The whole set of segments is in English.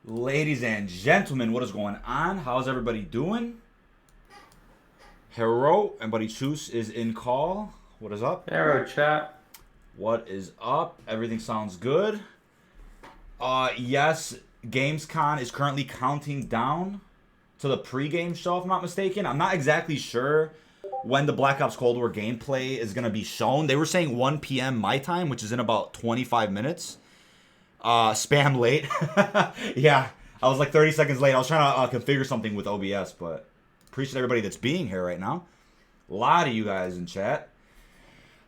Ladies and gentlemen, what is going on? How's everybody doing? Hero and Buddy Choose is in call. What is up? Hero chat. What is up? Everything sounds good. Yes, Gamescom is currently counting down to the pre-game show, if I'm not mistaken. I'm not exactly sure when the Black Ops Cold War gameplay is going to be shown. They were saying 1 p.m. my time, which is in about 25 minutes. Spam late. Yeah, I was like 30 seconds late. I was trying to configure something with OBS, but appreciate everybody that's being here right now. A lot of you guys in chat.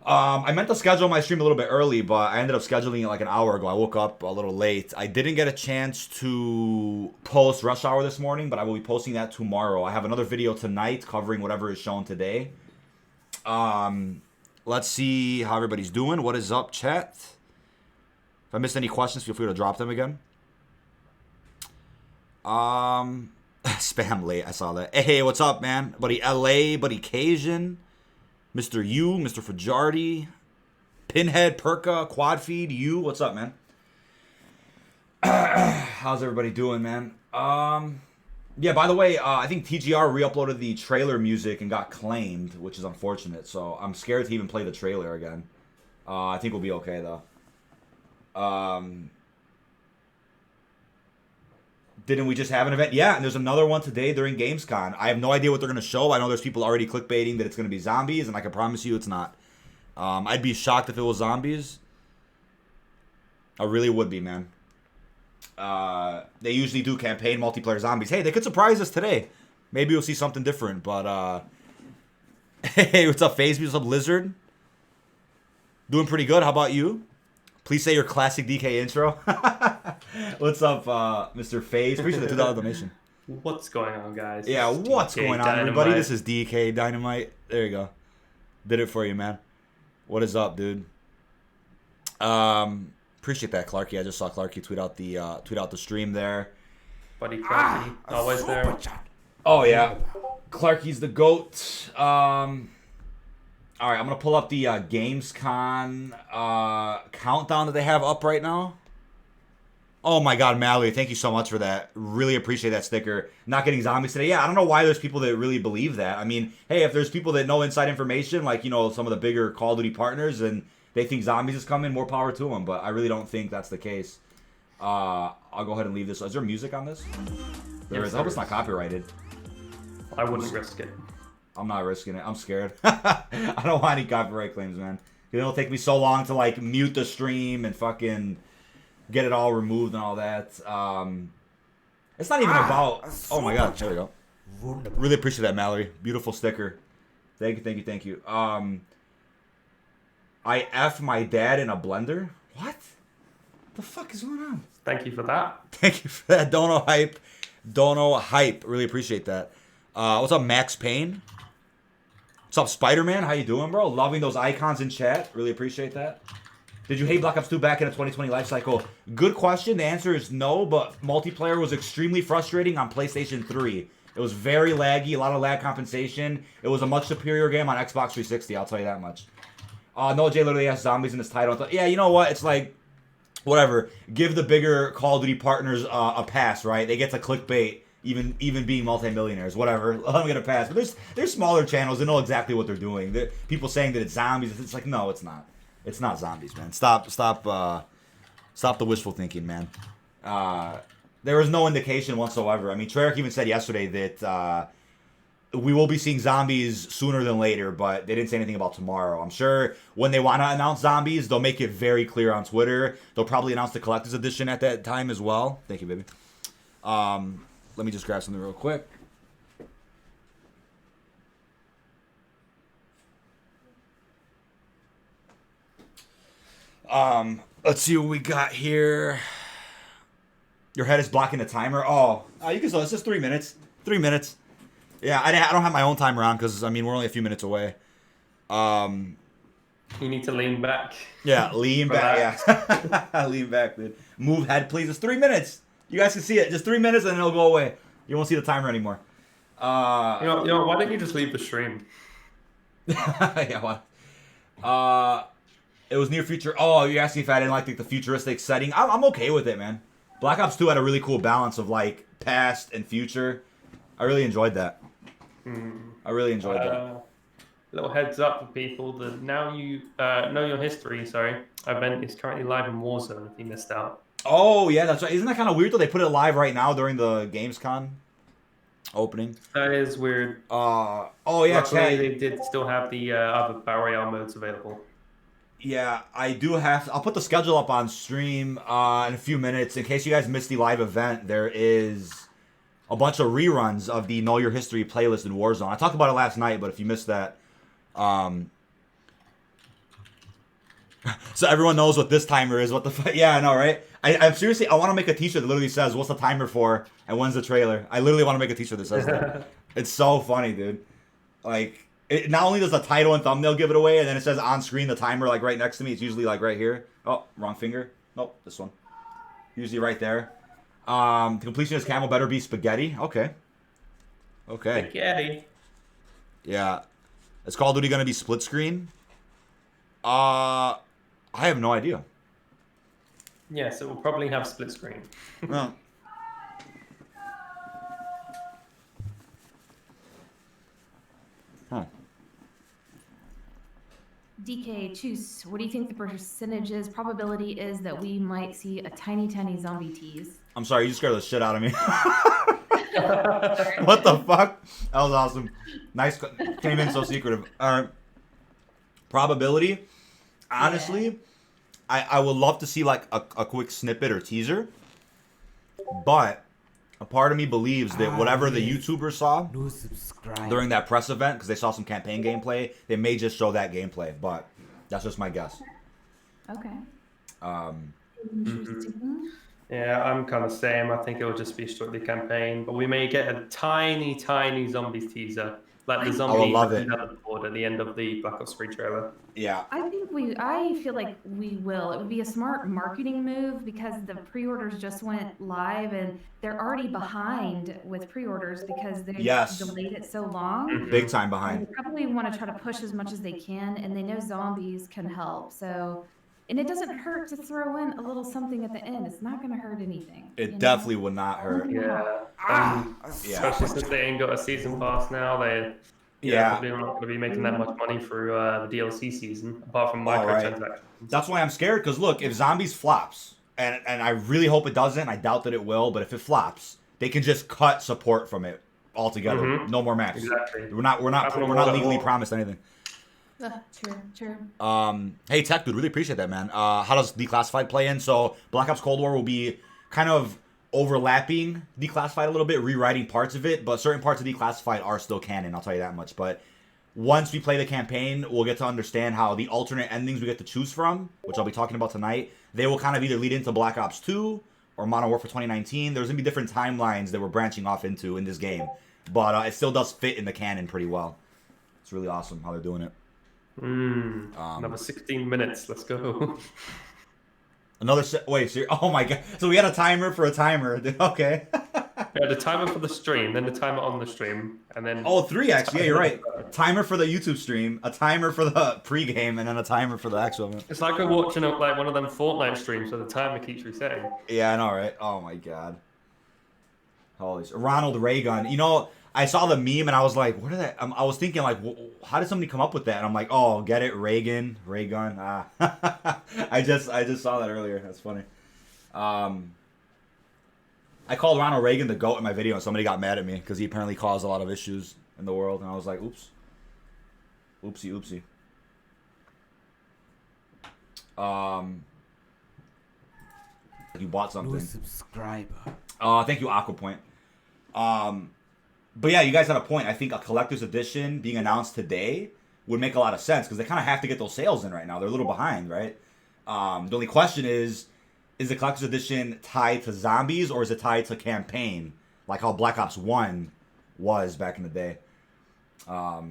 I meant to schedule my stream a little bit early, but I ended up scheduling it like an hour ago. I woke up a little late. I didn't get a chance to post Rush Hour this morning, but I will be posting that tomorrow. I have another video tonight covering whatever is shown today. Let's see how everybody's doing. What is up, chat? If I missed any questions, feel free to drop them again. Spam late, I saw that. Hey, what's up, man? Buddy LA, buddy Cajun, Mr. U, Mr. Fajardi, Pinhead, Perka, Quad Feed, you. What's up, man? How's everybody doing, man? Yeah, by the way, I think TGR re-uploaded the trailer music and got claimed, which is unfortunate. So I'm scared to even play the trailer again. I think we'll be okay, though. Didn't we just have an event? Yeah, and there's another one today during Gamescom. I have no idea what they're going to show. I know there's people already clickbaiting that it's going to be zombies, and I can promise you it's not. I'd be shocked if it was zombies. I really would be, man. They usually do campaign multiplayer zombies. Hey, they could surprise us today. Maybe we'll see something different, but hey, what's up, FaZe? What's up, Lizard? Doing pretty good. How about you? Please say your classic DK intro. What's up, Mr. FaZe? Appreciate the $2 donation. What's going on, guys? Yeah, what's going on, Dynamite. everybody? This is dkdynamite. There you go. Did it for you, man. What is up, dude? Appreciate that, Clarky. I just saw Clarky tweet out the stream there. Buddy Clarky, always there. Oh yeah, Clarky's the GOAT. All right, I'm going to pull up the Gamescom countdown that they have up right now. Oh, my God, Mallory, thank you so much for that. Really appreciate that sticker. Not getting zombies today. Yeah, I don't know why there's people that really believe that. I mean, hey, if there's people that know inside information, like, you know, some of the bigger Call of Duty partners, and they think zombies is coming, more power to them. But I really don't think that's the case. I'll go ahead and leave this. Is there music on this? There is. I hope it's not copyrighted. I wouldn't risk it. I'm not risking it. I'm scared. I don't want any copyright claims, man. It'll take me so long to, like, mute the stream and fucking get it all removed and all that. It's not even about... Oh, my God. There we go. Really appreciate that, Mallory. Beautiful sticker. Thank you, thank you, thank you. I F my dad in a blender? What? The fuck is going on? Thank you for that. Thank you for that. Dono hype. Dono hype. Really appreciate that. What's up, Max Payne? What's up, Spider-Man? How you doing, bro? Loving those icons in chat. Really appreciate that. Did you hate Black Ops 2 back in a 2020 life cycle? Good question. The answer is no, but multiplayer was extremely frustrating on PlayStation 3. It was very laggy, a lot of lag compensation. It was a much superior game on Xbox 360, I'll tell you that much. No, Jay literally has zombies in his title. Yeah, you know what? It's like, whatever. Give the bigger Call of Duty partners a pass, right? They get to clickbait. Even being multimillionaires, whatever, let them get a pass. But there's smaller channels that know exactly what they're doing. People saying that it's zombies. It's like, no, it's not. It's not zombies, man. Stop the wishful thinking, man. There was no indication whatsoever. I mean, Treyarch even said yesterday that we will be seeing zombies sooner than later, but they didn't say anything about tomorrow. I'm sure when they want to announce zombies, they'll make it very clear on Twitter. They'll probably announce the collector's edition at that time as well. Thank you, baby. Let me just grab something real quick. Let's see what we got here. Your head is blocking the timer. Oh, you can still. It's just 3 minutes. 3 minutes. Yeah, I don't have my own timer on because I mean we're only a few minutes away. You need to lean back. Yeah, lean back. Yeah, lean back, dude. Move head, please. It's 3 minutes. You guys can see it. Just 3 minutes and then it'll go away. You won't see the timer anymore. You know, why don't you just leave the stream? Yeah, what? It was near future. Oh, you're asking if I didn't like the futuristic setting. I'm okay with it, man. Black Ops 2 had a really cool balance of like past and future. I really enjoyed that. I really enjoyed that. Little heads up for people that now you know your history. Sorry, event is currently live in Warzone. If you missed out. Oh yeah, that's right. Isn't that kind of weird though? They put it live right now during the Gamescom opening. That is weird. Oh yeah, Luckily, chat. they did still have the other Battle Royale modes available. Yeah, I do have. I'll put the schedule up on stream in a few minutes in case you guys missed the live event. There is a bunch of reruns of the Know Your History playlist in Warzone. I talked about it last night, but if you missed that, so everyone knows what this timer is. What the yeah, I know, right? I'm seriously. I want to make a T-shirt that literally says, "What's the timer for?" and when's the trailer. I literally want to make a T-shirt that says that. It's so funny, dude. Like. It, not only does the title and thumbnail give it away, and then it says on screen the timer like right next to me. It's usually like right here. Oh, wrong finger. Nope, this one. Usually right there. The completionist camo better be spaghetti. Okay. Okay. Spaghetti. Yeah. Is Call of Duty gonna be split screen? I have no idea. Yes, it will probably have split screen. No. Huh. DK, choose. What do you think the probability is that we might see a tiny zombie tease? I'm sorry, you scared the shit out of me. What the fuck? That was awesome. Nice. Came in so secretive. Probability? Honestly, yeah. I would love to see like a quick snippet or teaser. But a part of me believes that whatever the YouTubers saw during that press event, because they saw some campaign gameplay, they may just show that gameplay. But that's just my guess. Okay. Yeah, I'm kind of same. I think it will just be strictly campaign, but we may get a tiny zombies teaser, like the zombie love it. at the end of the Black Ops 3 trailer. Yeah. I feel like we will. It would be a smart marketing move because the pre-orders just went live and they're already behind with pre-orders because they delayed it so long. Big time behind. And they probably want to try to push as much as they can, and they know zombies can help. So, and it doesn't hurt to throw in a little something at the end. It's not going to hurt anything. It definitely would not hurt. Yeah. Especially since they ain't got a season pass now, probably not going to be making that much money through the DLC season, apart from microtransactions. Right. That's why I'm scared, because look, if Zombies flops, and I really hope it doesn't, I doubt that it will, but if it flops, they can just cut support from it altogether. No more maps. Exactly. We're not legally promised anything. True. Hey, Tech Dude, really appreciate that, man. How does Declassified play in? So Black Ops Cold War will be kind of overlapping Declassified a little bit, rewriting parts of it, but certain parts of Declassified are still canon, I'll tell you that much. But once we play the campaign, we'll get to understand how the alternate endings we get to choose from, which I'll be talking about tonight, they will kind of either lead into Black Ops 2 or Modern Warfare 2019. There's going to be different timelines that we're branching off into in this game, but it still does fit in the canon pretty well. It's really awesome how they're doing it. Another 16 minutes. Let's go. Oh my god. So we had a timer for a timer. Okay. Yeah, the timer for the stream, then the timer on the stream, and then... Oh, 3 actually. Yeah, you're right. Timer for the YouTube stream, a timer for the pregame, and then a timer for the actual event. It's like we're watching like one of them Fortnite streams where the timer keeps resetting. Yeah, I know, right? Oh my god. Holy shit. Ronald Reagan. You know, I saw the meme and I was like, what are that? I was thinking like, how did somebody come up with that? And I'm like, oh, get it? Reagan. Ah. I just saw that earlier. That's funny. I called Ronald Reagan the GOAT in my video and somebody got mad at me because he apparently caused a lot of issues in the world. And I was like, oops. Oopsie. You bought something. New subscriber. Thank you, Aquapoint. But yeah, you guys had a point. I think a collector's edition being announced today would make a lot of sense because they kind of have to get those sales in right now. They're a little behind, right? The only question is the collector's edition tied to zombies or is it tied to campaign, like how Black Ops 1 was back in the day? Oh,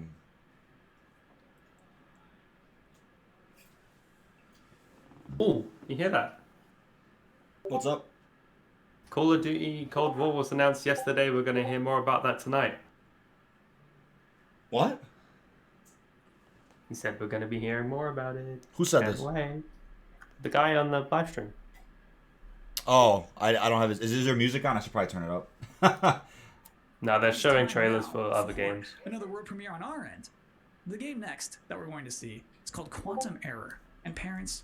you hear that? What's up? Call of Duty Cold War was announced yesterday. We're going to hear more about that tonight. What? He said we're going to be hearing more about it. Who said Can't this? wait. The guy on the live stream. Oh, I don't have. Is there music on? I should probably turn it up. No, they're showing trailers for other games. Another world premiere on our end. The game next that we're going to see is called Quantum Error. And parents,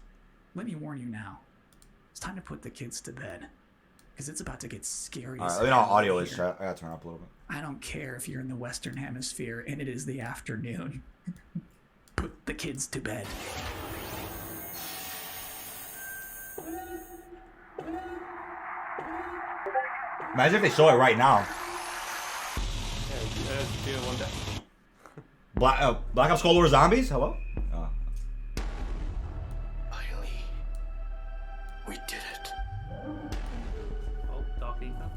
let me warn you now. It's time to put the kids to bed. Because it's about to get scary. All right, let me know how audio is, chat. I gotta turn it up a little bit. I don't care if you're in the Western Hemisphere and it is the afternoon. Put the kids to bed. Imagine if they show it right now. Black Ops Cold War Zombies? Hello? Finally, we did it. Oh, Dark Ether.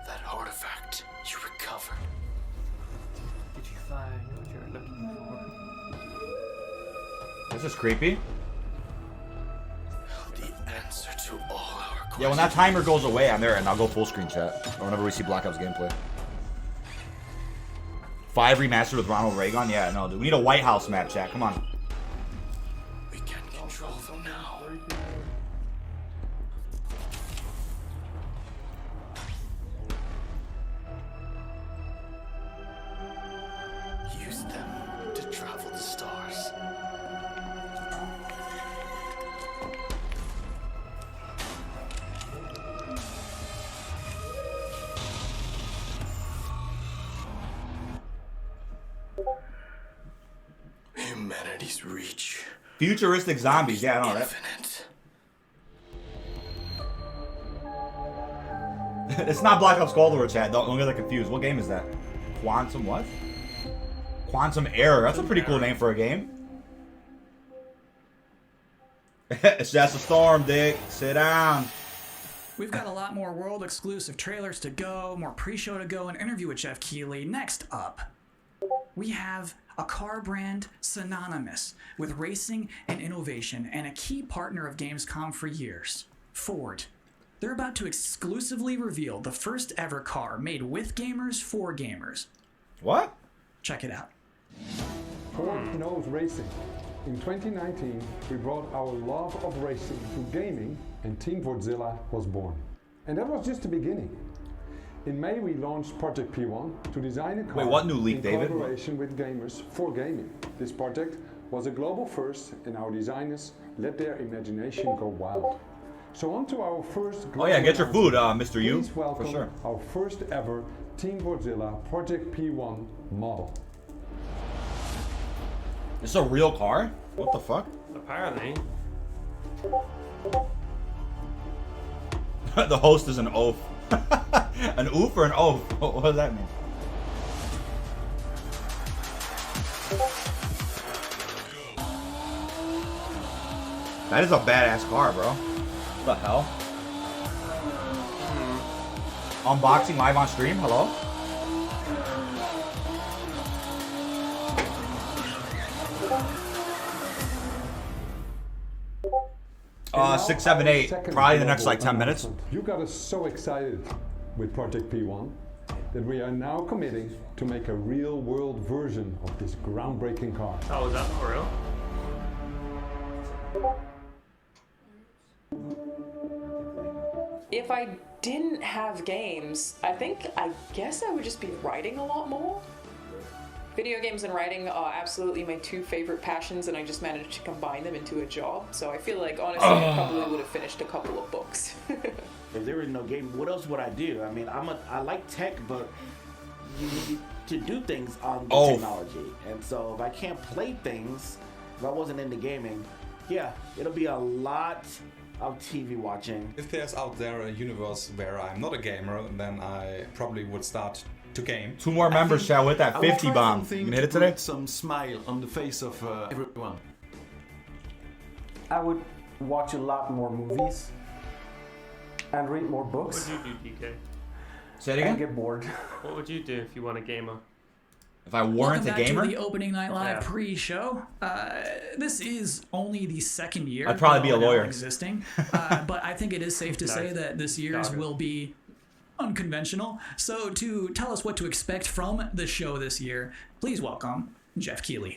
That artifact you recovered. Did you find what you're looking for? This is creepy. The answer to all our questions. Yeah, when that timer goes away, I'm there and I'll go full screen chat. Or whenever we see Black Ops gameplay. 5 remastered with Ronald Reagan? Yeah, no, dude. We need a White House map, chat. Come on. We can control them now. Use them to travel the stars. Humanity's reach. Futuristic zombies. Yeah, I know that. Infinite. It's not Black Ops Cold War, chat. Don't get that confused. What game is that? Quantum what? Quantum Error. That's a pretty cool name for a game. It's just a storm, Dick. Sit down. We've got a lot more world-exclusive trailers to go, more pre-show to go, an interview with Jeff Keighley. Next up, we have a car brand synonymous with racing and innovation and a key partner of Gamescom for years, Ford. They're about to exclusively reveal the first ever car made with gamers for gamers. What? Check it out. Ford knows racing. In 2019, we brought our love of racing to gaming, and Team Fordzilla was born. And that was just the beginning. In May, we launched Project P1 to design a car Wait, what new leak, in David? collaboration with gamers for gaming. This project was a global first, and our designers let their imagination go wild. So on to our first Oh yeah, get your food, Mr. U. Please welcome For sure. our first ever Team Fordzilla Project P1 model. It's a real car? What the fuck? Apparently. The host is an oaf. An oof or an oaf? What does that mean? That is a badass car, bro. What the hell? Unboxing live on stream? Hello? And now, 6, 7, our 8. second Probably the next global like 10 minutes. announcement. You got us so excited with Project P1 that we are now committing to make a real world version of this groundbreaking car. Oh, is that for real? If I didn't have games, I guess I would just be writing a lot more. Video games and writing are absolutely my two favorite passions, and I just managed to combine them into a job. So I feel like, honestly, I probably would have finished a couple of books. If there was no game, what else would I do? I mean, I like tech, but you need to do things on the technology. And so if I can't play things, if I wasn't into gaming, yeah, it'll be a lot of TV watching. If there's out there a universe where I'm not a gamer, then I probably would start to game. 2 more members, shall with that 50 bomb. You gonna hit it today? Some smile on the face of everyone. I would watch a lot more movies and read more books. What would you do, DK? Say it And again? get bored. What would you do if you weren't a gamer? If I weren't Welcome a back gamer? to the opening night live Yeah. pre-show. This is only the second year. I'd probably be a we're now lawyer. existing, but I think it is safe to say that this year's Got it. will be unconventional. So to tell us what to expect from the show this year, please welcome Jeff Keighley.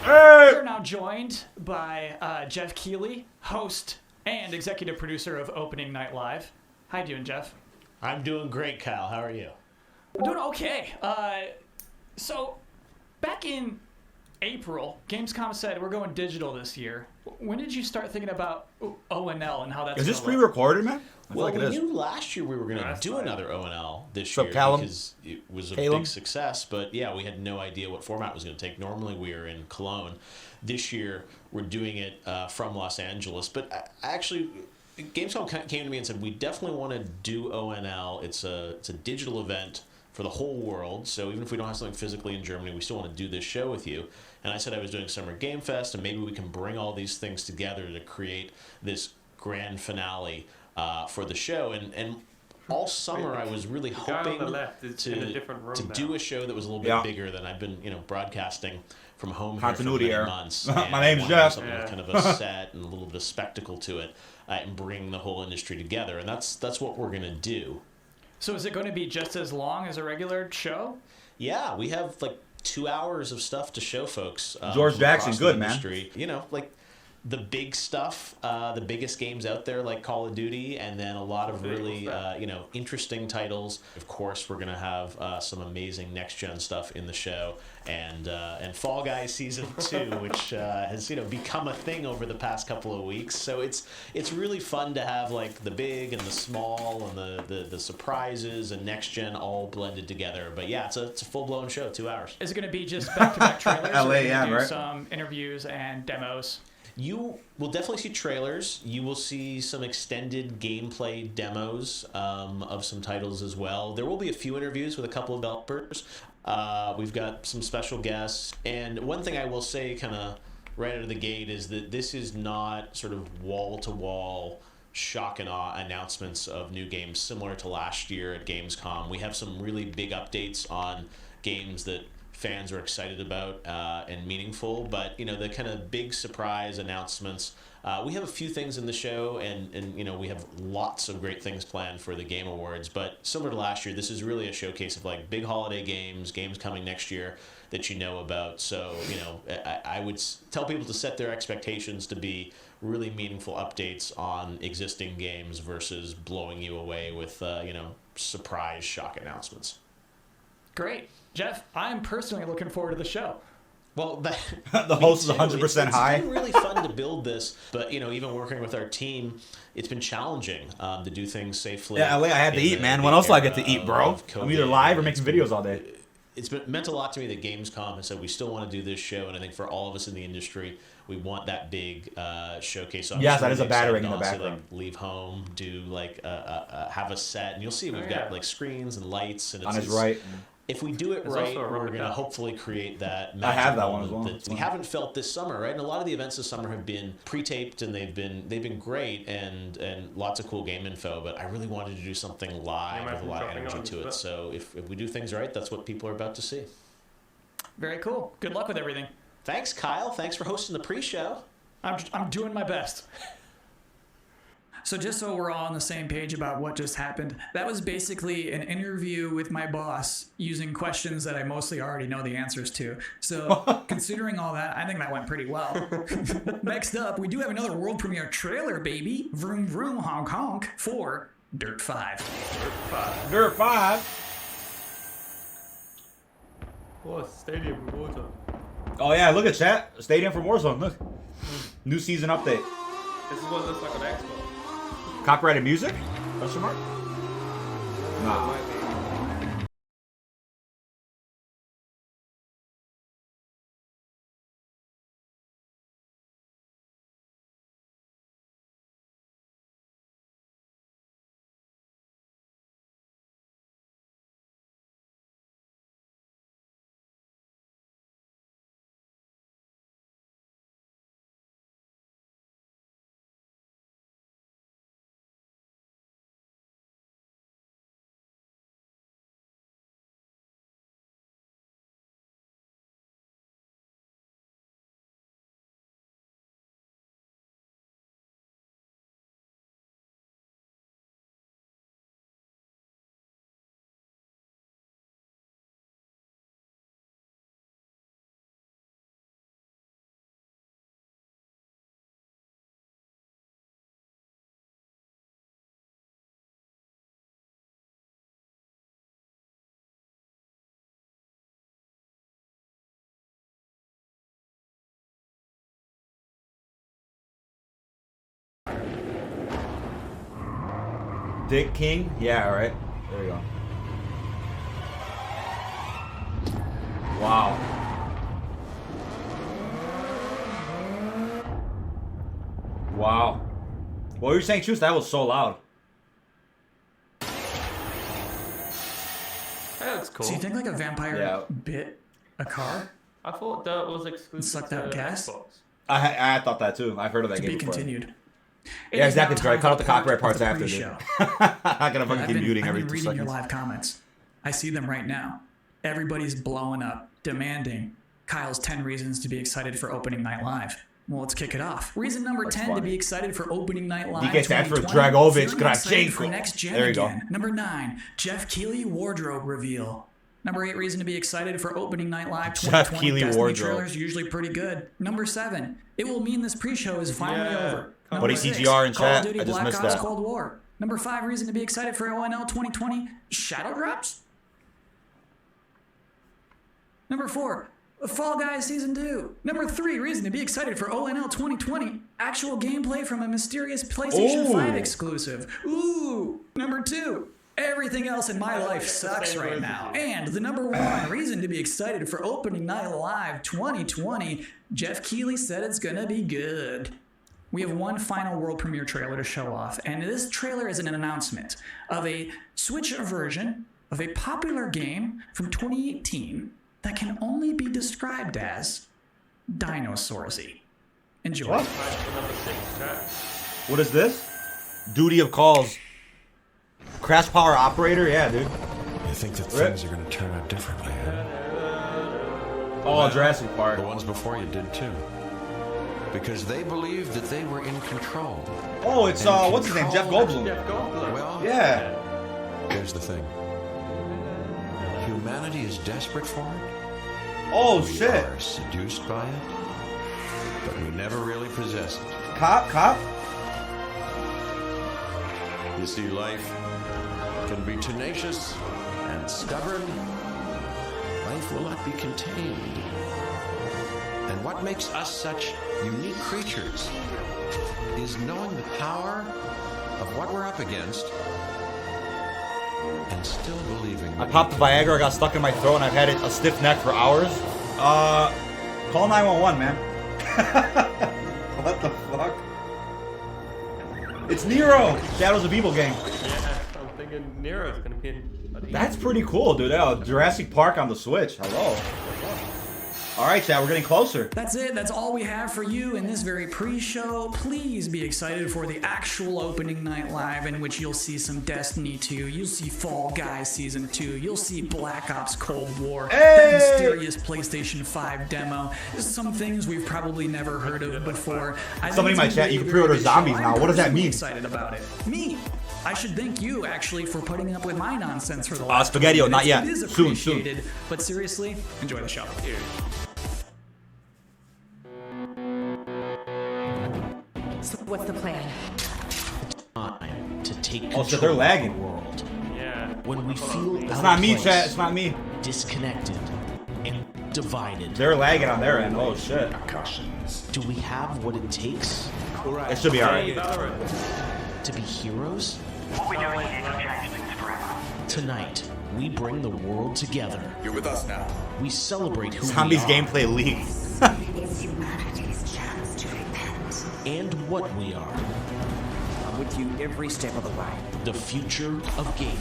We're now joined by Jeff Keighley, host and executive producer of Opening Night Live. How you doing, Jeff? I'm doing great, Kyle. How are you? I'm doing okay. So, back in April, Gamescom said we're going digital this year. When did you start thinking about O&L and how that's? Is this pre-recorded, man? Well, we knew last year we were going to do another O&L this year Callum? because it was a big success. But yeah, we had no idea what format it was going to take. Normally we were in Cologne. This year we're doing it from Los Angeles. But actually, Gamescom came to me and said we definitely want to do O&L. It's a digital event for the whole world. So even if we don't have something physically in Germany, we still want to do this show with you. And I said I was doing Summer Game Fest, and maybe we can bring all these things together to create this grand finale for the show. And all summer I was really hoping to do a show that was a little bit bigger than I've been, broadcasting from home here for many months. My name's Jeff. Something with kind of a set and a little bit of spectacle to it, and bring the whole industry together. And that's what we're gonna do. So is it going to be just as long as a regular show? Yeah, we have like 2 hours of stuff to show folks. George Jackson, good, man. You know, like the big stuff, the biggest games out there like Call of Duty, and then a lot of really, interesting titles. Of course, we're going to have some amazing next-gen stuff in the show, and Fall Guys Season 2, which has, become a thing over the past couple of weeks. So it's really fun to have like the big and the small and the surprises and next-gen all blended together. But yeah, it's a full-blown show, 2 hours. Is it going to be just back-to-back trailers? LA, or yeah, do right? Some interviews and demos? You will definitely see trailers. You will see some extended gameplay demos of some titles as well. There will be a few interviews with a couple of developers. We've got some special guests. And one thing I will say kind of right out of the gate is that this is not sort of wall-to-wall shock and awe announcements of new games similar to last year at Gamescom. We have some really big updates on games that fans are excited about and meaningful, but the kind of big surprise announcements. We have a few things in the show, and we have lots of great things planned for the Game Awards. But similar to last year, this is really a showcase of like big holiday games coming next year that you know about. So I would tell people to set their expectations to be really meaningful updates on existing games versus blowing you away with surprise shock announcements. Great. Jeff, I'm personally looking forward to the show. Well, the host is 100% high. It's been really fun to build this, but even working with our team, it's been challenging to do things safely. Yeah, LA, I had to eat, man. When else do I get to eat, bro? I'm either live or making videos all day. It's meant a lot to me that Gamescom has said we still want to do this show, and I think for all of us in the industry, we want that big showcase. Yes, that is a battering in the background. Leave home, do have a set, and you'll see we've got like screens and lights, and on his right. If we do it right, we're going to hopefully create that. I have that one as well. That we haven't felt this summer, right? And a lot of the events this summer have been pre-taped, and they've been great, and lots of cool game info. But I really wanted to do something live with a lot of energy to it. So if we do things right, that's what people are about to see. Very cool. Good luck with everything. Thanks, Kyle. Thanks for hosting the pre-show. I'm doing my best. So just so we're all on the same page about what just happened, that was basically an interview with my boss using questions that I mostly already know the answers to. So considering all that, I think that went pretty well. Next up, we do have another world premiere trailer, baby. Vroom vroom honk honk for Dirt 5. Dirt 5? Oh, Stadium Water. Oh yeah, look at chat. Stadium for Warzone, look. New season update. This is what it looks like on Xbox. Copyrighted music? Question mark? Nah. Dick King? Yeah, all right. There we go. Wow. Wow. What were you saying, Chus? That was so loud. That's cool. So you think like a vampire bit a car? I thought Dirt was exclusive Sucked out to gas? Xbox. I thought that too. I've heard of that To game be before. continued. Yeah, exactly. Sorry, I cut out the copyright part parts of the after, dude. pre-show. I'm not gonna fucking keep muting I've every been 2 reading your seconds. live comments. I see them right now. Everybody's blowing up, demanding Kyle's 10 reasons to be excited for opening night live. Well, let's kick it off. Reason number 10 to be excited for opening night live. DK stands for 2020, Dragovich feeling excited for Grachenko. next gen There you go. again. Number 9, Jeff Keighley wardrobe reveal. Number 8 reason to be excited for opening night live. Jeff 2020 Keighley Destiny wardrobe. trailers usually pretty good. Number 7, it will mean this pre-show is finally over. Number Buddy 6, CGR in Call of chat. Duty I just Black missed Ops that. Cold War. Number 5 reason to be excited for ONL 2020 Shadow Drops. Number 4, Fall Guys Season 2. Number 3 reason to be excited for ONL 2020 actual gameplay from a mysterious PlayStation 5 exclusive. Ooh. Number 2, everything else in my life sucks right now. And the number 1 reason to be excited for opening night live 2020, Jeff Keighley said it's gonna be good. We have one final world premiere trailer to show off, and this trailer is an announcement of a Switch version of a popular game from 2018 that can only be described as Dinosaursy. Enjoy. What? What is this? Duty of calls. Crash Power Operator? Yeah, dude. You think that things are going to turn out differently, huh? Oh, Jurassic Park. The ones before you did too. Because they believed that they were in control. Oh, it's, what's his name? Jeff Goldblum. Well, yeah. Here's the thing. Humanity is desperate for it. Oh, we shit. are seduced by it, but we never really possess it. Cop? You see, life can be tenacious and stubborn. Life will not be contained. And what makes us such unique creatures is knowing the power of what we're up against and still believing. I popped the Viagra, I got stuck in my throat, and I've had a stiff neck for hours. Call 911, man. What the fuck? It's Nero! Shadows of Evil game. Yeah, I'm thinking Nero's gonna be in. That's pretty cool, dude. Oh, Jurassic Park on the Switch. Hello. All right, chat, we're getting closer. That's it. That's all we have for you in this very pre-show. Please be excited for the actual opening night live, in which you'll see some Destiny 2, you'll see Fall Guys Season 2, you'll see Black Ops Cold War, the mysterious PlayStation 5 demo, some things we've probably never heard of before. Somebody in my chat, you can pre-order Zombies now. What does that mean? Excited about it. Me. I should thank you, actually, for putting up with my nonsense for the last Spaghetti-O, 20 not minutes. yet. It is Soon. appreciated, but seriously, enjoy the show. So what's the plan? Time to take Oh, so they're control of lagging. the world. Yeah. When we feel It's out not of me, place, chat. It's not me. disconnected, and divided. They're lagging on their end. Oh, shit. Do we have what it takes It should be alright. to be heroes? What we do is change things forever. Tonight, we bring the world together. You're with us now. We celebrate who Zombies we are gameplay leak. It's humanity's chance to repent. and what we are. I'm with you every step of the way. The future of gaming.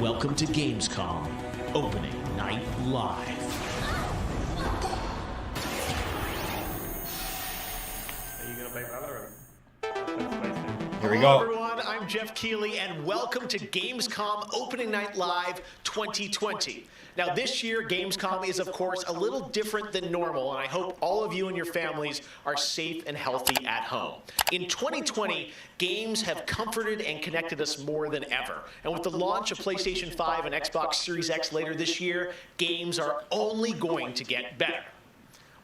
Welcome to Gamescom, opening night live. Are you gonna play Valorant? Here we Hello, go. everyone. I'm Jeff Keighley, and welcome to Gamescom Opening Night Live 2020. Now, this year, Gamescom is, of course, a little different than normal, and I hope all of you and your families are safe and healthy at home. In 2020, games have comforted and connected us more than ever. And with the launch of PlayStation 5 and Xbox Series X later this year, games are only going to get better.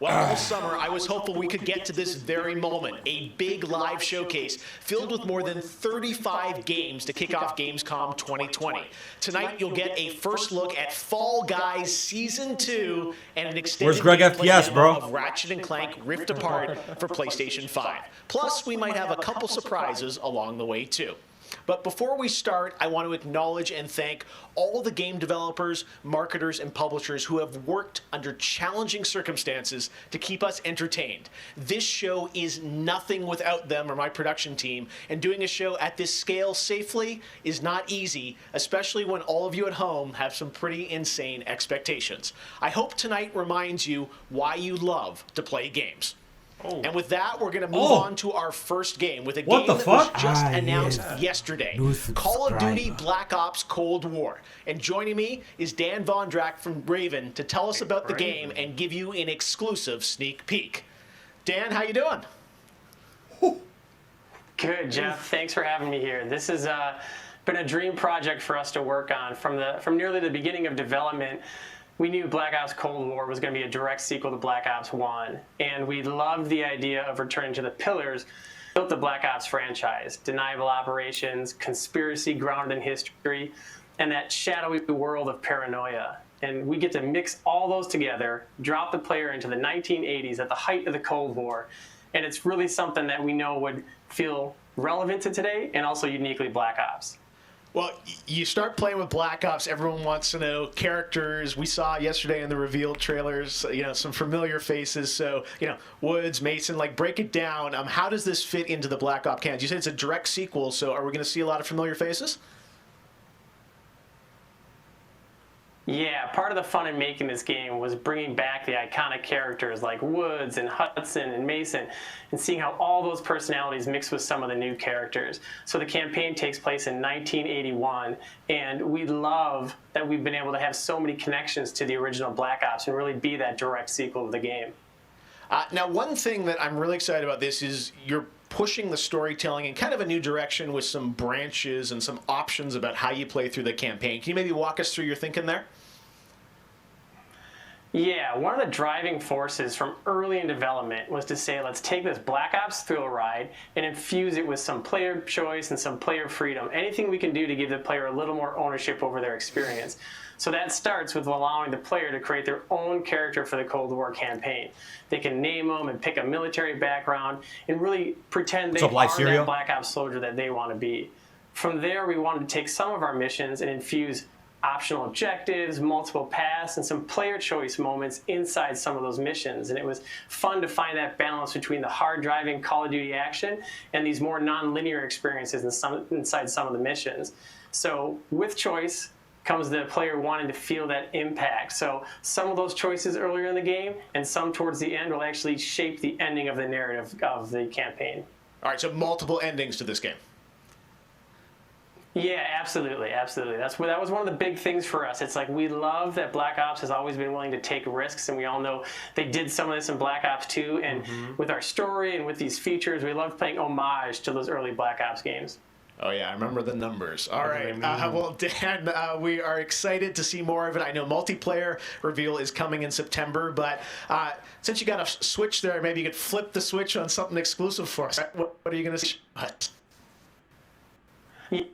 Well, all summer, I was hopeful we could get to this very moment, a big live showcase filled with more than 35 games to kick off Gamescom 2020. Tonight, you'll get a first look at Fall Guys Season 2 and an extended Where's Greg gameplay FPS, demo bro? of Ratchet & Clank Rift Apart for PlayStation 5. Plus, we might have a couple surprises along the way, too. But before we start, I want to acknowledge and thank all the game developers, marketers, and publishers who have worked under challenging circumstances to keep us entertained. This show is nothing without them or my production team, and doing a show at this scale safely is not easy, especially when all of you at home have some pretty insane expectations. I hope tonight reminds you why you love to play games. And with that, we're going to move on to our first game with a game that was just announced yesterday. Call of Duty Black Ops Cold War. And joining me is Dan Vondrak from Raven to tell us about the game and give you an exclusive sneak peek. Dan, how you doing? Good, Jeff. Thanks for having me here. This has been a dream project for us to work on. From nearly the beginning of development, we knew Black Ops Cold War was going to be a direct sequel to Black Ops 1, and we loved the idea of returning to the pillars built the Black Ops franchise: deniable operations, conspiracy grounded in history, and that shadowy world of paranoia. And we get to mix all those together, drop the player into the 1980s at the height of the Cold War, and it's really something that we know would feel relevant to today and also uniquely Black Ops. Well, you start playing with Black Ops, everyone wants to know characters. We saw yesterday in the reveal trailers, some familiar faces. So, Woods, Mason, break it down. How does this fit into the Black Ops canon? You said it's a direct sequel, so are we going to see a lot of familiar faces? Yeah, part of the fun in making this game was bringing back the iconic characters like Woods and Hudson and Mason and seeing how all those personalities mix with some of the new characters. So the campaign takes place in 1981, and we love that we've been able to have so many connections to the original Black Ops and really be that direct sequel of the game. Now, one thing that I'm really excited about this is you're pushing the storytelling in kind of a new direction with some branches and some options about how you play through the campaign. Can you maybe walk us through your thinking there? Yeah, one of the driving forces from early in development was to say, let's take this Black Ops thrill ride and infuse it with some player choice and some player freedom. Anything we can do to give the player a little more ownership over their experience. So that starts with allowing the player to create their own character for the Cold War campaign. They can name them and pick a military background and really pretend they are that Black Ops soldier that they want to be. From there, we wanted to take some of our missions and infuse optional objectives, multiple paths, and some player choice moments inside some of those missions. And it was fun to find that balance between the hard-driving Call of Duty action and these more non-linear experiences inside some of the missions. So with choice comes the player wanting to feel that impact. So some of those choices earlier in the game and some towards the end will actually shape the ending of the narrative of the campaign. All right, so multiple endings to this game. Yeah, absolutely. That was one of the big things for us. It's like we love that Black Ops has always been willing to take risks, and we all know they did some of this in Black Ops 2. And with our story and with these features, we love playing homage to those early Black Ops games. Oh, yeah, I remember the numbers. All right. Well, Dan, we are excited to see more of it. I know multiplayer reveal is coming in September, but since you got a switch there, maybe you could flip the switch on something exclusive for us. What are you going to see?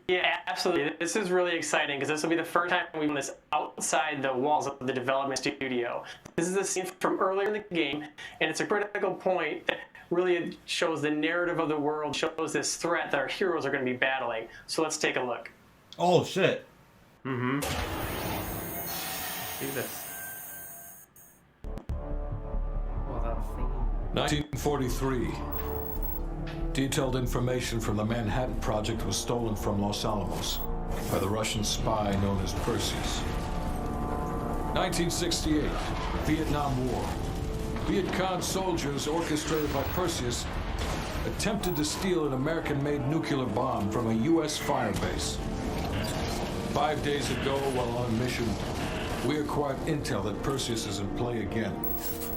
Yeah, absolutely. This is really exciting because this will be the first time we've done this outside the walls of the development studio. This is a scene from earlier in the game, and it's a critical point that really shows the narrative of the world, shows this threat that our heroes are going to be battling. So let's take a look. Oh, shit. See this. Oh, that thing. 1943. Detailed information from the Manhattan Project was stolen from Los Alamos by the Russian spy known as Perseus. 1968, Vietnam War. Viet Cong soldiers orchestrated by Perseus attempted to steal an American-made nuclear bomb from a U.S. firebase. 5 days ago, while on a mission, we acquired intel that Perseus is in play again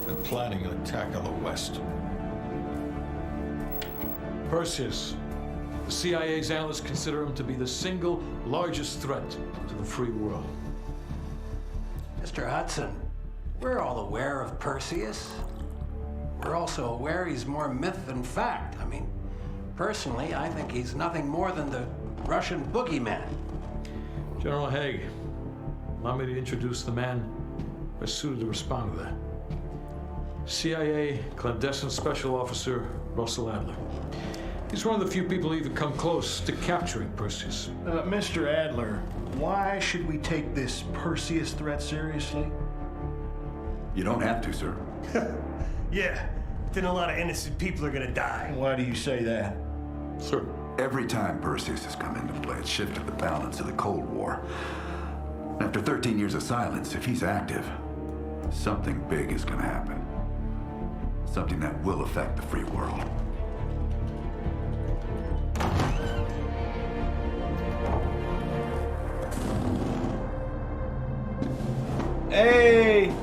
and planning an attack on the West. Perseus. The CIA's analysts consider him to be the single largest threat to the free world. Mr. Hudson, we're all aware of Perseus. We're also aware he's more myth than fact. I mean, personally, I think he's nothing more than the Russian boogeyman. General Haig, allow me to introduce the man best suited to respond to that. CIA clandestine special officer Russell Adler. He's one of the few people who even come close to capturing Perseus. Mr. Adler, why should we take this Perseus threat seriously? You don't have to, sir. Yeah, then a lot of innocent people are gonna die. Why do you say that? Sir. Every time Perseus has come into play, it's shifted the balance of the Cold War. After 13 years of silence, if he's active, something big is gonna happen. Something that will affect the free world. Hey!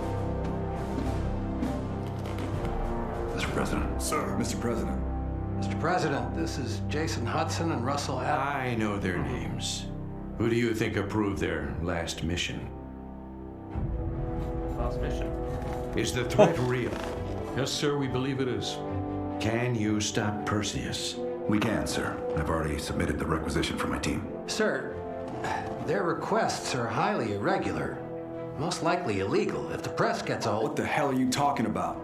Mr. President. Sir. Mr. President. Mr. President, this is Jason Hudson and Russell Adler. I know their names. Who do you think approved their last mission? Last mission. Is the threat real? Yes, sir, we believe it is. Can you stop Perseus? We can, sir. I've already submitted the requisition for my team. Sir, their requests are highly irregular. Most likely illegal if the press gets a hold. What the hell are you talking about?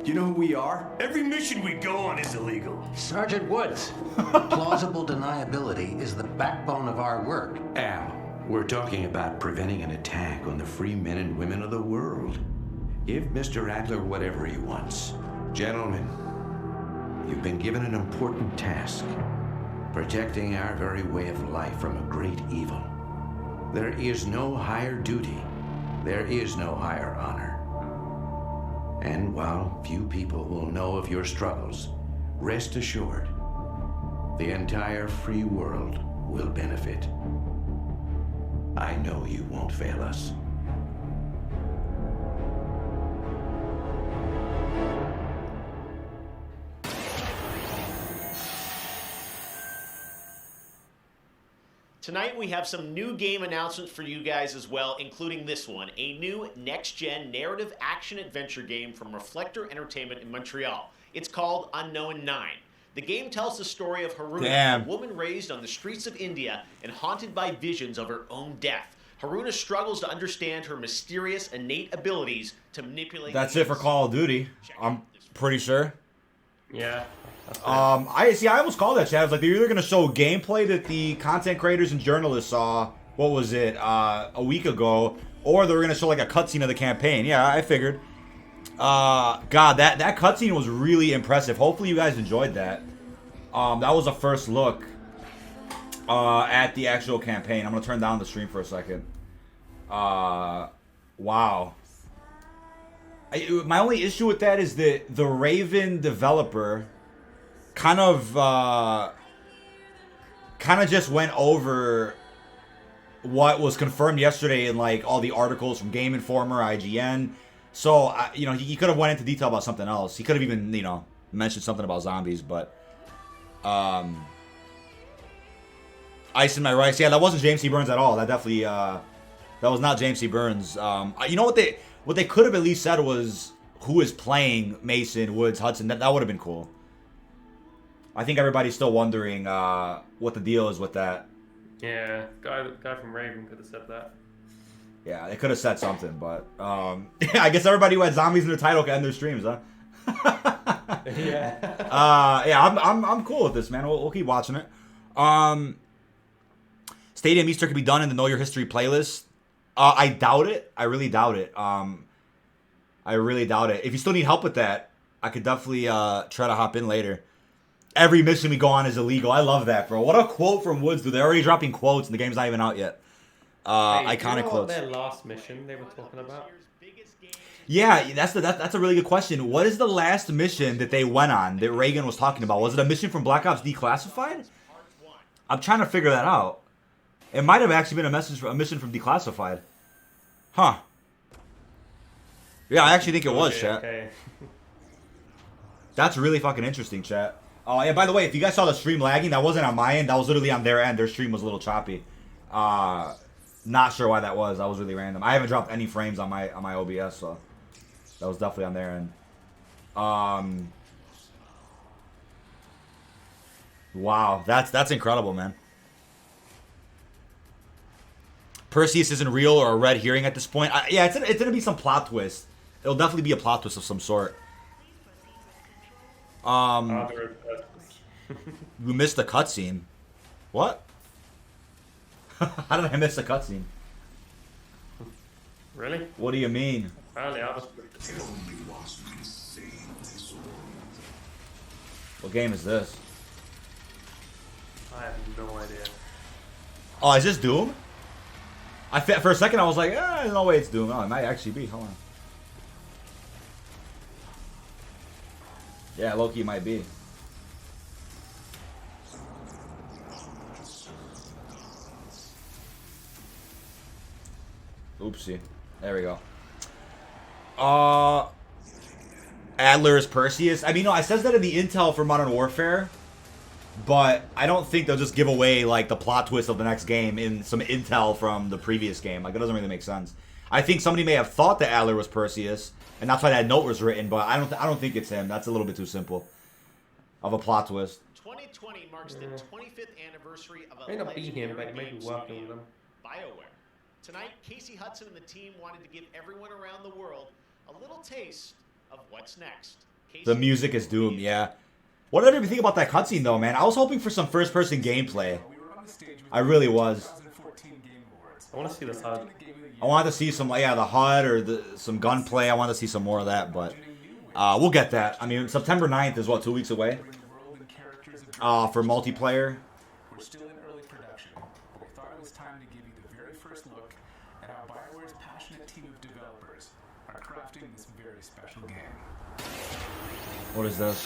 Do you know who we are? Every mission we go on is illegal. Sergeant Woods, plausible deniability is the backbone of our work. Al, we're talking about preventing an attack on the free men and women of the world. Give Mr. Adler whatever he wants. Gentlemen, you've been given an important task. Protecting our very way of life from a great evil. There is no higher duty. There is no higher honor. And while few people will know of your struggles, rest assured, the entire free world will benefit. I know you won't fail us. Tonight we have some new game announcements for you guys as well, including this one, a new next-gen narrative action-adventure game from Reflector Entertainment in Montreal. It's called Unknown 9. The game tells the story of Haruna, a woman raised on the streets of India and haunted by visions of her own death. Haruna struggles to understand her mysterious innate abilities to manipulate... That's it for Call of Duty, I'm pretty sure. Yeah. I almost called that, Chad. I was like, they're either gonna show gameplay that the content creators and journalists saw, what was it, a week ago, or they were gonna show like a cutscene of the campaign. Yeah, I figured. God, that cutscene was really impressive. Hopefully you guys enjoyed that. That was a first look at the actual campaign. I'm gonna turn down the stream for a second. Wow. My only issue with that is that the Raven developer kind of just went over what was confirmed yesterday in like all the articles from Game Informer, IGN. So you know, he could have went into detail about something else. He could have even, you know, mentioned something about zombies, but Ice in My Rice. Yeah, that wasn't James C. Burns at all. That definitely that was not James C. Burns. You know what they could have at least said was who is playing Mason, Woods, Hudson. That would have been cool. I think everybody's still wondering what the deal is with that. Yeah, guy from Raven could have said that. Yeah, they could have said something, but I guess everybody who had zombies in their title can end their streams, huh? Yeah. I'm cool with this, man. We'll keep watching it. Stadium Easter could be done in the Know Your History playlist. I doubt it. I really doubt it. I really doubt it. If you still need help with that, I could definitely try to hop in later. Every mission we go on is illegal. I love that, bro. What a quote from Woods, dude. They're already dropping quotes and the game's not even out yet. Iconic quotes. Their last mission they were talking about? Yeah, that's a really good question. What is the last mission that they went on that Reagan was talking about? Was it a mission from Black Ops Declassified? I'm trying to figure that out. It might have actually been a mission from Declassified. Huh. Yeah, I actually think it was, chat. Okay. That's really fucking interesting, chat. Oh, yeah, by the way, if you guys saw the stream lagging, that wasn't on my end. That was literally on their end. Their stream was a little choppy. Not sure why that was. That was really random. I haven't dropped any frames on my OBS, so that was definitely on their end. Wow, that's incredible, man. Perseus isn't real or a red herring at this point. Yeah, it's gonna be some plot twist. It'll definitely be a plot twist of some sort. You missed the cutscene. What? How did I miss the cutscene? Really? What do you mean? Apparently, I was. What game is this? I have no idea. Oh, is this Doom? For a second I was like, there's no way it's Doom. Oh, it might actually be. Hold on. Yeah, low-key might be. Oopsie. There we go. Adler is Perseus. I mean, no, it says that in the intel for Modern Warfare, but I don't think they'll just give away like the plot twist of the next game in some intel from the previous game. Like, it doesn't really make sense. I think somebody may have thought that Adler was Perseus, and that's why that note was written. But I don't think it's him. That's a little bit too simple of a plot twist. 2020 marks the 25th anniversary of a May not be him, but legendary he may be game working studio, with them. BioWare. Tonight, Casey Hudson and the team wanted to give everyone around the world a little taste of what's next. The music is Doom, yeah. What did everybody think about that cutscene, though, man? I was hoping for some first-person gameplay. I really was. I want to see the HUD. I wanted to see some, the HUD or some gunplay. I wanted to see some more of that, but we'll get that. I mean, September 9th is, what, 2 weeks away? For multiplayer. We're still in early production, but we thought it was time to give you the very first look at how BioWare's passionate team of developers are crafting this very special game. What is this?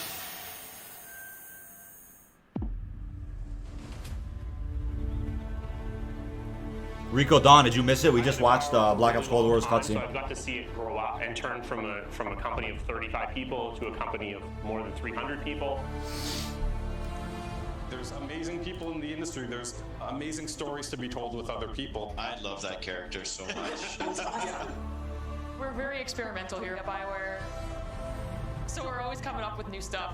Rico Dawn, did you miss it? We just watched Black Ops Cold War's cutscene. So I've got to see it grow up and turn from a company of 35 people to a company of more than 300 people. There's amazing people in the industry. There's amazing stories to be told with other people. I love that character so much. We're very experimental here at BioWare, so we're always coming up with new stuff.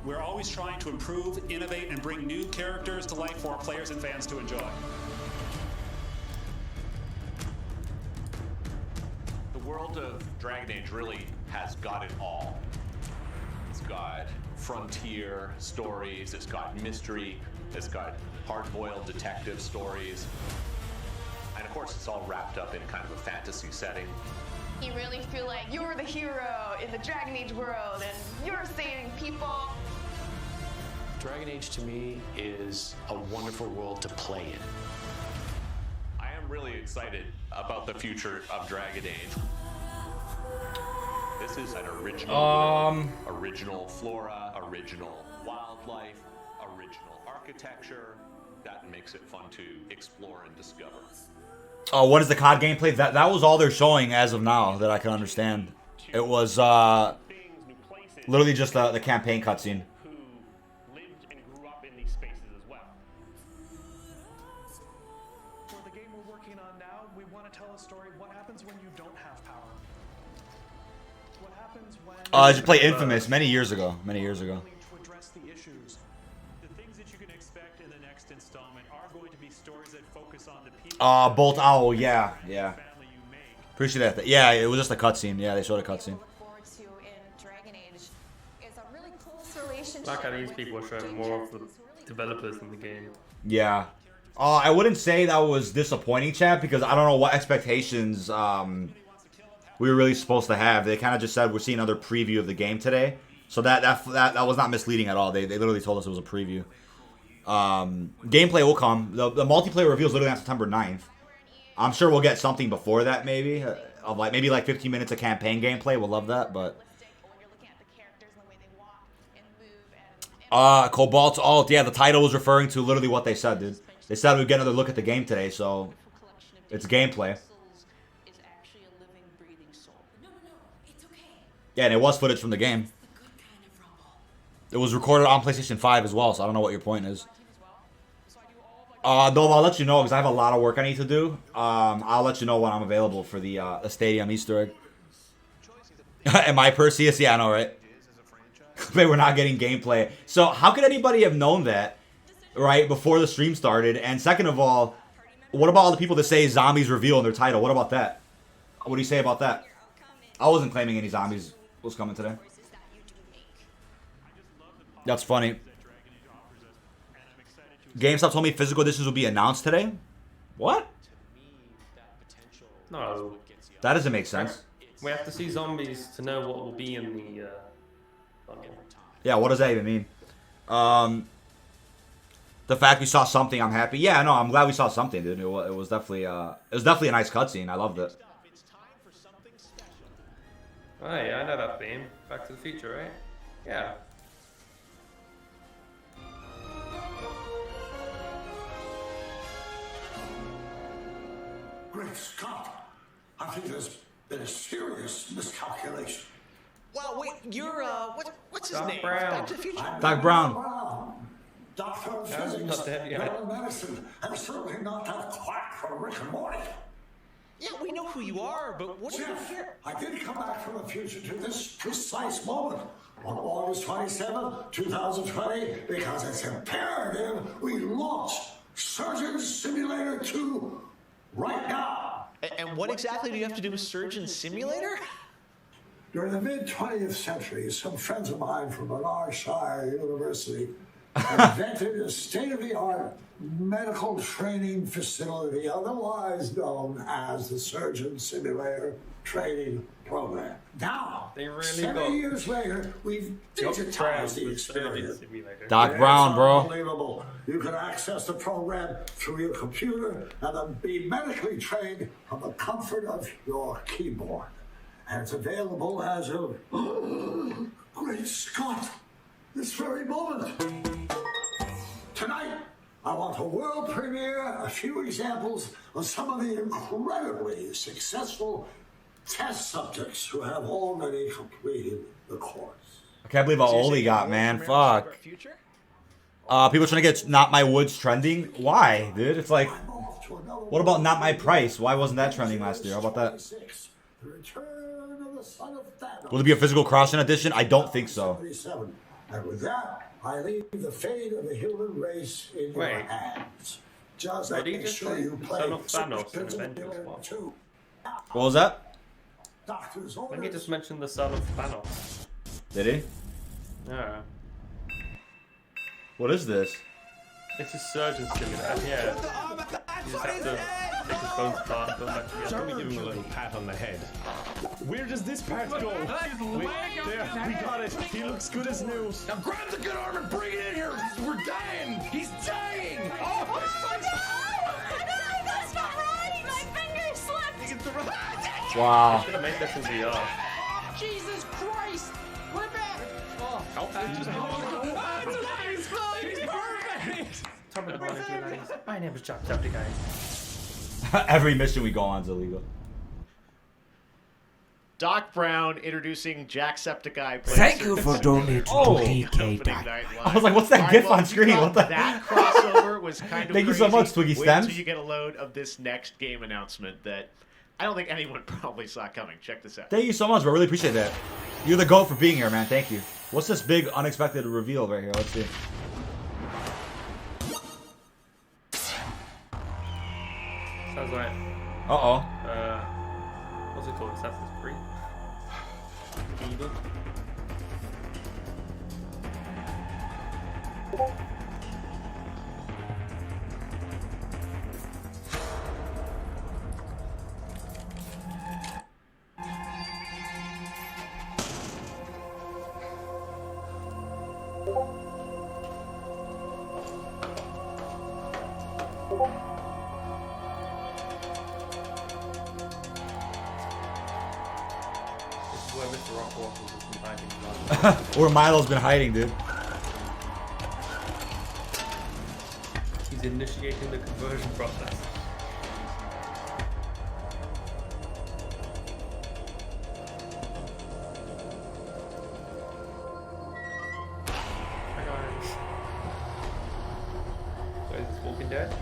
We're always trying to improve, innovate, and bring new characters to life for our players and fans to enjoy. The world of Dragon Age really has got it all. It's got frontier stories, it's got mystery, it's got hard-boiled detective stories. And of course, it's all wrapped up in kind of a fantasy setting. You really feel like you're the hero in the Dragon Age world and you're saving people. Dragon Age to me is a wonderful world to play in. I am really excited about the future of Dragon Age. This is an original flora, original wildlife, original architecture. That makes it fun to explore and discover. Oh, what is the COD gameplay? That was all they're showing as of now that I can understand. It was literally just the campaign cutscene. For the game we're working on now, we want to tell a story. What happens when you don't have power? What happens when... I just played Infamous many years ago. Many years ago. To address the issues. The things that you can expect in the next installment are going to be stories that focus on the people... Bolt Owl, yeah. Appreciate that. Yeah, it was just a cutscene. Yeah, they showed a cutscene. Like how these people are showing more of the developers in the game. Yeah. I wouldn't say that was disappointing, chat, because I don't know what expectations we were really supposed to have. They kind of just said we're seeing another preview of the game today. So that was not misleading at all. They literally told us it was a preview. Gameplay will come. The multiplayer reveal is literally on September 9th. I'm sure we'll get something before that, maybe. Maybe like 15 minutes of campaign gameplay. We'll love that, but... Cobalt's Alt. Yeah, the title was referring to literally what they said, dude. They said we'd get another look at the game today, so... It's gameplay. Yeah, and it was footage from the game. It was recorded on PlayStation 5 as well, so I don't know what your point is. Though I'll let you know, because I have a lot of work I need to do. I'll let you know when I'm available for the Stadium Easter egg. Am I Perseus? Yeah, I know, right? We're not getting gameplay. So how could anybody have known that, right, before the stream started? And second of all, what about all the people that say zombies reveal in their title? What about that? What do you say about that? I wasn't claiming any zombies was coming today. That's funny. GameStop told me physical editions will be announced today. What? No. That doesn't make sense. We have to see zombies to know what will be in the bundle. Yeah, what does that even mean? The fact we saw something, I'm happy. Yeah, no, I'm glad we saw something, dude. It was definitely a nice cutscene. I loved it. Oh yeah, I know that theme. Back to the Future, right? Yeah. Great Scott! I think there's been a serious miscalculation. Wow, wait, you're, what's his Doc name? Brown. Back to the Future? Doc Brown. Doctor of Yeah, Physics, not dead yet. General Medicine, and certainly not that quack from Rick and Morty. Yeah, we know who you are, but what are you doing Jeff, here? I did come back from the future to this precise moment on August 27, 2020, because it's imperative we launch Surgeon Simulator 2 right now. And what exactly do you have to do with Surgeon Simulator? During the mid-20th century, some friends of mine from Menarshire University invented a state-of-the-art medical training facility, otherwise known as the Surgeon Simulator Training Program. Now, They really 7 got- years later, we've digitized the experience. Doc Brown, bro. Unbelievable. You can access the program through your computer and then be medically trained from the comfort of your keyboard. And it's available as of Great Scott, this very moment. Tonight, I want to world premiere a few examples of some of the incredibly successful test subjects who have already completed the course. I can't believe how old he got, man. Fuck. People trying to get Not My Woods trending. Why, dude? It's like, what about Not My Price? Why wasn't that trending last year? How about that? The return of the son of Thanos. Will it be a physical cross-in edition? I don't think so. 77. And with that, I leave the fate of the human race in your Wait. hands. Just Did he make just sure say you play Son of Thanos in Surgeon Avengers? Simulator 2. What was that? Doctor's I think he orders. just mentioned the son of Thanos. Did he? Yeah. What is this? It's a Surgeon Simulator, yeah. You just have to take his bones apart and put them back together. Let me give him a little pat on the head. Where does this part go? There, we got it. He looks good as new. Now grab the good arm and bring it in here. We're dying. He's dying. Oh, That's not right! My finger slipped! Wow. Should have made this in VR. Jesus Christ! We're back! Oh, He's perfect! Top of the morning, ladies. My name is Jacksepticeye. Every mission we go on is illegal. Doc Brown introducing Jacksepticeye. Thank you for donating to Oh. dkdynamite. I was like, what's that gif on screen? What the That crossover was kind of Thank you so crazy. much, Twiggy Wait Stems. until you get a load of this next game announcement that I don't think anyone probably saw coming. Check this out. Thank you so much, bro. Really appreciate that. You're the GOAT for being here, man. Thank you. What's this big unexpected reveal right here? Let's see. Sounds like, Uh-oh. what's it called? Assassin's Creed? Evil? This is where Mr. Rockwalker has been hiding. Where Milo's been hiding, dude. He's initiating the conversion process. Hi guys. So is this Walking Dead?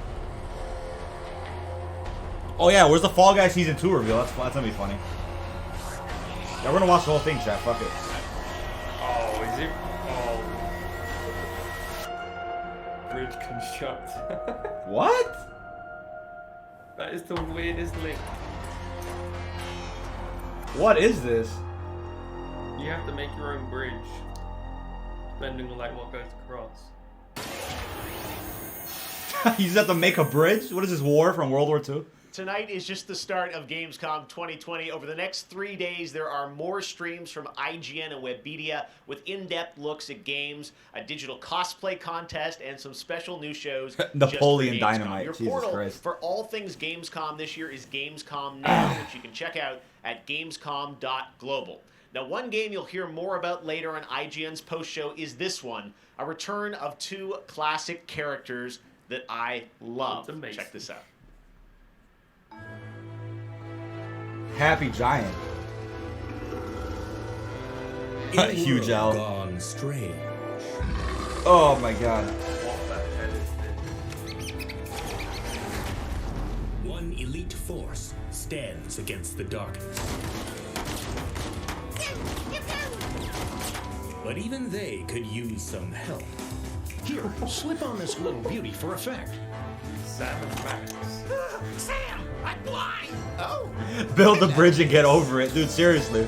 Oh yeah, where's the Fall Guy Season 2 reveal? That's gonna be funny. Yeah, we're gonna watch the whole thing, chat. Fuck it. Oh, is it? Oh. Bridge construct. What? That is the weirdest link. What is this? You have to make your own bridge. Bending the light what goes across. You just have to make a bridge? What is this, war from World War II? Tonight is just the start of Gamescom 2020. Over the next 3 days, there are more streams from IGN and Webedia with in-depth looks at games, a digital cosplay contest, and some special new shows. Napoleon just for Gamescom. Dynamite. Your Jesus portal Christ. for all things Gamescom this year is Gamescom Now, which you can check out at gamescom.global. Now, one game you'll hear more about later on IGN's post-show is this one, a return of 2 classic characters that I love. Check this out. Happy Giant. Huge L. Gone strange. Oh my god. One elite force stands against the darkness. But even they could use some help. Here, slip on this little beauty for effect. Sam, I'm blind! Oh! Build the bridge and get over it. Dude, seriously.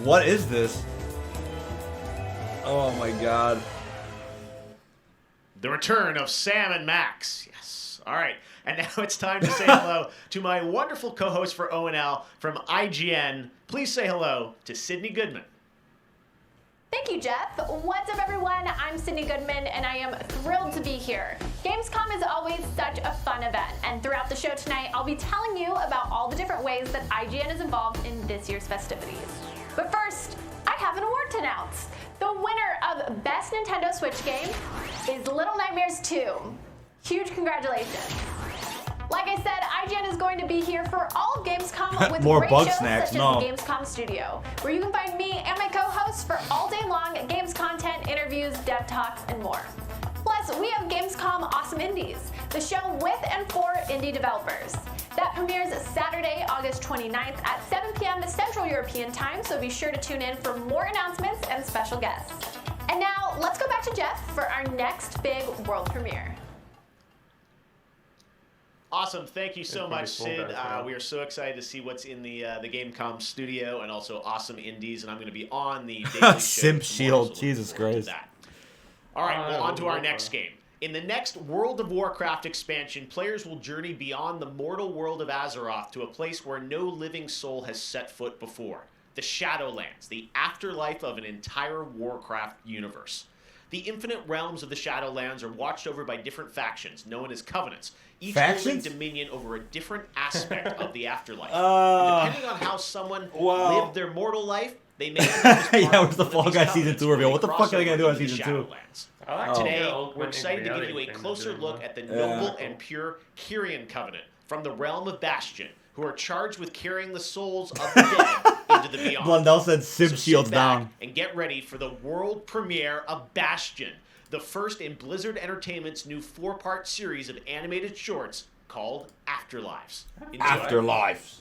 What is this? Oh my god. The return of Sam and Max. Yes. All right. And now it's time to say hello to my wonderful co-host for ONL from IGN. Please say hello to Sydney Goodman. Thank you, Jeff. What's up, everyone? I'm Sydney Goodman, and I am thrilled to be here. Gamescom is always such a fun event, and throughout the show tonight, I'll be telling you about all the different ways that IGN is involved in this year's festivities. But first, I have an award to announce. The winner of Best Nintendo Switch Game is Little Nightmares 2. Huge congratulations. Like I said, IGN is going to be here for all of Gamescom with More great bug shows snacks, such no. as the Gamescom Studio, where you can find me and my co-hosts for all day long games content, interviews, dev talks, and more. Plus, we have Gamescom Awesome Indies, the show with and for indie developers. That premieres Saturday, August 29th at 7 p.m. Central European Time, so be sure to tune in for more announcements and special guests. And now, let's go back to Jeff for our next big world premiere. Awesome. Thank you so much, Sid. We are so excited to see what's in the Gamescom studio and also Awesome Indies, and I'm going to be on the daily show Simp tomorrow, Shield. so Jesus Christ. All right, well, on to our next game. In the next World of Warcraft expansion, players will journey beyond the mortal world of Azeroth to a place where no living soul has set foot before. The Shadowlands, the afterlife of an entire Warcraft universe. The infinite realms of the Shadowlands are watched over by different factions, known as Covenants, each holding dominion over a different aspect of the afterlife. And depending on how someone lived their mortal life, they may yeah, where's the Fall Guy Season 2 reveal? What the fuck are they going to do on Season 2? Today, we're excited to give you a closer look at the noble and pure Kyrian Covenant from the realm of Bastion, who are charged with carrying the souls of the dead into the beyond. Blundell said Sim Shields sit back down. And get ready for the world premiere of Bastion, the first in Blizzard Entertainment's new 4-part series of animated shorts called Afterlives. Enjoy. Afterlives.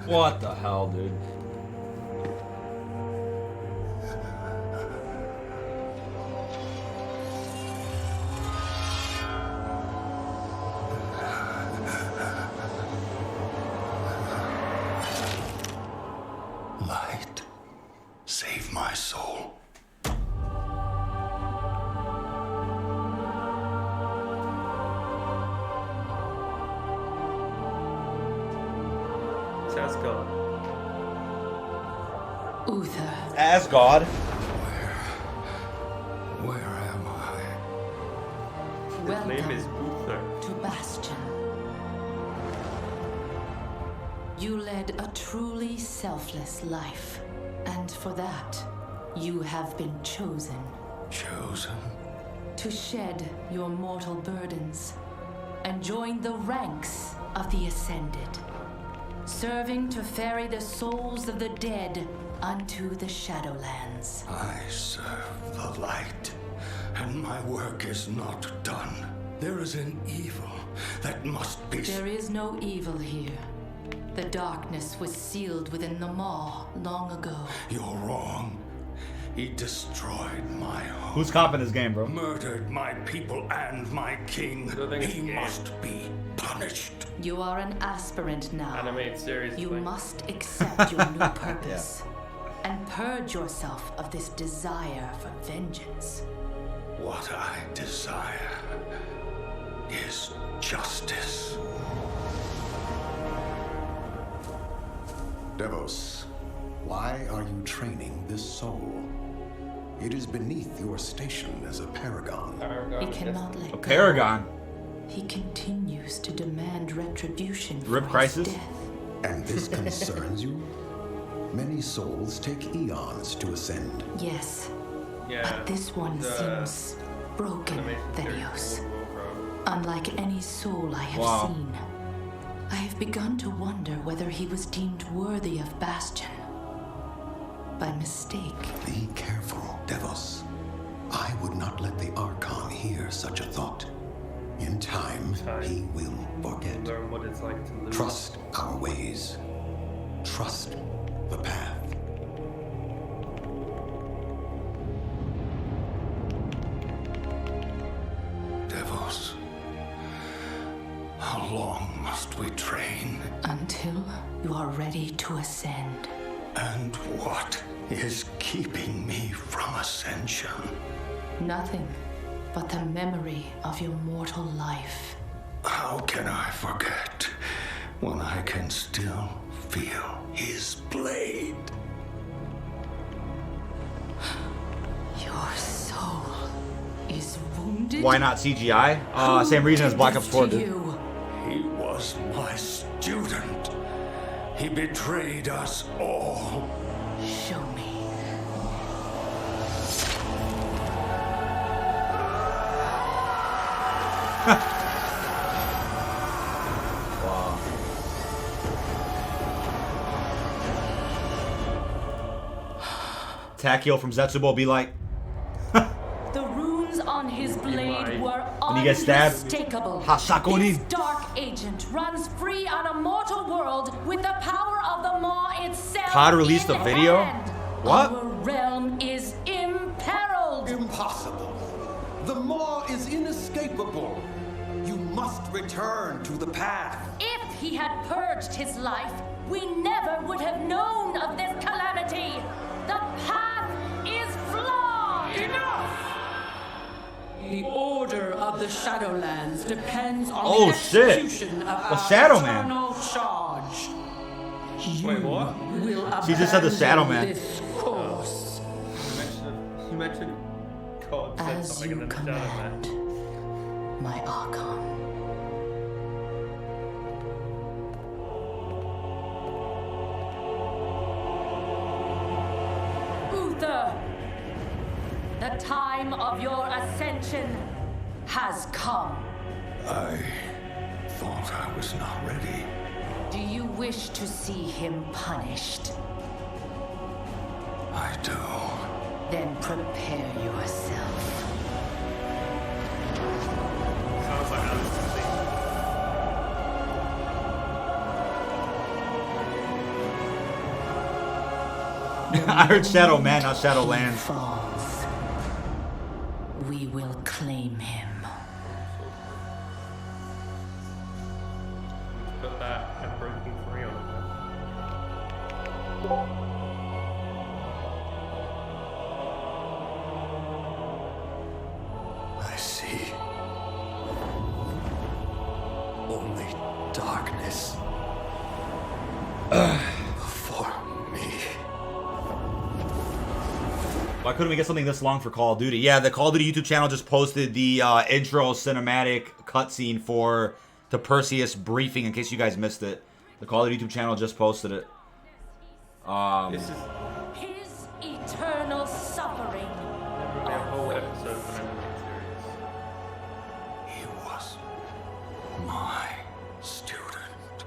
What the hell, dude? Light, save my soul. Asgard. Uther. Asgard. Where am I? His name is Uther. To Bastion. You led a truly selfless life, and for that, you have been chosen. Chosen? To shed your mortal burdens and join the ranks of the Ascended, serving to ferry the souls of the dead unto the Shadowlands. I serve the light, and my work is not done. There is an evil that must be... There is no evil here. The darkness was sealed within the maw long ago. You're wrong. He destroyed my home. Who's copping this game, bro? Murdered my people and my king. He must be punished. You are an aspirant now. Animated series. You must accept your new purpose and purge yourself of this desire for vengeance. What I desire is justice. Devos, why are you training this soul? It is beneath your station as a paragon. He cannot let A go. paragon. He continues to demand retribution for Rip his Crisis. death. And this concerns you? Many souls take eons to ascend. Yes, Yeah. but this one seems broken, Therios. Unlike any soul I have seen, I have begun to wonder whether he was deemed worthy of Bastion. By mistake. Be careful, Devos. I would not let the Archon hear such a thought. In time, he will forget. Learn what it's like to lose. Trust our ways. Trust the path. Devos, how long must we train? Until you are ready to ascend. And what is keeping me from ascension? Nothing but the memory of your mortal life. How can I forget when I can still feel his blade? Your soul is wounded. Why not CGI? Same reason as Black Ops 4 did. He was my student. He betrayed us all. Show me. Wow. Takio from Zetsubo be like, The runes on his blade were when he gets stabbed, unmistakable. Hasakoni. His dark agent runs free on a mortal world with the power of the Maw itself. COD released in a video? hand. What? Our realm is imperiled. Impossible. The Maw is inescapable. You must return to the path. If he had purged his life, we never would have known of this calamity. The path is flawed. Enough! The order of the Shadowlands depends on Oh, the shit. execution of The our Shadow Man. eternal charge. Wait, what? Will She just said the Shadow Man. this course. You mentioned God said As something you and then Shadow Man. My Archon. Uther, the time of your ascension has come. I thought I was not ready. Do you wish to see him punished? I do. Then prepare yourself. Sounds like Alice to see. I heard Shadow Man, not Shadowlands. Falls. We will claim him. Put that and Broken Free on it. I see. Only darkness. For me. Why couldn't we get something this long for Call of Duty? Yeah, the Call of Duty YouTube channel just posted the intro cinematic cutscene for the Perseus briefing, in case you guys missed it. The Call of Duty YouTube channel just posted it. This is His eternal suffering. never been a whole episode of an animated series. He was my student.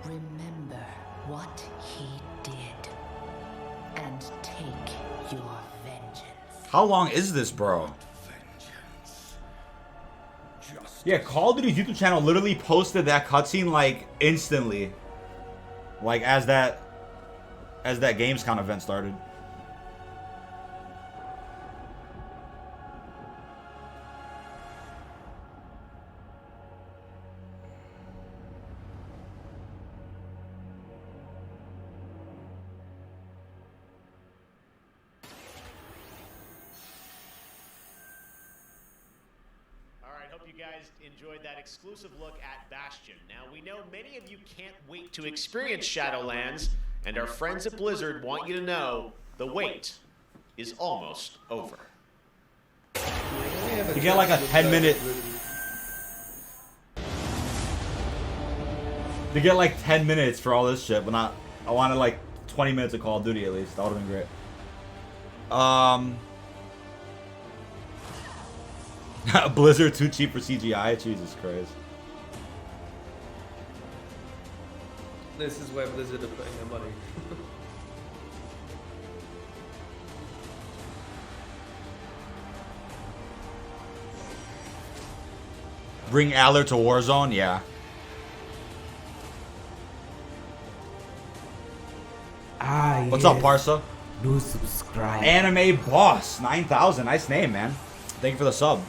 Remember what he did and take your vengeance. How long is this, bro? Vengeance. Justice. Yeah, Call of Duty's YouTube channel literally posted that cutscene like instantly, like as that Gamescom event started. Enjoyed that exclusive look at Bastion. Now, we know many of you can't wait to experience Shadowlands, and our friends at Blizzard want you to know the wait is almost over. You get like a 10-minute... You get like 10 minutes for all this shit, but not... I wanted like 20 minutes of Call of Duty at least. That would have been great. Blizzard too cheap for CGI? Jesus Christ. This is where Blizzard are putting their money. Bring Aller to Warzone? Yeah. What's up, Parsa? New subscribe. Anime Boss 9000. Nice name, man. Thank you for the sub.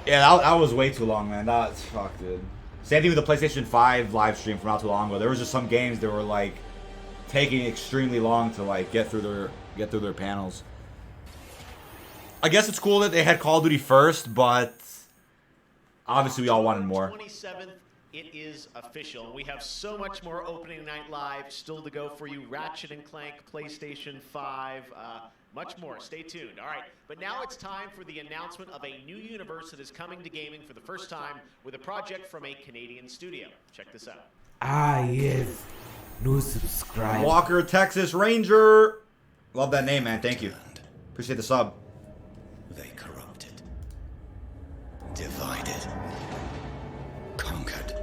Yeah, that was way too long, man. That's fuck, dude. Same thing with the PlayStation 5 live stream from not too long ago. There was just some games that were like taking extremely long to like get through their panels. I guess it's cool that they had Call of Duty first, but obviously we all wanted more. 27th, it is official. We have so much more opening night live still to go for you. Ratchet and Clank, PlayStation 5, much more. Stay tuned. All right, but now it's time for the announcement of a new universe that is coming to gaming for the first time with a project from a Canadian studio. Check this out. Yes. New subscribe. Walker, Texas Ranger. Love that name, man. Thank you. Appreciate the sub. They corrupted, divided, conquered,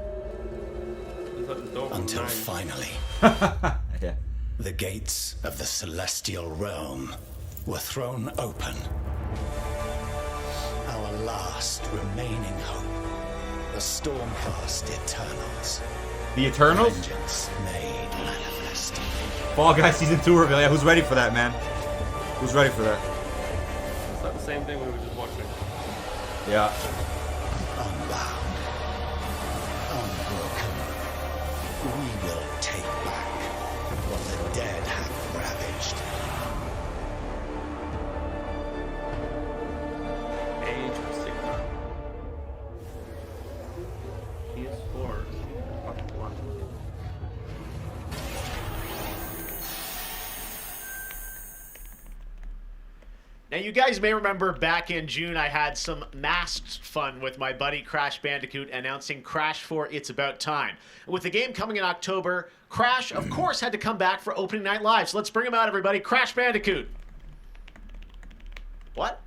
until finally, yeah. The gates of the celestial realm were thrown open. Our last remaining hope, the storm-cast Eternals. The Eternals? Vengeance made manifest. Fall Guys Season 2 reveal. Yeah, who's ready for that, man? Who's ready for that? It's like the same thing we were just watching. Yeah. Unbound, unbroken, we will take back what the dead have ravaged. Interesting. PS4. Now, you guys may remember back in June, I had some masked fun with my buddy Crash Bandicoot announcing Crash 4 It's About Time. With the game coming in October, Crash, of course, had to come back for opening night live. So let's bring him out, everybody. Crash Bandicoot. What?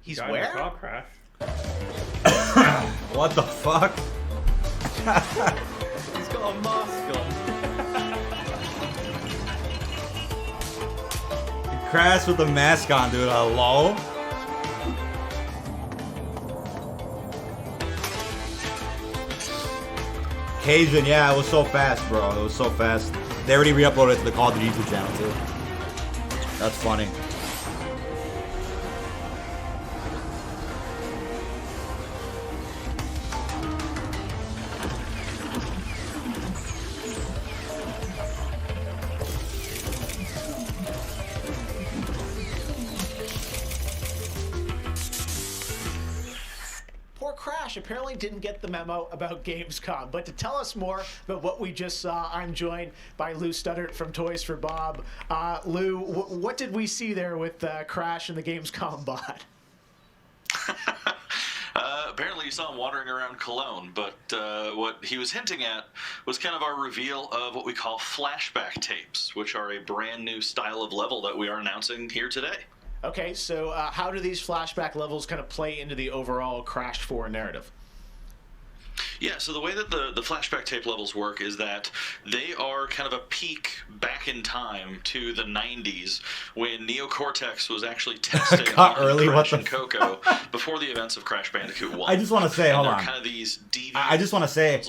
He's Guy where? Crash. What the fuck? He's got a mask on. Crash with the mask on, dude. Hello? Cajun, yeah, it was so fast, bro. It was so fast. They already re-uploaded it to the Call of Duty YouTube channel, too. That's funny. Crash apparently didn't get the memo about Gamescom, but to tell us more about what we just saw, I'm joined by Lou Studdert from Toys for Bob. Lou, what did we see there with Crash and the Gamescom bot? Apparently you saw him wandering around Cologne, but what he was hinting at was kind of our reveal of what we call flashback tapes, which are a brand new style of level that we are announcing here today. Okay, so how do these flashback levels kind of play into the overall Crash 4 narrative? Yeah, so the way that the flashback tape levels work is that they are kind of a peek back in time to the 90s when Neocortex was actually testing Cut on early, Crash what and Coco before the events of Crash Bandicoot 1. I just want to say, hold they're on. kind of these I just want to say,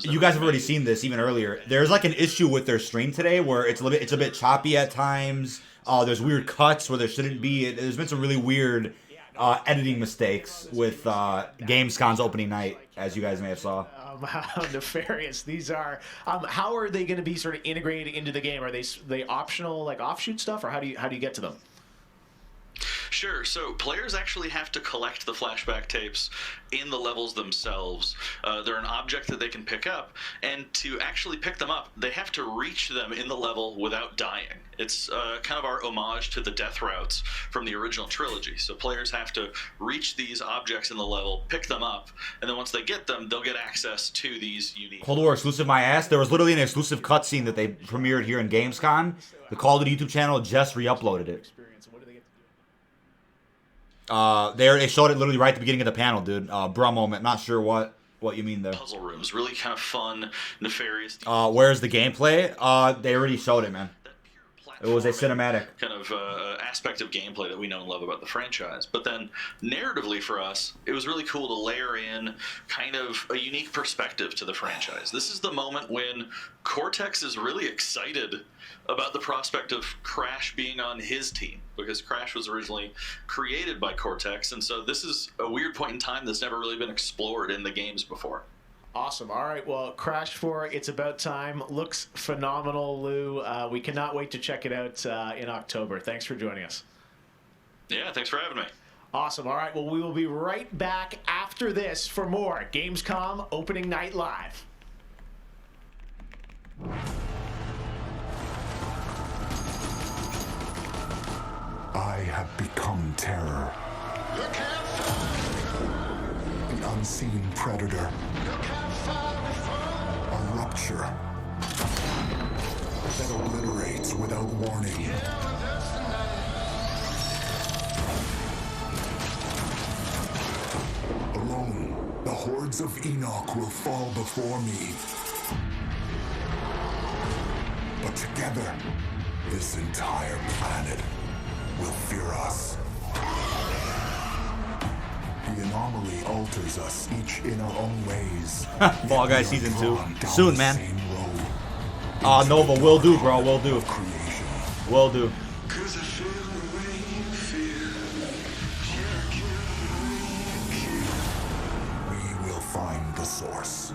you guys have already seen this even earlier. There's like an issue with their stream today where it's a bit choppy at times. There's weird cuts where there shouldn't be. There's been some really weird editing mistakes with Gamescom's opening night, as you guys may have saw. How nefarious these are. How are they going to be sort of integrated into the game? Are they optional, like offshoot stuff, or how do you get to them? Sure. So players actually have to collect the flashback tapes in the levels themselves. They're an object that they can pick up, and to actually pick them up, they have to reach them in the level without dying. It's kind of our homage to the death routes from the original trilogy. So players have to reach these objects in the level, pick them up, and then once they get them, they'll get access to these unique... Cold War exclusive my ass. There was literally an exclusive cutscene that they premiered here in Gamescom. The Call of Duty YouTube channel just re-uploaded it. They showed it literally right at the beginning of the panel, dude. Bruh moment. Not sure what you mean there. Puzzle rooms, really kind of fun, nefarious. Where's the gameplay? They already showed it, man. It was a cinematic kind of aspect of gameplay that we know and love about the franchise. But then narratively for us, it was really cool to layer in kind of a unique perspective to the franchise. This is the moment when Cortex is really excited about the prospect of Crash being on his team, because Crash was originally created by Cortex, and so this is a weird point in time that's never really been explored in the games before. Awesome. All right. Well, Crash 4, It's About Time looks phenomenal, Lou. We cannot wait to check it out in October. Thanks for joining us. Yeah, thanks for having me. Awesome. All right. Well, we will be right back after this for more Gamescom Opening Night Live. I have become terror. The unseen predator. A rupture that obliterates without warning. Alone, the hordes of Enoch will fall before me. But together, this entire planet will fear us. The anomaly alters us, each in our own ways. Fall Guys Season 2. Soon, man. Nova, will do, bro. Will do. Will do. We will find the source.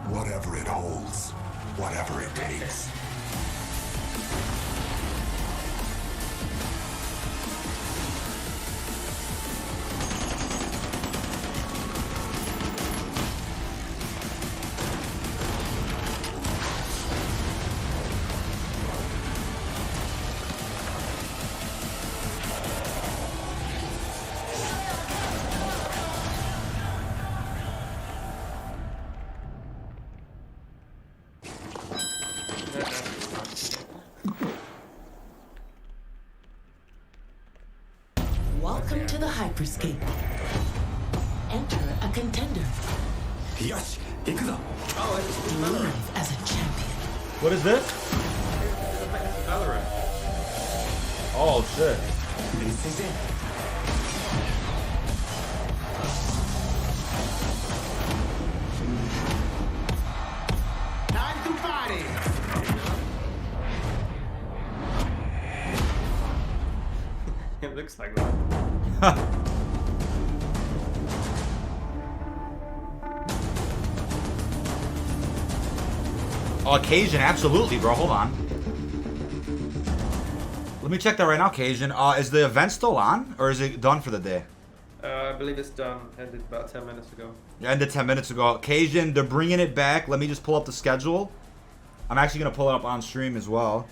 Whatever it holds. Whatever it takes. Welcome to the Hyperscape. Enter a contender. Yes, Live as a champion. What is this? Oh shit. This is it. Time to party. It looks like that. Occasion, absolutely, bro. Hold on. Let me check that right now, Cajun. Is the event still on, or is it done for the day? I believe it's done. Ended about 10 minutes ago. It ended 10 minutes ago. Cajun, they're bringing it back. Let me just pull up the schedule. I'm actually going to pull it up on stream as well.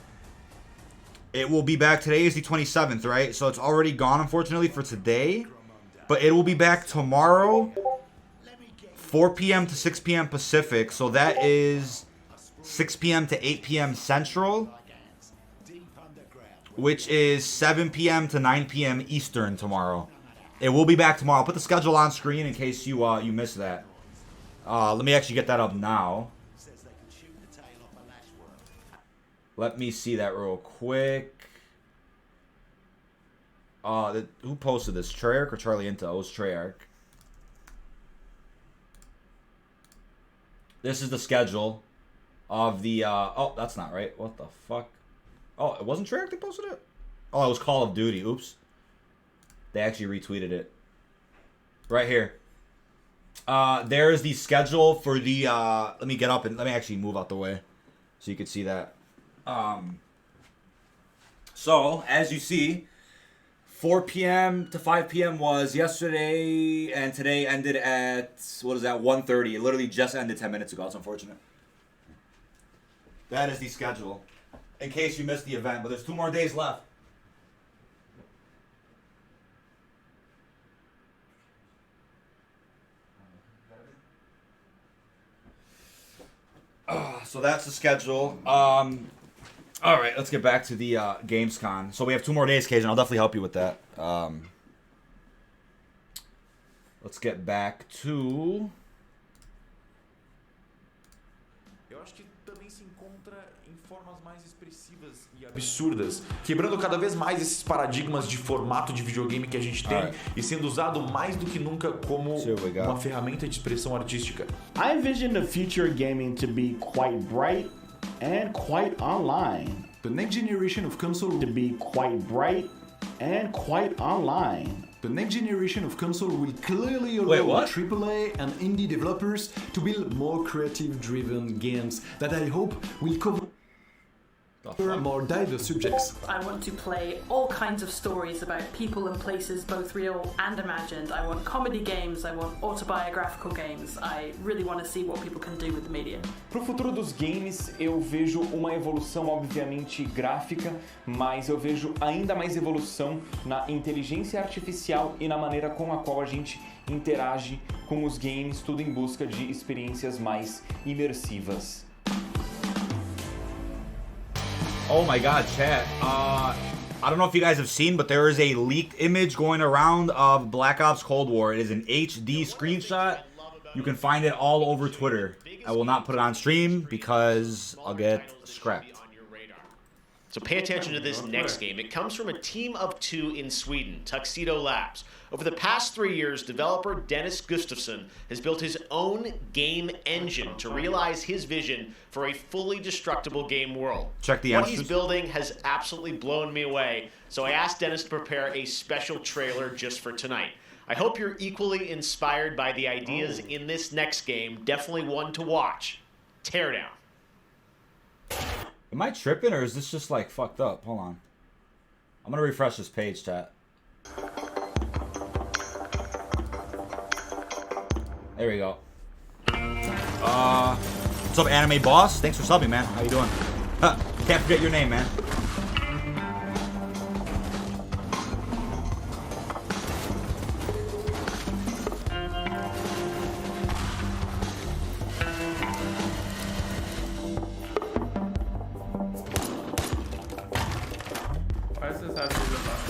It will be back. Today is the 27th, right? So it's already gone, unfortunately, for today. But it will be back tomorrow, 4 p.m. to 6 p.m. Pacific. So that is 6 p.m. to 8 p.m. Central, which is 7 p.m. to 9 p.m. Eastern tomorrow. It will be back tomorrow. I'll put the schedule on screen in case you missed that. Let me actually get that up now. Let me see that real quick. Who posted this? Treyarch or Charlie Inta? Oh, it was Treyarch. This is the schedule of the... oh, that's not right. What the fuck? Oh, it wasn't Treyarch that posted it? Oh, it was Call of Duty. Oops. They actually retweeted it. Right here. There is the schedule for the... let me get up and let me actually move out the way so you can see that. So, as you see, 4 p.m. to 5 p.m. was yesterday, and today ended at, what is that, 1:30. It literally just ended 10 minutes ago. It's unfortunate. That is the schedule, in case you missed the event, but there's 2 more days left. So that's the schedule. All right, let's get back to the Gamescom. So we have 2 more days, Cajun. I'll definitely help you with that. Let's get back to... Eu acho que também se encontra em formas mais expressivas e absurdas, quebrando cada vez mais esses paradigmas de formato de videogame que a gente tem e sendo usado mais do que nunca como uma ferramenta de expressão artística. I envision the future of gaming to be quite bright and quite online. The next generation of console to be quite bright and quite online. The next generation of console will clearly allow AAA and indie developers to build more creative-driven games that I hope will cover more diverse subjects. I want to play all kinds of stories about people and places, both real and imagined. I want comedy games, I want autobiographical games. I really want to see what people can do with the media. Pro futuro dos games, eu vejo uma evolução obviamente gráfica, mas eu vejo ainda mais evolução na inteligência artificial e na maneira com a qual a gente interage com os games, tudo em busca de experiências mais imersivas. Oh my god, chat. I don't know if you guys have seen, but there is a leaked image going around of Black Ops Cold War. It is an HD screenshot. You can find it all over Twitter. I will not put it on stream because I'll get scrapped. So pay attention to this next game. It comes from a team of 2 in Sweden, Tuxedo Labs. Over the past 3 years, developer Dennis Gustafsson has built his own game engine to realize his vision for a fully destructible game world. Check the What he's building has absolutely blown me away, so I asked Dennis to prepare a special trailer just for tonight. I hope you're equally inspired by the ideas in this next game. Definitely one to watch. Teardown. Am I tripping or is this just like fucked up? Hold on. I'm gonna refresh this page, chat. There we go. What's up, Anime Boss? Thanks for subbing, man. How you doing? Can't forget your name, man. Why is this actually the box?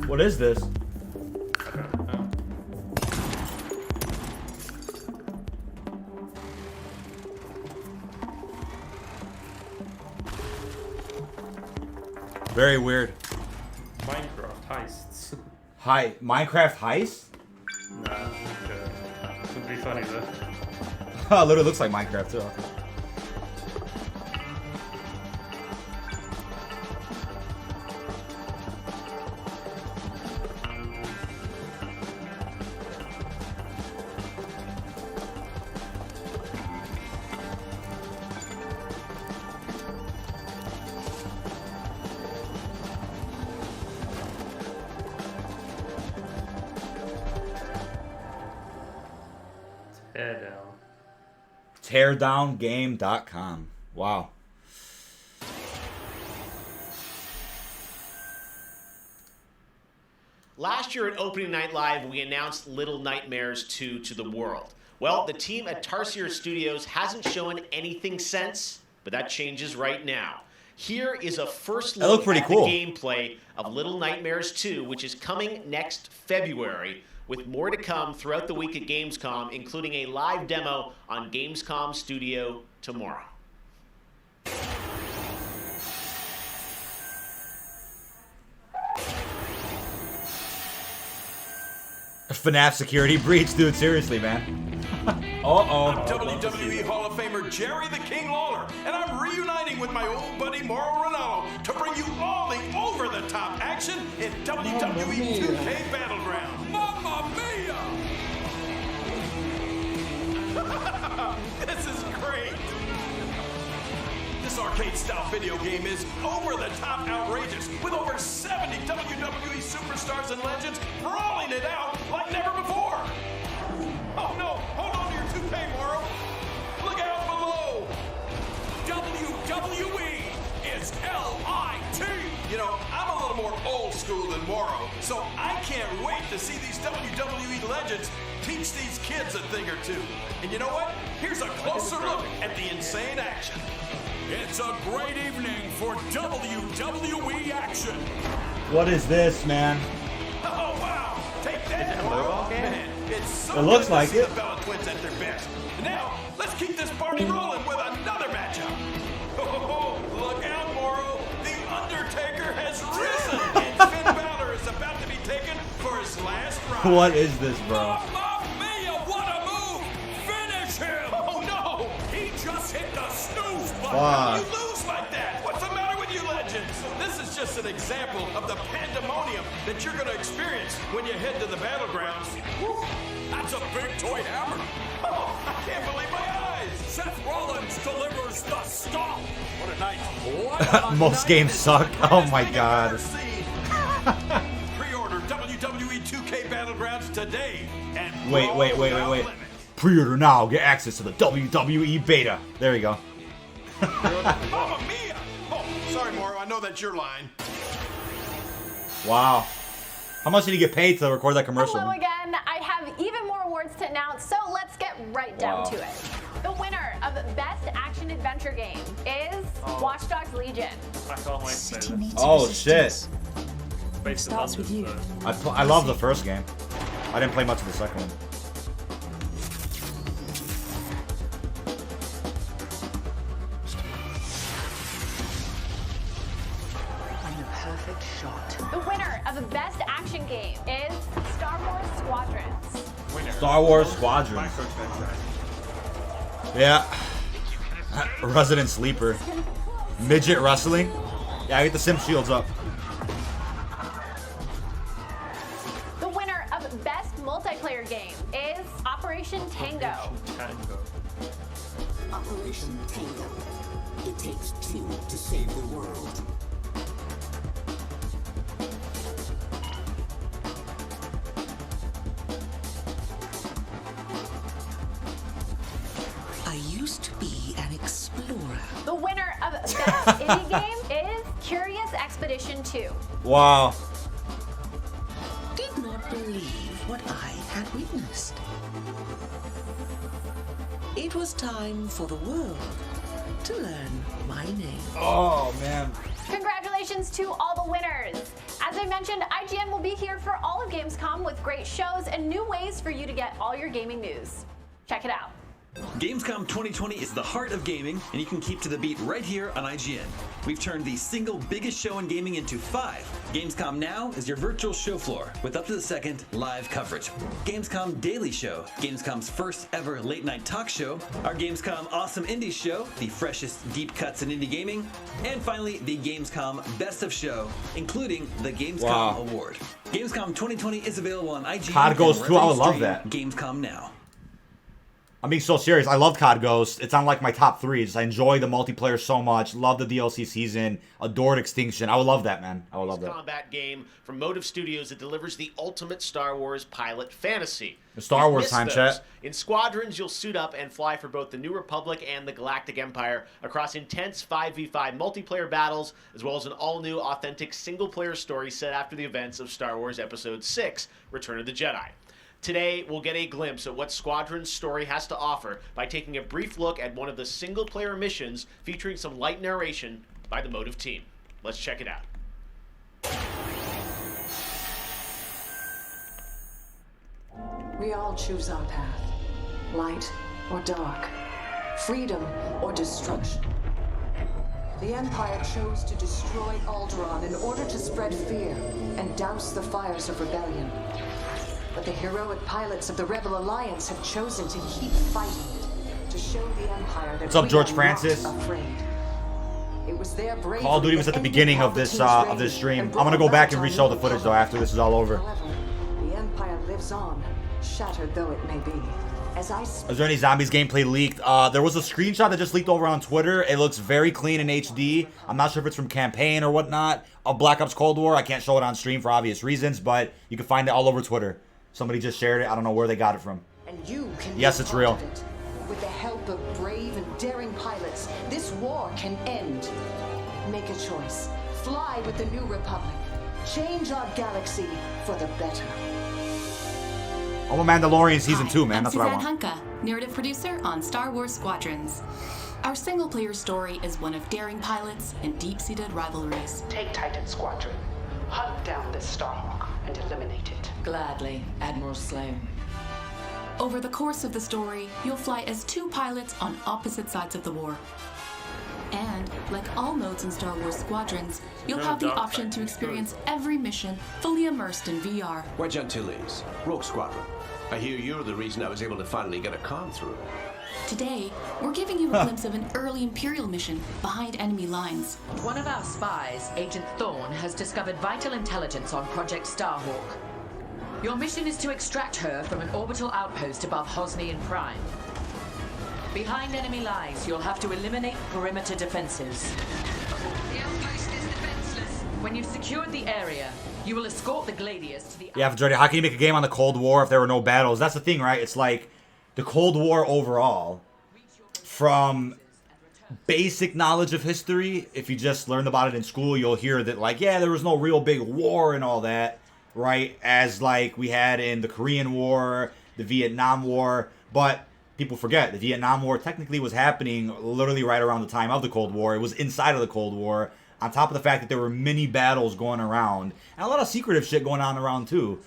What is this? Very weird. Minecraft heists. Hi, Minecraft heist? Nah, good. Would be funny though. Literally looks like Minecraft too. TeardownGame.com. Wow. Last year at Opening Night Live, we announced Little Nightmares 2 to the world. Well, the team at Tarsier Studios hasn't shown anything since, but that changes right now. Here is a first look at the gameplay of Little Nightmares 2, which is coming next February. with more to come throughout the week at Gamescom, including a live demo on Gamescom Studio tomorrow. FNAF security breach, dude. Seriously, man. I'm WWE Hall of Famer Jerry the King Lawler, and I'm reuniting with my old buddy Mauro Ranallo to bring you all the over-the-top action in WWE 2K Battleground. Mamma mia! This is great! This arcade-style video game is over-the-top outrageous, with over 70 WWE superstars and legends brawling it out like never before! Oh no! Hold on to your toupee, Mauro! Look out below! WWE is L-I-T! You know, I'm a little more old school than Mauro, so I can't wait to see these WWE legends teach these kids a thing or two. And you know what? Here's a closer look at the insane action. It's a great evening for WWE action. What is this, man? Oh wow! Take that, Mauro! Man, it's so It looks good like to see it. the Bella Twins at their best. Now, let's keep this party rolling with another matchup. Oh, look out, Mauro! The Undertaker has risen, and Finn Balor is about to be taken for his last ride. What is this, bro? Mamma mia, what a move! Finish him! Oh no! He just hit the snooze button! Fuck. You lose like that! What's the matter with you legends? This is just an example of the pandemonium that you're gonna experience when you head to the battlegrounds. Whew, that's a big toy hammer! Oh, I can't believe my eyes! Seth Rollins delivers the stomp! What a night! What a Most games suck. Oh my god. Pre-order WWE 2K Battlegrounds today and Wait. Pre-order now. Get access to the WWE beta. There you go. Mamma mia! Oh, sorry, Mauro. I know that's your line. Wow. How much did he get paid to record that commercial? Hello again. I have even more awards to announce, so let's get right down to it. The winner of Best Action Adventure Game is Watch Dogs Legion. I can't wait to play this. Oh shit. It starts with you. I love the first game. I didn't play much of the second one. Perfect shot. The winner of the Best Action Game is Star Wars Squadrons. Star Wars Squadrons. Yeah. Resident Sleeper. Midget Wrestling. Yeah, I get the Sim Shields up. The winner of Best Multiplayer Game is Operation Tango. Operation Tango. It takes two to save the world. I used to be an explorer. The winner of Best Indie Game is Curious Expedition 2. Wow. Did not believe what I had witnessed. It was time for the world to learn my name. Oh, man. Congratulations to all the winners. As I mentioned, IGN will be here for all of Gamescom with great shows and new ways for you to get all your gaming news. Check it out. Gamescom 2020 is the heart of gaming, and you can keep to the beat right here on IGN. We've turned the single biggest show in gaming into 5. Gamescom Now is your virtual show floor with up-to-the-second live coverage. Gamescom Daily Show, Gamescom's first ever late-night talk show. Our Gamescom Awesome Indie Show, the freshest deep cuts in indie gaming. And finally, the Gamescom Best of Show, including the Gamescom Award. Gamescom 2020 is available on IGN. COD Ghost 2, I would love stream that. Gamescom Now. I'm being so serious. I love COD Ghost. It's on like my top 3s. I enjoy the multiplayer so much. Love the DLC season. Adored Extinction. I would love that, man. I would love that. Combat game from Motive Studios that delivers the ultimate Star Wars pilot fantasy. The Star Wars time, chat. In Squadrons, you'll suit up and fly for both the New Republic and the Galactic Empire across intense 5v5 multiplayer battles, as well as an all-new, authentic single-player story set after the events of Star Wars Episode 6, Return of the Jedi. Today, we'll get a glimpse at what Squadron's story has to offer by taking a brief look at one of the single-player missions featuring some light narration by the Motive team. Let's check it out. We all choose our path. Light or dark. Freedom or destruction. The Empire chose to destroy Alderaan in order to spread fear and douse the fires of rebellion. But the heroic pilots of the Rebel Alliance have chosen to keep fighting, to show the Empire that What's up, we George are Francis? not afraid. It was their bravery Call of Duty was at the beginning of this stream. I'm gonna go back and reshow the footage though after this is all over. The Empire lives on, shattered though it may be. As I Is there any Zombies gameplay leaked? There was a screenshot that just leaked over on Twitter. It looks very clean in HD. I'm not sure if it's from campaign or whatnot of Black Ops Cold War. I can't show it on stream for obvious reasons, but you can find it all over Twitter. Somebody just shared it. I don't know where they got it from. And you can Yes, be it's part real. of it. With the help of brave and daring pilots, this war can end. Make a choice. Fly with the New Republic. Change our galaxy for the better. I'm a Mandalorian Season 2, man. I'm That's what I Suzanne want. Hunka, narrative producer on Star Wars Squadrons. Our single-player story is one of daring pilots and deep-seated rivalries. Take Titan Squadron. Hunt down this Starhawk and eliminate it. Gladly, Admiral Sloan. Over the course of the story, you'll fly as two pilots on opposite sides of the war. And, like all modes in Star Wars Squadrons, you'll have the option to experience every mission fully immersed in VR. Wedge Antilles, Rogue Squadron. I hear you're the reason I was able to finally get a comm through. Today, we're giving you a glimpse of an early Imperial mission behind enemy lines. One of our spies, Agent Thorne, has discovered vital intelligence on Project Starhawk. Your mission is to extract her from an orbital outpost above Hosnian Prime. Behind enemy lines, you'll have to eliminate perimeter defenses. The outpost is defenseless. When you've secured the area, you will escort the Gladius to the... Yeah, Jordy, how can you make a game on the Cold War if there were no battles? That's the thing, right? It's like the Cold War overall, from basic knowledge of history, if you just learned about it in school, you'll hear that, like, yeah, there was no real big war and all that, right? As, like, we had in the Korean War, the Vietnam War, but people forget the Vietnam War technically was happening literally right around the time of the Cold War. It was inside of the Cold War, on top of the fact that there were many battles going around, and a lot of secretive shit going on around, too.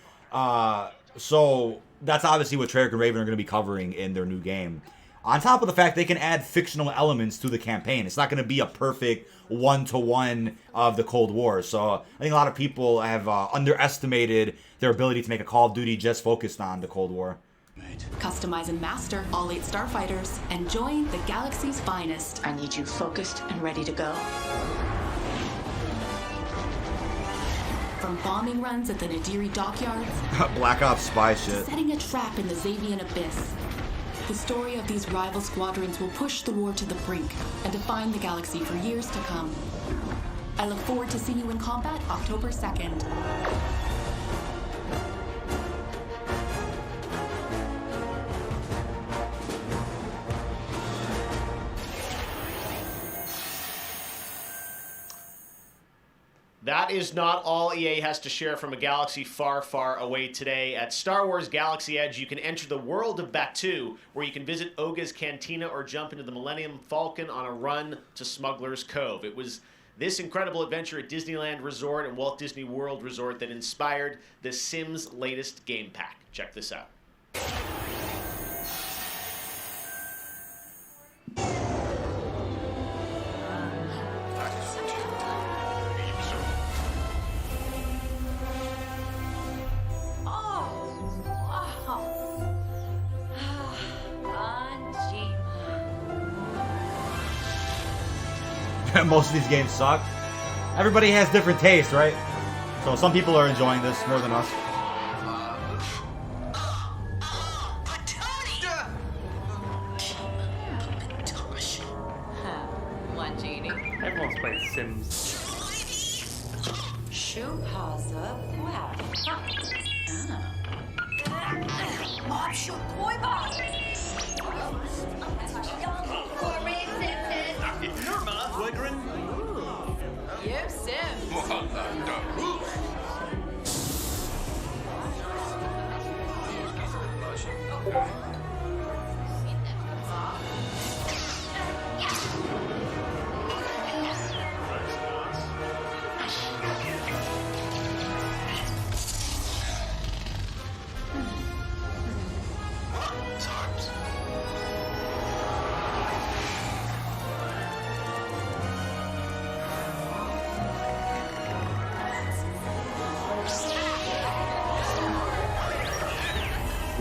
So that's obviously what Treyarch and Raven are going to be covering in their new game. On top of the fact they can add fictional elements to the campaign. It's not going to be a perfect one-to-one of the Cold War. So I think a lot of people have underestimated their ability to make a Call of Duty just focused on the Cold War. Customize and master all 8 starfighters and join the galaxy's finest. I need you focused and ready to go. From bombing runs at the Nadiri dockyards Black Ops spy to shit. setting a trap in the Xavian abyss. The story of these rival squadrons will push the war to the brink and define the galaxy for years to come. I look forward to seeing you in combat October 2nd. That is not all EA has to share from a galaxy far, far away today. At Star Wars Galaxy Edge, you can enter the world of Batuu, where you can visit Oga's Cantina or jump into the Millennium Falcon on a run to Smuggler's Cove. It was this incredible adventure at Disneyland Resort and Walt Disney World Resort that inspired The Sims' latest game pack. Check this out. Most of these games suck. Everybody has different tastes, right? So some people are enjoying this more than us. One genie. Everyone's playing Sims. Shupaza Mob shoot koi You Sims.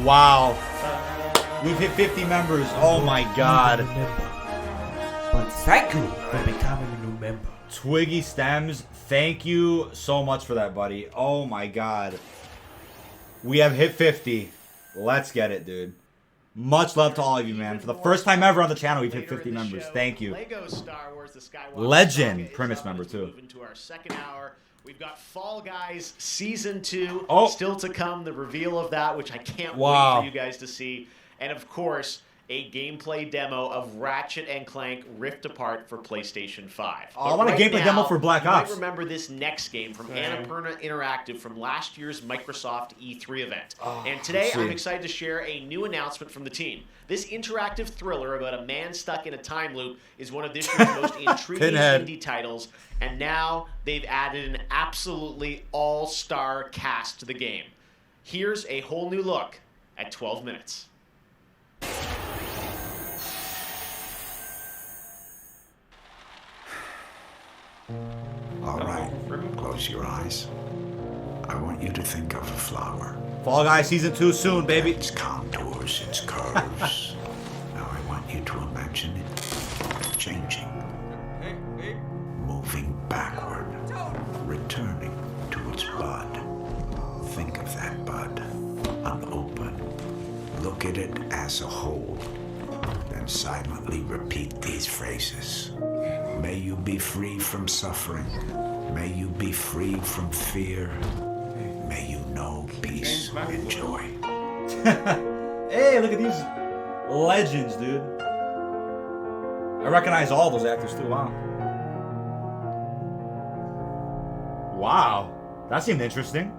Wow. We've hit 50 members. Oh my god. But thank you for becoming a new member. Twiggy Stems, thank you so much for that, buddy. Oh my god. We have hit 50. Let's get it, dude. Much love to all of you, man. For the first time ever on the channel, we've hit 50 members. Thank you. Lego Star Wars: The Skywalker Legend Saga premise member, too. Move into our second hour. We've got Fall Guys Season 2 Oh. still to come. The reveal of that, which I can't wait Wow. for you guys to see. And of course, a gameplay demo of Ratchet and Clank Rift Apart for PlayStation 5. Oh, I want a gameplay demo for Black you Ops. might remember this next game from Annapurna Interactive from last year's Microsoft E3 event. And today, let's see. I'm excited to share a new announcement from the team. This interactive thriller about a man stuck in a time loop is one of this year's most intriguing Pinhead. indie titles, and now they've added an absolutely all-star cast to the game. Here's a whole new look at 12 minutes. All right, close your eyes. I want you to think of a flower. Fall Guys Season 2 soon, baby. Its contours, its curves. Now I want you to imagine it changing. Moving backward. Returning to its bud. Think of that bud. Unopened. Look at it as a whole. Then silently repeat these phrases. May you be free from suffering. May you be free from fear. May you know peace and joy. Hey, look at these legends, dude. I recognize all those actors too. Wow. Wow. That seemed interesting.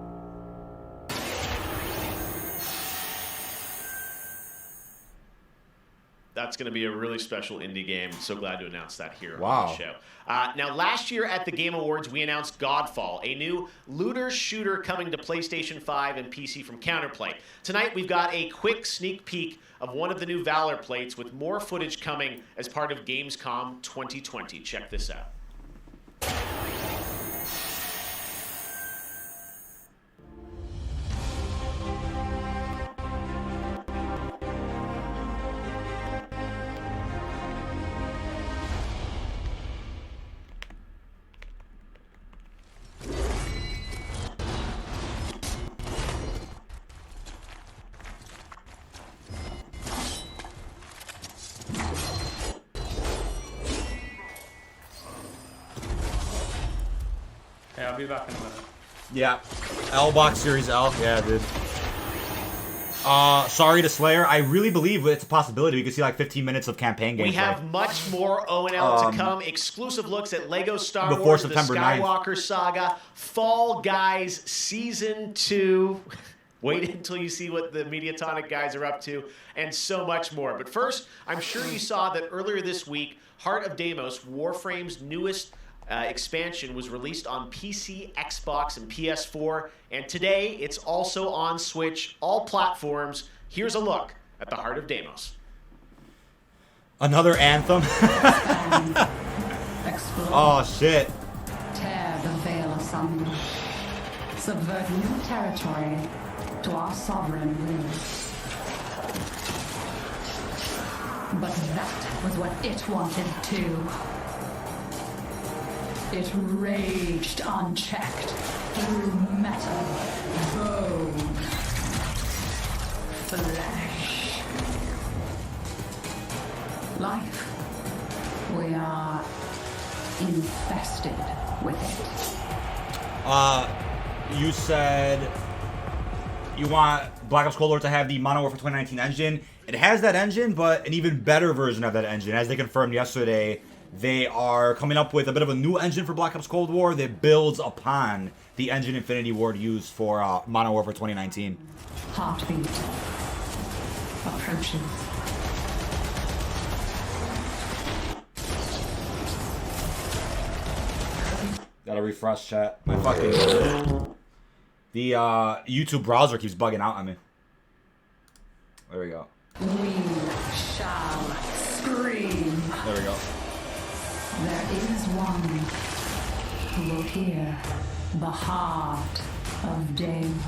That's going to be a really special indie game. So glad to announce that here Wow. on the show. Now, last year at the Game Awards, we announced Godfall, a new looter shooter coming to PlayStation 5 and PC from Counterplay. Tonight, we've got a quick sneak peek of one of the new Valor plates with more footage coming as part of Gamescom 2020. Check this out. Yeah, I'll be back in a minute. Yeah. L-Box Series L. Yeah, dude. Sorry to Slayer. I really believe it's a possibility we could see like 15 minutes of campaign gameplay. We have much more O&L to come. Exclusive looks at Lego Star before Wars, September the 9th. Skywalker Saga, Fall Guys Season 2. Wait until you see what the Mediatonic guys are up to, and so much more. But first, I'm sure you saw that earlier this week, Heart of Deimos, Warframe's newest expansion, was released on PC, Xbox, and PS4. And today, it's also on Switch, all platforms. Here's a look at the Heart of Deimos. Another Anthem? Oh, shit. Tear the veil asunder. Subvert new territory to our sovereign will. But that was what it wanted too. It raged unchecked through metal, bone, flesh. Life. We are infested with it. You said you want Black Ops Cold War to have the Modern Warfare 2019 engine. It has that engine, but an even better version of that engine. As they confirmed yesterday, they are coming up with a bit of a new engine for Black Ops Cold War that builds upon the engine Infinity Ward used for Modern Warfare 2019. Heartbeat approaches. Gotta refresh chat. My fucking the YouTube browser keeps bugging out on me. There we go. We shall scream. There we go. There is one who will hear the heart of Deimos.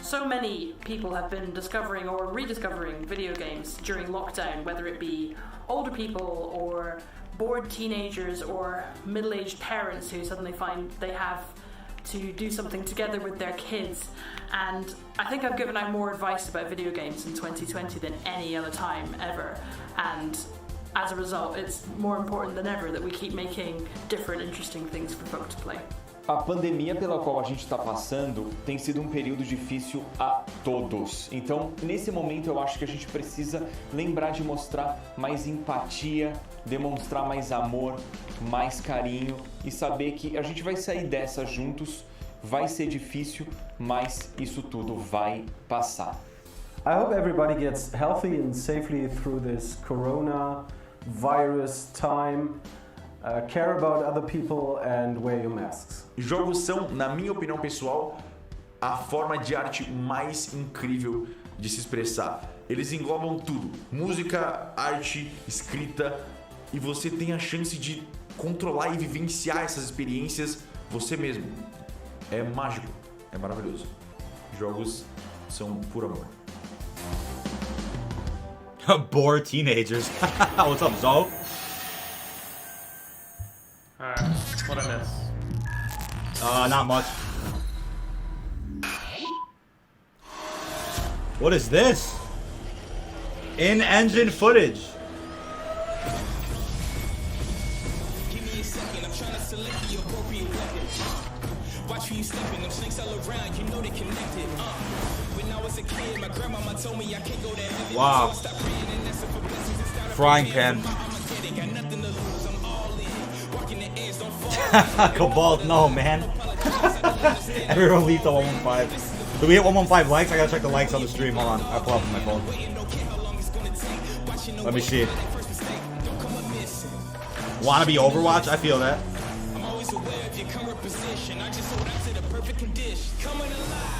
so many people have been discovering or rediscovering video games during lockdown, whether it be older people or bored teenagers or middle-aged parents who suddenly find they have to do something together with their kids. And I think I've given out more advice about video games in 2020 than any other time ever. And as a result, it's more important than ever that we keep making different, interesting things for folk to play. A pandemia pela qual a gente está passando tem sido um período difícil a todos. Então, nesse momento, eu acho que a gente precisa lembrar de mostrar mais empatia, demonstrar mais amor, mais carinho e saber que a gente vai sair dessa juntos. Vai ser difícil, mas isso tudo vai passar. I hope everybody gets healthy and safely through this coronavirus time. Care about other people and wear your masks. Jogos são, na minha opinião pessoal, a forma de arte mais incrível de se expressar. Eles englobam tudo: música, arte, escrita, e você tem a chance de controlar e vivenciar essas experiências você mesmo. É mágico, é maravilhoso. Jogos são puro amor. Bored teenagers. What's up, Zo? Alright, what I miss? Not much. What is this? In-engine footage. Give me a second, I'm trying to select the appropriate weapon. Watch who you stepping, them snakes all around, you know they connected. When I was a kid, my grandmama told me I can't go to heaven. Wow. Frying pan. Cobalt, no, man. Everyone leave the 115. Do we hit 115 likes? I gotta check the likes on the stream. Hold on. I'll pull up on my phone. Let me see. Wanna be Overwatch? I feel that.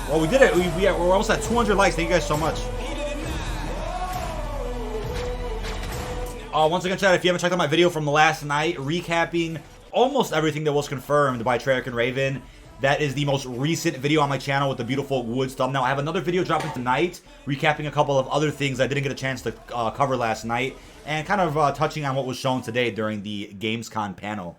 Well, we did it. We're almost at 200 likes. Thank you guys so much. Once again, chat, if you haven't checked out my video from the last night, recapping almost everything that was confirmed by Treyarch and Raven, that is the most recent video on my channel with the beautiful Woods thumbnail. I have another video dropping tonight, recapping a couple of other things I didn't get a chance to cover last night, and kind of touching on what was shown today during the Gamescom panel.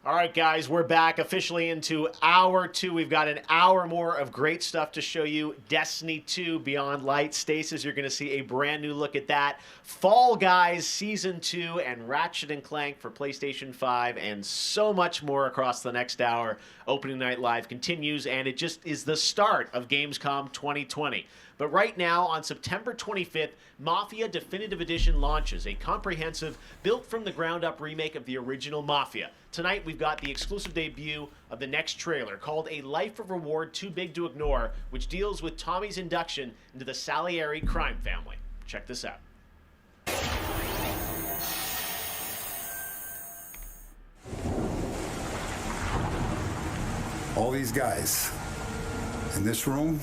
All right, guys, we're back officially into hour 2. We've got an hour more of great stuff to show you. Destiny 2 Beyond Light. Stasis, you're going to see a brand new look at that. Fall Guys Season 2 and Ratchet & Clank for PlayStation 5 and so much more across the next hour. Opening Night Live continues, and it just is the start of Gamescom 2020. But right now, on September 25th, Mafia Definitive Edition launches, a comprehensive, built-from-the-ground-up remake of the original Mafia. Tonight, we've got the exclusive debut of the next trailer, called A Life of Reward Too Big to Ignore, which deals with Tommy's induction into the Salieri crime family. Check this out. All these guys in this room,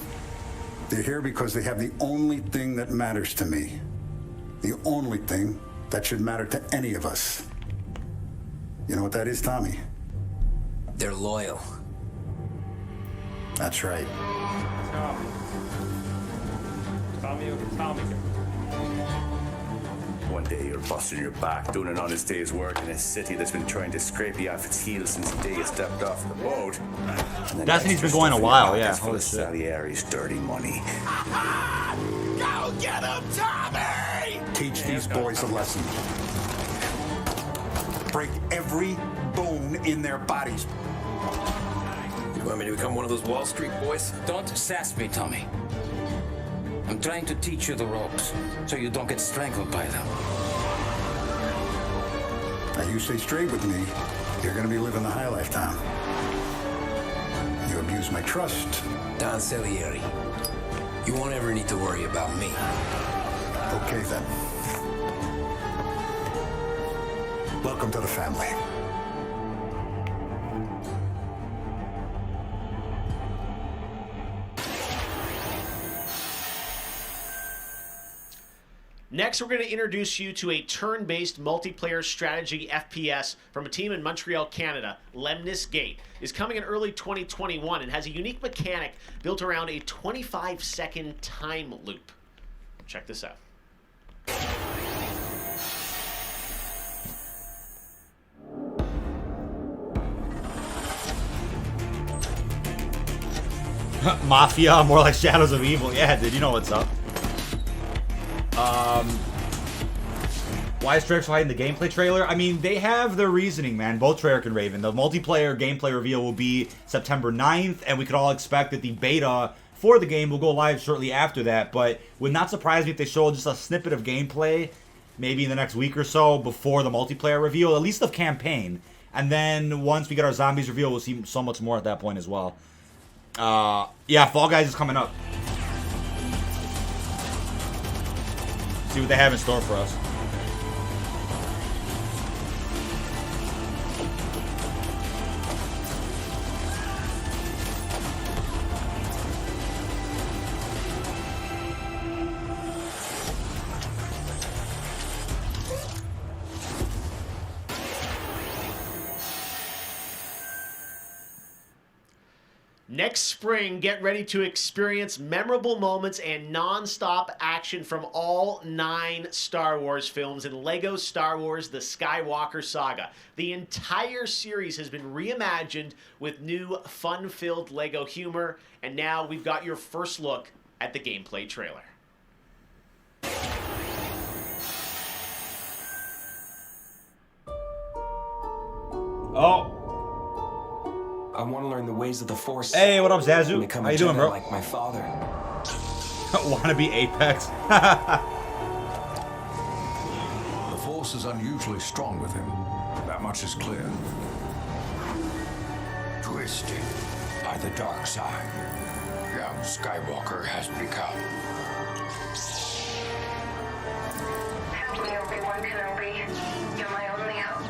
they're here because they have the only thing that matters to me. The only thing that should matter to any of us. You know what that is, Tommy? They're loyal. That's right. Tommy. One day you're busting your back doing an honest day's work in a city that's been trying to scrape you off its heels since the day you stepped off the boat. Destiny's been going a while, yeah. Holy shit. Salieri's dirty money. Go get him, Tommy! Teach these boys a lesson. Break every bone in their bodies. You want me to become one of those Wall Street boys? Don't sass me, Tommy. I'm trying to teach you the ropes, so you don't get strangled by them. Now you stay straight with me, you're gonna be living the high life, Tom. You abuse my trust. Don Salieri, you won't ever need to worry about me. Okay, then. Welcome to the family. Next, we're going to introduce you to a turn-based multiplayer strategy FPS from a team in Montreal, Canada. Lemnis Gate is coming in early 2021 and has a unique mechanic built around a 25-second time loop. Check this out. Mafia, more like Shadows of Evil. Yeah, dude, you know what's up. Why is Treyarch hiding the gameplay trailer? I mean, they have their reasoning, man. Both Treyarch and Raven. The multiplayer gameplay reveal will be September 9th, and we could all expect that the beta for the game will go live shortly after that. But would not surprise me if they show just a snippet of gameplay, maybe in the next week or so, before the multiplayer reveal, at least of campaign. And then once we get our zombies reveal, we'll see so much more at that point as well. Yeah, Fall Guys is coming up. See what they have in store for us. Next spring, get ready to experience memorable moments and non-stop action from all 9 Star Wars films in LEGO Star Wars The Skywalker Saga. The entire series has been reimagined with new fun-filled LEGO humor, and now we've got your first look at the gameplay trailer. Oh. I want to learn the ways of the Force. Hey, what up, Zazu? How you doing, bro? Like my father. Wanna be Apex? The Force is unusually strong with him. That much is clear. Twisted by the dark side, young Skywalker has become. Help me, Obi-Wan Kenobi. You're my only hope.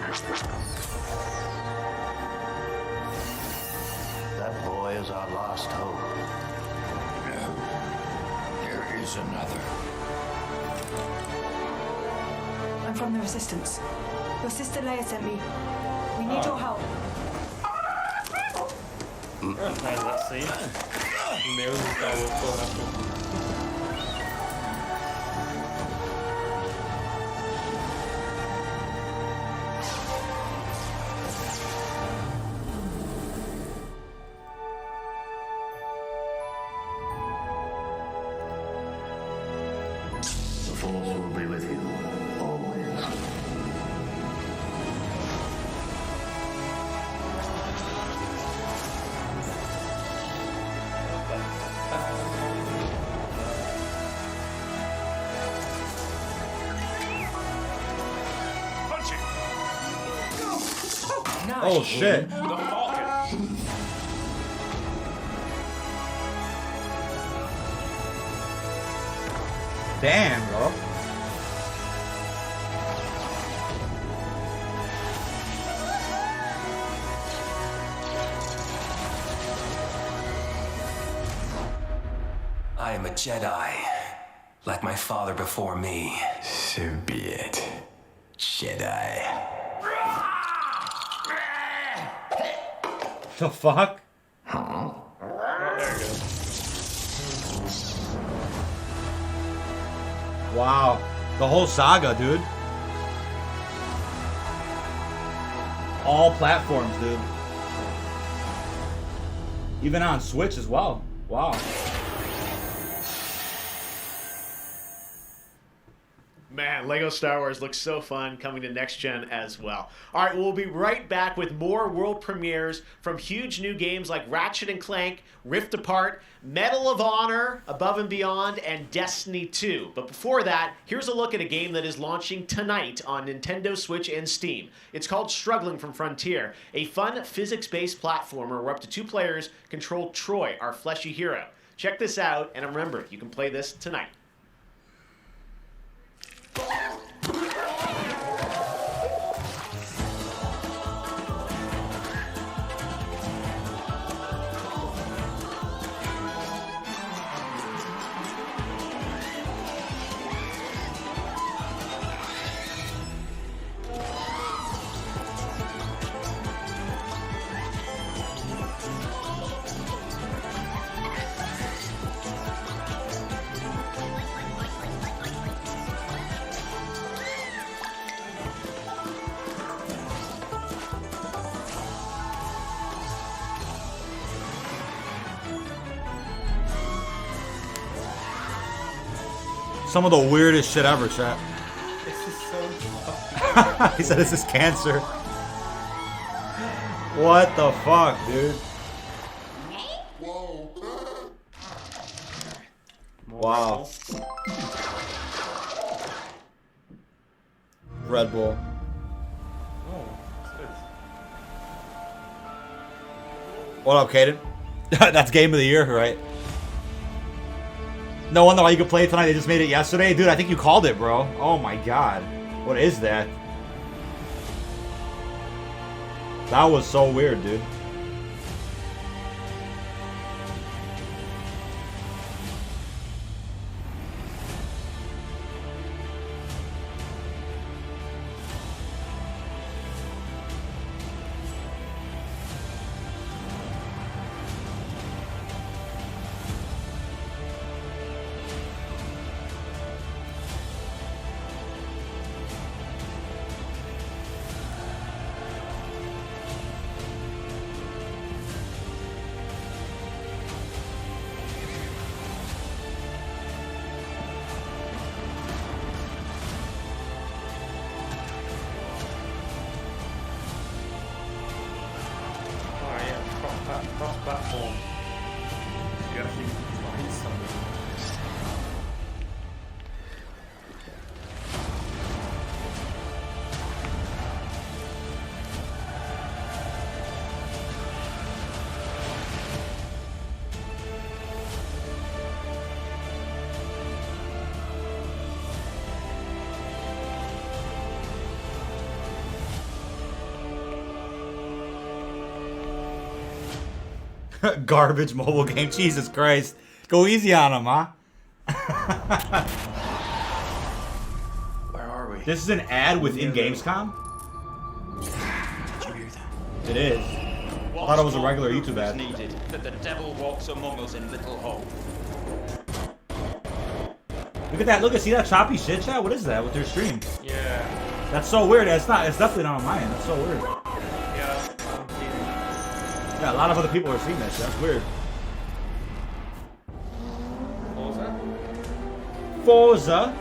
That boy is our last hope. No, there is another. I'm from the Resistance. Your sister Leia sent me. We need your help. That scene. Meu Skywalker. The Force will be with you always. Punch it! Oh shit. The Falcon. Damn, bro. I am a Jedi, like my father before me. So be it, Jedi. The fuck? Oh, there we go. Wow. The whole saga, dude. All platforms, dude. Even on Switch as well. Wow. Man, LEGO Star Wars looks so fun, coming to next gen as well. All right, we'll be right back with more world premieres from huge new games like Ratchet & Clank, Rift Apart, Medal of Honor, Above and Beyond, and Destiny 2. But before that, here's a look at a game that is launching tonight on Nintendo Switch and Steam. It's called Struggling from Frontier, a fun physics-based platformer where up to 2 players control Troy, our fleshy hero. Check this out, and remember, you can play this tonight. Some of the weirdest shit ever, chat. This is so fucking He said this is cancer. What the fuck, dude? Wow. Red Bull. Oh, that's good. What up, Kaden? That's game of the year, right? No wonder why you could play it tonight. They just made it yesterday. Dude, I think you called it, bro. Oh my god. What is that? That was so weird, dude. Cross-platform. You actually find something. Garbage mobile game. Jesus Christ. Go easy on him, huh? Where are we? This is an ad within Gamescom? Did you hear that? It is. I thought it was a regular YouTube ad. Needed that the devil walks among us in Little Hope. Look at that. Look at see that choppy shit, chat? What is that with their stream? Yeah. That's so weird. It's not. It's definitely not on mine. That's so weird. Yeah. Yeah, a lot of other people are seeing that shit. That's weird. Forza? Forza.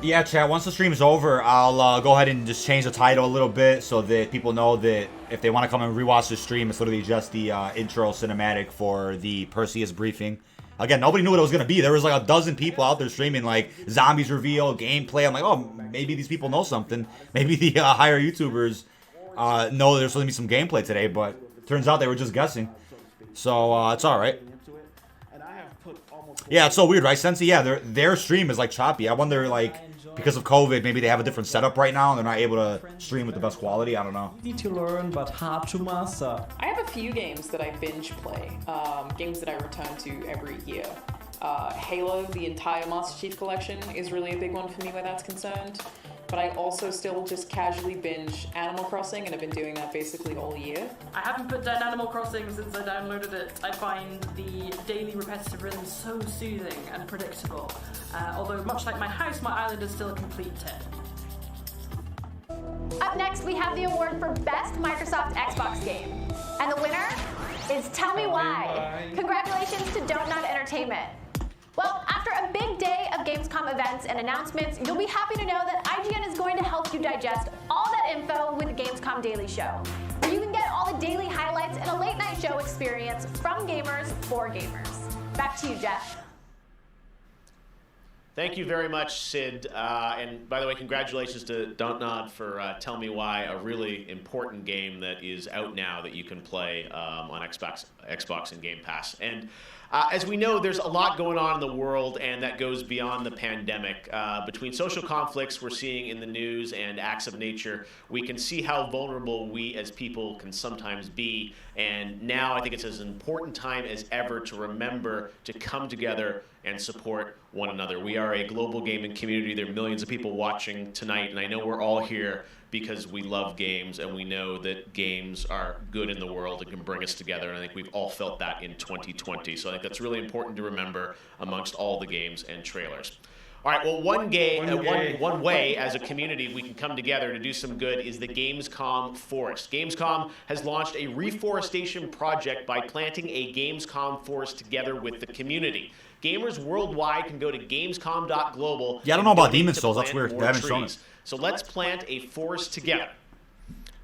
Yeah, chat, once the stream's over, I'll go ahead and just change the title a little bit so that people know that if they want to come and rewatch the stream, it's literally just the intro cinematic for the Perseus briefing. Again, nobody knew what it was going to be. There was like a dozen people out there streaming, like, zombies reveal, gameplay. I'm like, oh, maybe these people know something. Maybe the higher YouTubers know there's going to be some gameplay today, but turns out they were just guessing. So, it's alright. Yeah, it's so weird, right, Sensi? Yeah, their stream is, like, choppy. I wonder, like, because of COVID, maybe they have a different setup right now and they're not able to stream with the best quality. I don't know. Easy to learn, but hard to master. I have a few games that I binge play, games that I return to every year. Halo, the entire Master Chief Collection, is really a big one for me where that's concerned. But I also still just casually binge Animal Crossing, and I've been doing that basically all year. I haven't put down Animal Crossing since I downloaded it. I find the daily repetitive rhythm so soothing and predictable. Although, much like my house, my island is still a complete 10. Up next, we have the award for Best Microsoft Xbox Game. And the winner is Tell Me Why. Congratulations to Don't Nod Entertainment. Well, after a big day of Gamescom events and announcements, you'll be happy to know that IGN is going to help you digest all that info with the Gamescom Daily Show, where you can get all the daily highlights and a late night show experience from gamers for gamers. Back to you, Jeff. Thank you very much, Sid. And by the way, congratulations to Don't Nod for Tell Me Why, a really important game that is out now that you can play on Xbox and Game Pass. And as we know, there's a lot going on in the world, and that goes beyond the pandemic. Between social conflicts we're seeing in the news and acts of nature, we can see how vulnerable we as people can sometimes be. And now I think it's as important time as ever to remember to come together and support one another. We are a global gaming community. There are millions of people watching tonight, and I know we're all here because we love games and we know that games are good in the world and can bring us together, and I think we've all felt that in 2020. So I think that's really important to remember amongst all the games and trailers. All right, well, one way as a community we can come together to do some good is the Gamescom Forest. Gamescom has launched a reforestation project by planting a Gamescom forest together with the community. Gamers worldwide can go to gamescom.global. Yeah, I don't know about Demon's Souls. That's weird. They haven't shown it. So let's plant a forest together.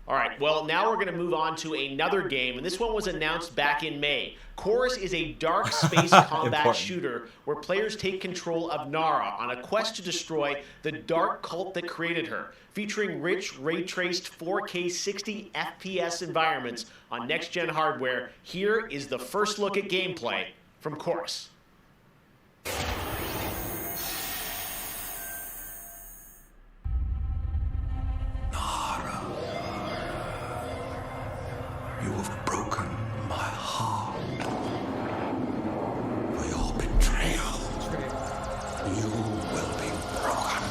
All right, well, now we're going to move on to another game, and this one was announced back in May. Chorus is a dark space combat shooter where players take control of Nara on a quest to destroy the dark cult that created her, featuring rich, ray-traced 4K 60 FPS environments on next-gen hardware. Here is the first look at gameplay from Chorus. You have broken my heart. For your betrayal, you will be broken.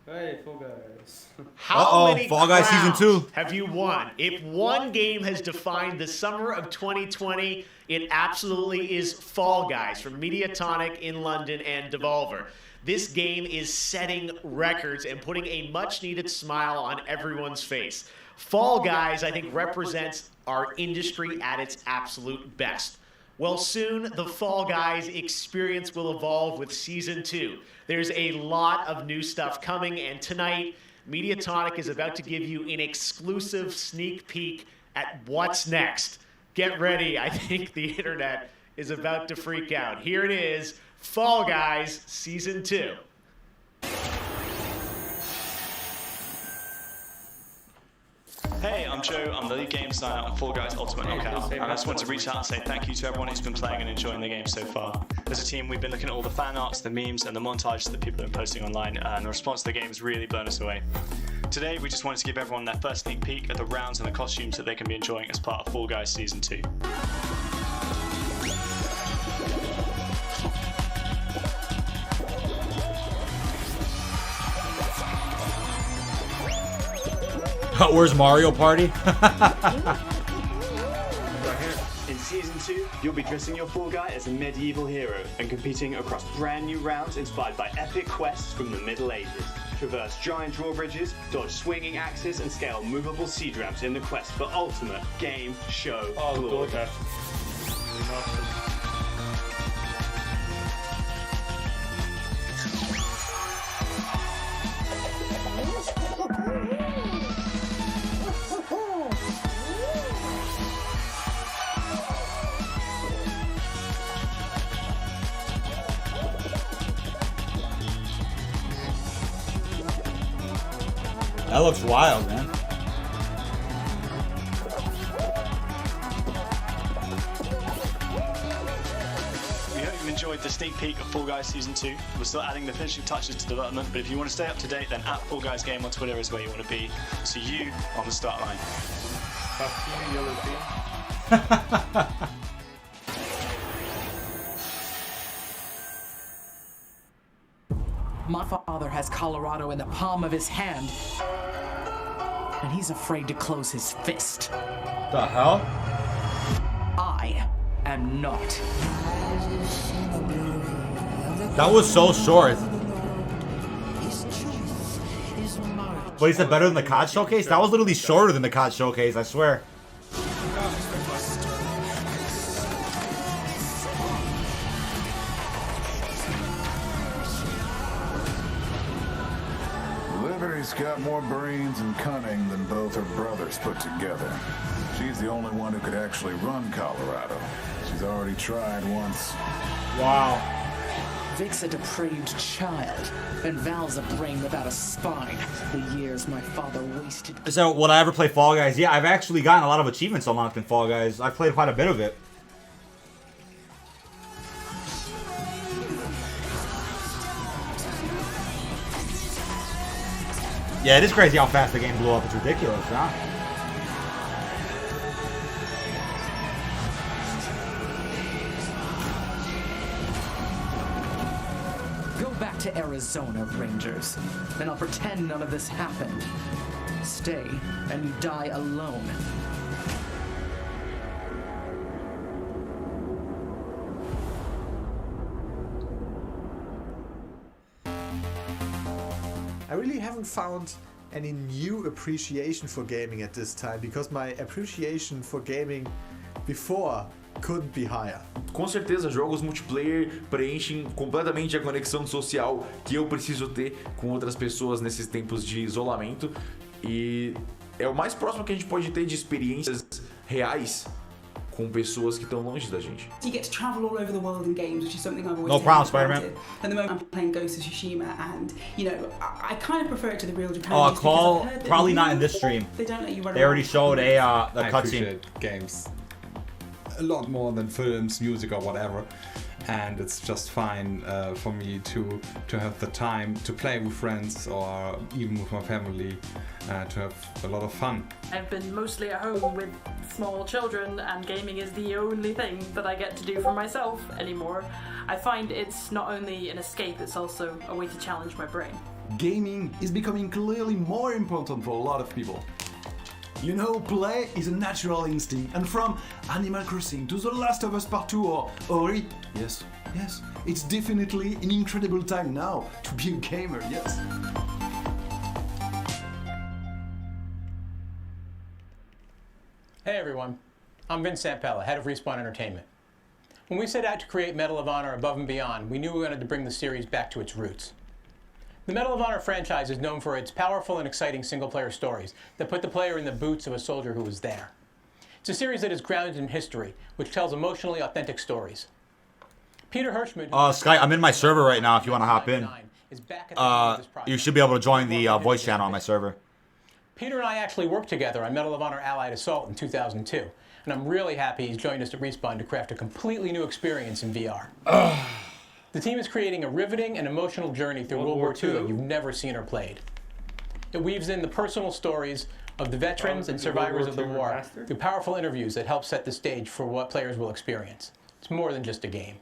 Hey, Fall Guys. How many Fall Guys Season 2 have you won? If one game has defined the summer of 2020, it absolutely is Fall Guys from Mediatonic in London and Devolver. This game is setting records and putting a much-needed smile on everyone's face. Fall Guys, I think, represents our industry at its absolute best. Well, soon, the Fall Guys experience will evolve with Season 2. There's a lot of new stuff coming, and tonight, Mediatonic is about to give you an exclusive sneak peek at what's next. Get ready. I think the internet is about to freak out. Here it is, Fall Guys Season 2. Hey, I'm Joe. I'm the lead game designer on Fall Guys Ultimate Knockout, and I just want to reach out and say thank you to everyone who's been playing and enjoying the game so far. As a team, we've been looking at all the fan arts, the memes, and the montages that people have been posting online, and the response to the game has really blown us away. Today, we just wanted to give everyone their first sneak peek at the rounds and the costumes that they can be enjoying as part of Fall Guys Season 2. Where's Mario Party? In Season 2, you'll be dressing your Fall Guy as a medieval hero and competing across brand new rounds inspired by epic quests from the Middle Ages. Traverse giant drawbridges, dodge swinging axes, and scale movable siege ramps in the quest for ultimate game show glory. That looks wild, man. We hope you've enjoyed the sneak peek of Fall Guys Season 2. We're still adding the finishing touches to development, but if you want to stay up to date, then at Fall Guys Game on Twitter is where you want to be. See you on the start line. Fuck you, yellow team. My father has Colorado in the palm of his hand, and he's afraid to close his fist. The hell? I am not. That was so short. But he said better than the COD Showcase? That was literally shorter than the COD Showcase, I swear. Liberty's got more brains and cunning than both her brothers put together. She's the only one who could actually run Colorado. She's already tried once. Wow. Vic's a depraved child, and Val's a brain without a spine. The years my father wasted. So, would I ever play Fall Guys? Yeah, I've actually gotten a lot of achievements unlocked in Fall Guys. I've played quite a bit of it. Yeah, it is crazy how fast the game blew up. It's ridiculous, huh? Go back to Arizona, Rangers, and I'll pretend none of this happened. Stay, and you die alone. I really haven't found any new appreciation for gaming at this time, because my appreciation for gaming before couldn't be higher. Com certeza, jogos multiplayer preenchem completamente a conexão social que eu preciso ter com outras pessoas nesses tempos de isolamento, e é o mais próximo que a gente pode ter de experiências reais com pessoas que estão longe da gente. You get to travel all over the world in games, which is something I've always No problem, Spider-Man. At the moment I'm playing Ghost of Tsushima, and you know, I kind of prefer it to the real Japan. Oh, call probably not in this stream. They don't let you run They already around. showed a the I cutscene. appreciate games a lot more than films, music, or whatever, and it's just fine for me to have the time to play with friends or even with my family, to have a lot of fun. I've been mostly at home with small children, and gaming is the only thing that I get to do for myself anymore. I find it's not only an escape, it's also a way to challenge my brain. Gaming is becoming clearly more important for a lot of people. You know, play is a natural instinct, and from Animal Crossing to The Last of Us Part 2 or Ori, yes, it's definitely an incredible time now to be a gamer, yes. Hey everyone, I'm Vince Sampella, head of Respawn Entertainment. When we set out to create Medal of Honor Above and Beyond, we knew we wanted to bring the series back to its roots. The Medal of Honor franchise is known for its powerful and exciting single-player stories that put the player in the boots of a soldier who was there. It's a series that is grounded in history, which tells emotionally authentic stories. Peter Hirschman... Sky, I'm in my server right now if you want to hop in. You should be able to join the voice channel on my server. Peter and I actually worked together on Medal of Honor Allied Assault in 2002, and I'm really happy he's joined us at Respawn to craft a completely new experience in VR. The team is creating a riveting and emotional journey through World War II that you've never seen or played. It weaves in the personal stories of the veterans and survivors of the war through powerful interviews that help set the stage for what players will experience. It's more than just a game.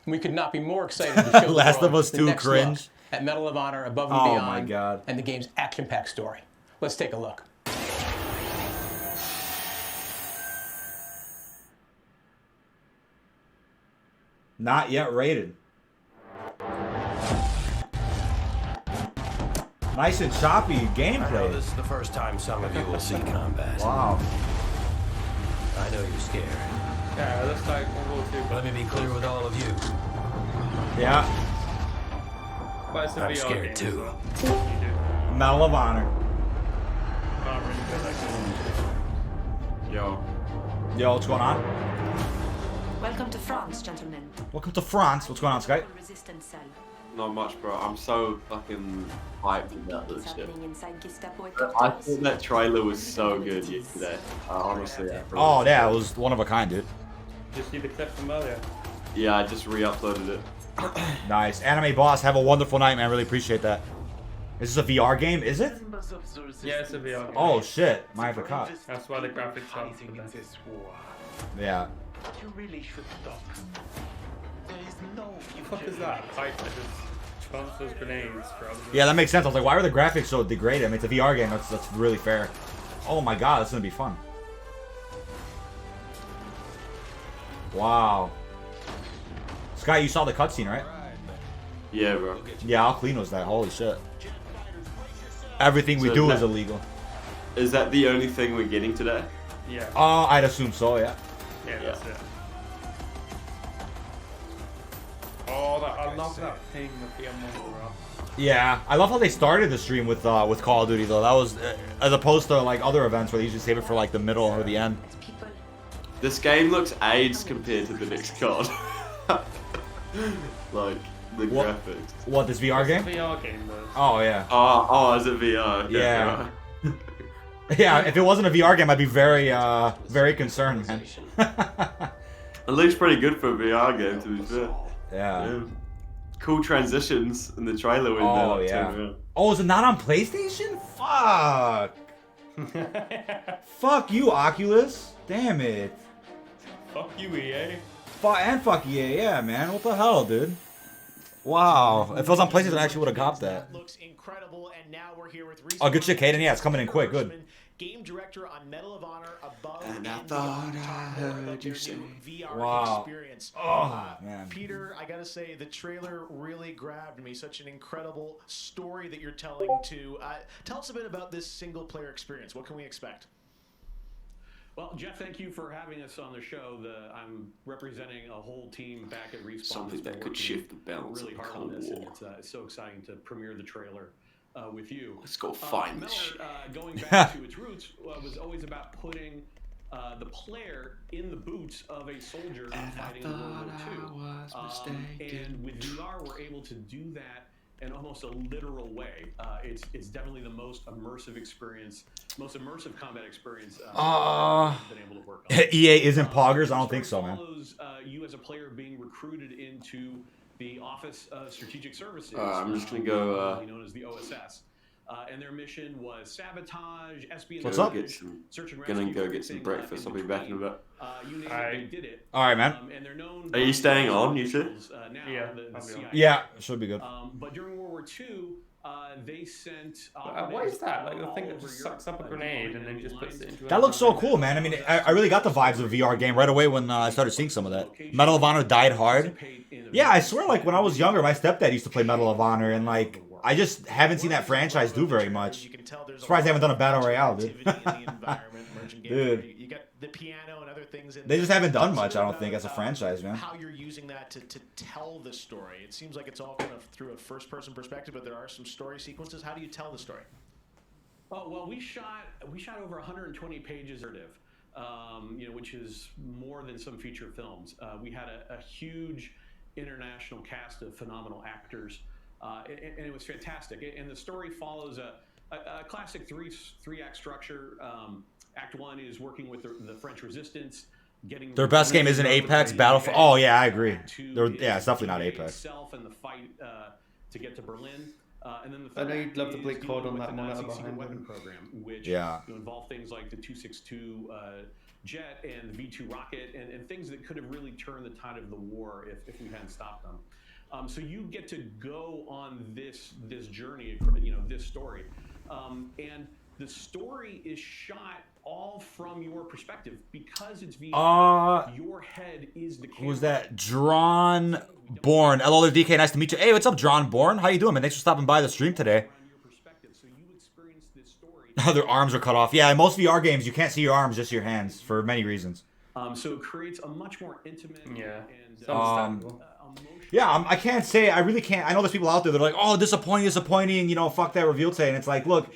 And we could not be more excited to show Last the of world Us the 2 next cringe. look at Medal of Honor Above and Oh Beyond my God. and the game's action-packed story. Let's take a look. Not yet rated. Nice and choppy gameplay. I know this is the first time some of you will see combat. Wow. I know you're scared. Yeah, it looks like World War II. Let me be clear with all of you. Yeah. But it's a I'm VR scared game, too. so Medal of Honor. not really good, actually. Yo, what's going on? Welcome to France, gentlemen. Welcome to France. What's going on, Sky? Resistance cell. Not much, bro. I'm so fucking hyped about this shit. Happening inside Gestapo I headquarters. thought that trailer was so good yesterday. Honestly. Oh, yeah, it was one of a kind, dude. Did you see the clip from earlier? Yeah, I just re-uploaded it. Nice. Anime Boss, have a wonderful night, man. I really appreciate that. Is this a VR game? Is it? Yeah, it's a VR game. Oh, shit. Might have to cut. That's why the graphics are the best. Yeah. You really should stop. There is no future. What is that? Pipe that just transfers grenades for other Yeah, that makes sense. I was like, why are the graphics so degraded? I mean, it's a VR game. That's really fair. Oh my god, that's gonna be fun. Wow. Sky, you saw the cutscene, right? Yeah, bro. Yeah, how clean was that? Holy shit. Everything we So do that- is illegal. Is that the only thing we're getting today? Yeah. I'd assume so, yeah. Yeah, that's it. Oh, I love that thing with the Among Us. Yeah, I love how they started the stream with Call of Duty though. That was as opposed to like other events where they usually save it for like the middle or the end. This game looks AIDS compared to the next card. Like the graphics. What, this VR game? VR game though. Oh yeah. Oh, is it VR? Okay, Yeah. right. Yeah, if it wasn't a VR game, I'd be very very concerned, man. It looks pretty good for a VR game, to be fair. Yeah. Cool transitions in the trailer window. Oh like, yeah. turn around. Oh, is it not on PlayStation? Fuck. Fuck you, Oculus. Damn it. Fuck you, EA. And fuck EA, yeah, man. What the hell, dude? Wow. If it was on PlayStation, I actually would have copped that. Looks incredible, and now we're here with Oh, good shit, Caden. Yeah, it's coming in quick. Good. Game director on Medal of Honor above And I thought I heard you say. VR Wow. experience. Oh, man. Peter, I gotta say, the trailer really grabbed me. Such an incredible story that you're telling to. Tell us a bit about this single-player experience. What can we expect? Well, Jeff, thank you for having us on the show. I'm representing a whole team back at Respawn. Something that could shift the balance really of the hard Cold on this, and War. it's so exciting to premiere the trailer with you. Let's go find this shit. Going back to its roots, was always about putting the player in the boots of a soldier fighting in World War II. And with VR, we're able to do that in almost a literal way. It's definitely the most immersive experience, most immersive combat experience I've been able to work on. EA isn't poggers? I don't think so, man. Follows you as a player being recruited into the Office of Strategic Services. I'm just gonna go. Known as the OSS. And their mission was sabotage, espionage, What's up? search and rescue. Gonna go get some breakfast. I'll be back in a bit. You name it, they did it. All right, man. And they're known Are you staying on, you two? now, Yeah, the CIA. Yeah, should be good. But during World War II, they sent. What is that? Like the thing that just sucks up a grenade and then just puts it into. That looks so cool, man. I mean, I really got the vibes of a VR game right away when I started seeing some of that. Medal of Honor died hard. Yeah, I swear, like when I was younger, my stepdad used to play Medal of Honor, and like I just haven't seen that franchise do very much. Surprised they haven't done a battle royale, dude. Dude. You got the piano and other things. They just haven't done much, I don't think, as a franchise, man. How you're using that to tell the story. It seems like it's all kind of through a first-person perspective, but there are some story sequences. How do you tell the story? Oh well, we shot over 120 pages of narrative, which is more than some feature films. We had a huge international cast of phenomenal actors, and it was fantastic. And the story follows a classic three-act structure. Act 1 is working with the French resistance, getting their best game isn't Apex, Battlefield. Oh yeah, I agree. Yeah, it's definitely not Apex. Itself and the fight to get to Berlin. And then the I know you'd love to play COD on that Nazi monitor secret behind weapon him. program, which involve things like the 262 jet and the V2 rocket and things that could have really turned the tide of the war if we hadn't stopped them. So you get to go on this journey, this story, and the story is shot all from your perspective because it's VR. Your head is the camera. Who's that? Drawn Born. Hello there, DK. Nice to meet you. Hey, what's up, Drawn Born? How you doing, man? Thanks for stopping by the stream today. Their arms are cut off. Yeah, in most VR games, you can't see your arms, just your hands, for many reasons. So it creates a much more intimate and yeah, I can't say, I really can't. I know there's people out there that are like, oh, disappointing, fuck that reveal today. And it's like, look,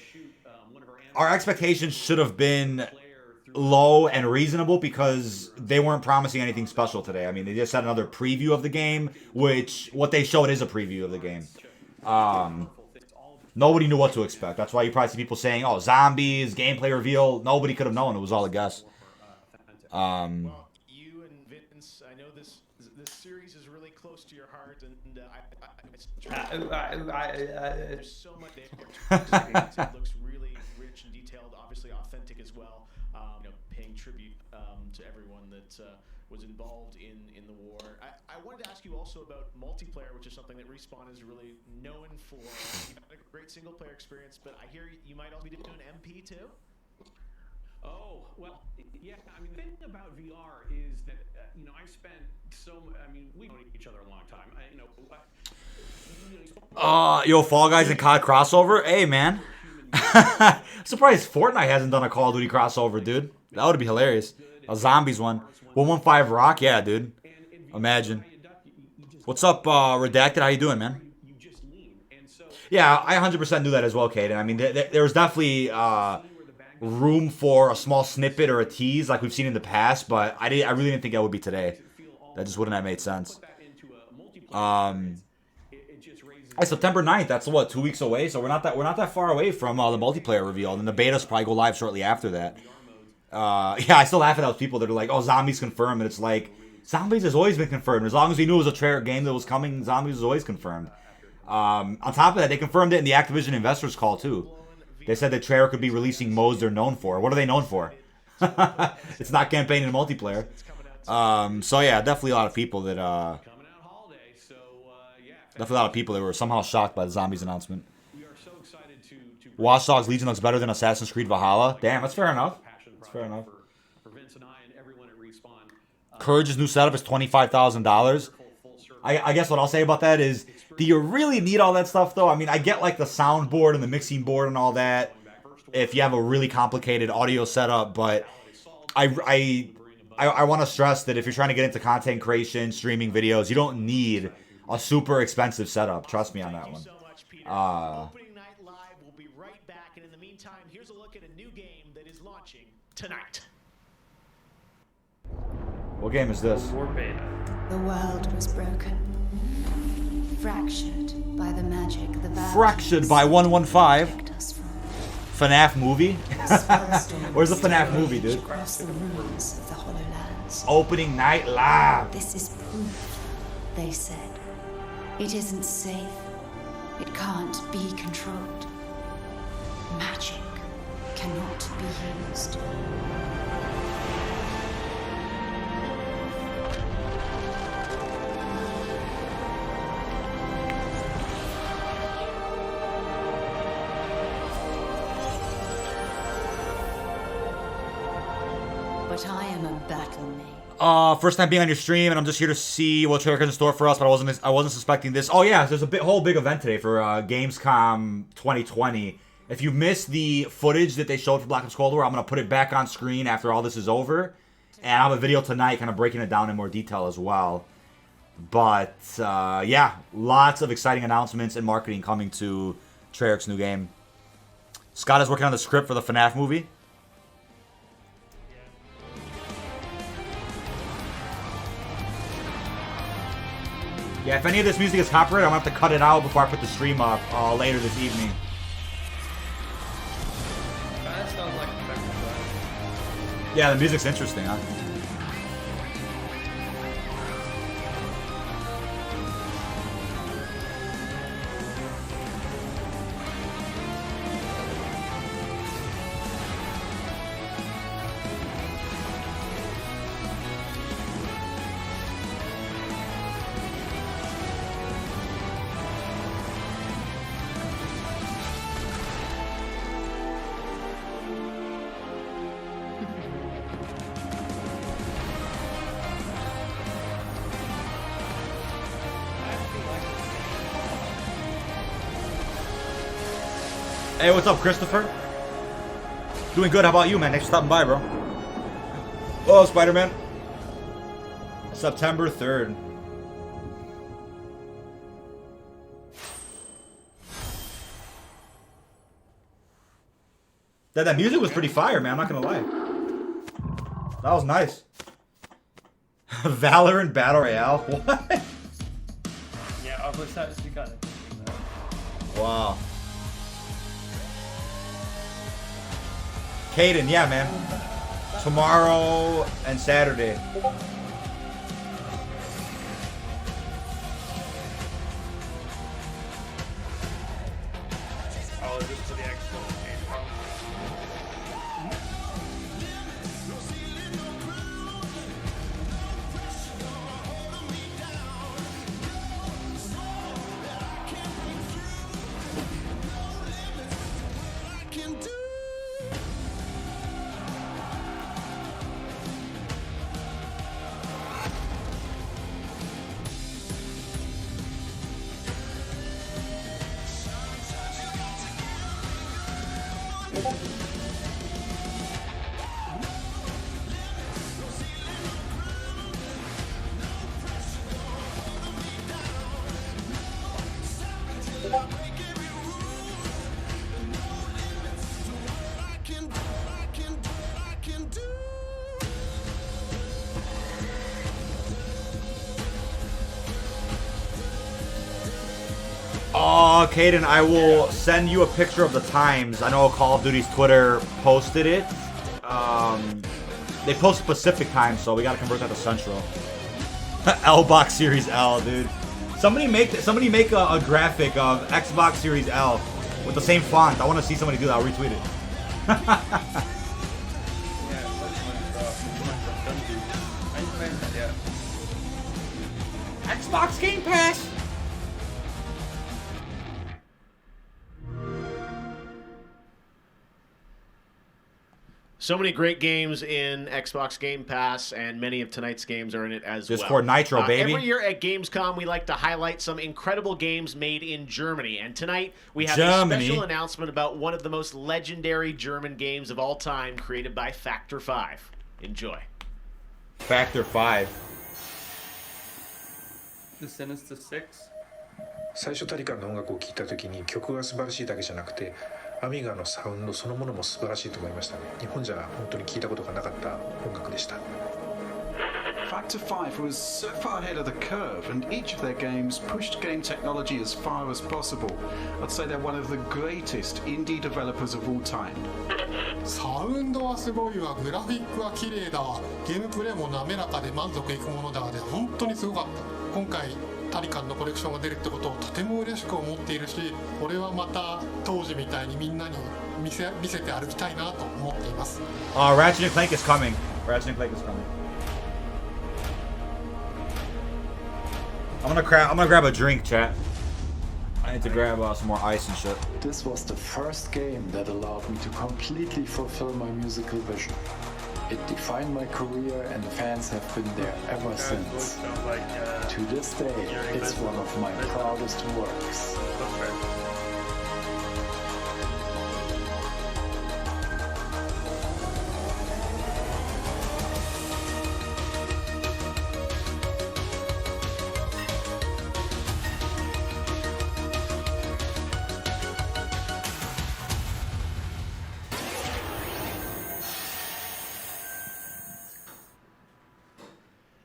our expectations should have been low and reasonable because they weren't promising anything special today. I mean, they just had another preview of the game, which what they showed is a preview of the game. Nobody knew what to expect. That's why you probably see people saying, oh, zombies, gameplay reveal. Nobody could have known. It was all a guess. Well, you and Vince, I know this series is really close to your heart, and there's so much there. It looks really rich and detailed, obviously authentic as well. Paying tribute to everyone that was involved in the war. I wanted to ask you also about multiplayer, which is something that Respawn is really known for. You've had a great single-player experience, but I hear you might also be doing MP too? Oh, well, yeah. I mean, the thing about VR is that, I spent we've known each other a long time. Yo, Fall Guys and COD crossover? Hey, man. Surprised Fortnite hasn't done a Call of Duty crossover, dude. That would be hilarious. A Zombies one. 115 Rock? Yeah, dude. Imagine. What's up, Redacted? How you doing, man? Yeah, I 100% knew that as well, Kaden. I mean, there was definitely room for a small snippet or a tease like we've seen in the past, but I really didn't think that would be today. That just wouldn't have made sense. September 9th, that's what, 2 weeks away, so we're not that far away from the multiplayer reveal, and the betas probably go live shortly after that. Yeah, I still laugh at those people that are like, oh, Zombies confirmed, and it's like, Zombies has always been confirmed. As long as we knew it was a Treyarch game that was coming, Zombies was always confirmed. On top of that, they confirmed it in the Activision investors call, too. They said that Treyarch could be releasing modes they're known for. What are they known for? It's not campaign and multiplayer. So yeah, definitely a lot of people that were somehow shocked by the Zombies announcement. Watch Dogs Legion looks better than Assassin's Creed Valhalla. Damn, that's fair enough. That's fair enough. Courage's new setup is $25,000. I guess what I'll say about that is, do you really need all that stuff, though? I mean, I get, like, the soundboard and the mixing board and all that if you have a really complicated audio setup, but I want to stress that if you're trying to get into content creation, streaming videos, you don't need a super expensive setup. Trust me on that one. Opening night live. We'll be right back, and in the meantime, here's a look at a new game that is launching tonight. What game is this? The world was broken, fractured by the magic the Fractured by 115. FNAF movie? Where's the FNAF movie, dude? the ruins of the Hollowlands. Opening night live. This is proof, they said. It isn't safe. It can't be controlled. Magic cannot be used. But I am a battle mage. First time being on your stream, and I'm just here to see what Treyarch has in store for us, but I wasn't suspecting this. Oh yeah, there's a whole big event today for Gamescom 2020. If you missed the footage that they showed for Black Ops Cold War, I'm going to put it back on screen after all this is over. And I'll have a video tonight kind of breaking it down in more detail as well. But, yeah, lots of exciting announcements and marketing coming to Treyarch's new game. Scott is working on the script for the FNAF movie. Yeah, if any of this music is copyrighted, I'm going to have to cut it out before I put the stream up later this evening. That sounds like a Yeah, the music's interesting, huh? Hey, what's up, Christopher? Doing good. How about you, man? Thanks for stopping by, bro. Oh, Spider-Man. September 3rd. That music was pretty fire, man. I'm not gonna lie. That was nice. Valorant Battle Royale? What? Yeah, I was actually kind of thinking that. Wow. Caden, yeah, man. Tomorrow and Saturday. Oh, is this for the Xbox game? Caden, I will send you a picture of the times. I know Call of Duty's Twitter posted it. They post Pacific time, so we gotta convert that to Central. L-Box Series L, dude. Somebody make a graphic of Xbox Series L with the same font. I want to see somebody do that. I'll retweet it. Xbox Game Pass. So many great games in Xbox Game Pass, and many of tonight's games are in it as well. Discord Nitro, baby. Every year at Gamescom, we like to highlight some incredible games made in Germany. And tonight, we have a special announcement about one of the most legendary German games of all time, created by Factor 5. Enjoy. Factor 5. The Sinister Six. 最初タリカンの音楽を聴いた時に曲が素晴らしいだけじゃなくてアミガのサウンドそのものも素晴らしいと思いましたね。日本じゃ本当に聞いたことがなかった音楽でした。 Factor 5 was so far ahead of the curve, and each of their games pushed game technology as far as possible. I'd say they're one of the greatest indie developers of all time. サウンドはすごいわ、グラフィックは綺麗だわ、ゲームプレイも滑らかで満足いくものだわで本当にすごかった。今回タリカンのコレクションが出るってことをとても嬉しく思っているし、これはまた当時みたいにみんなに見せて歩きたいなと思っています。Ratchet and Clank is coming. Ratchet and Clank is coming. I'm gonna grab a drink, chat. I need to grab some more ice and shit. This was the first game that allowed me to completely fulfill my musical vision. It defined my career, and fans have been there ever since. To this day, it's one of my proudest works.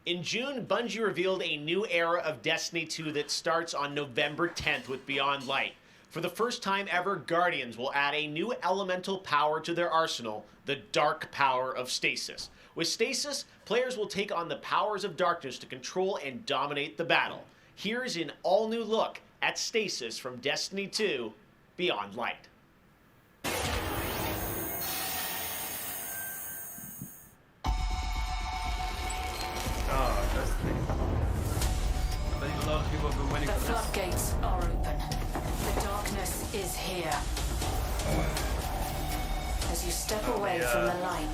In June, Bungie revealed a new era of Destiny 2 that starts on November 10th with Beyond Light. For the first time ever, Guardians will add a new elemental power to their arsenal, the dark power of Stasis. With Stasis, players will take on the powers of darkness to control and dominate the battle. Here's an all-new look at Stasis from Destiny 2, Beyond Light. The floodgates are open. The darkness is here. As you step away from the light,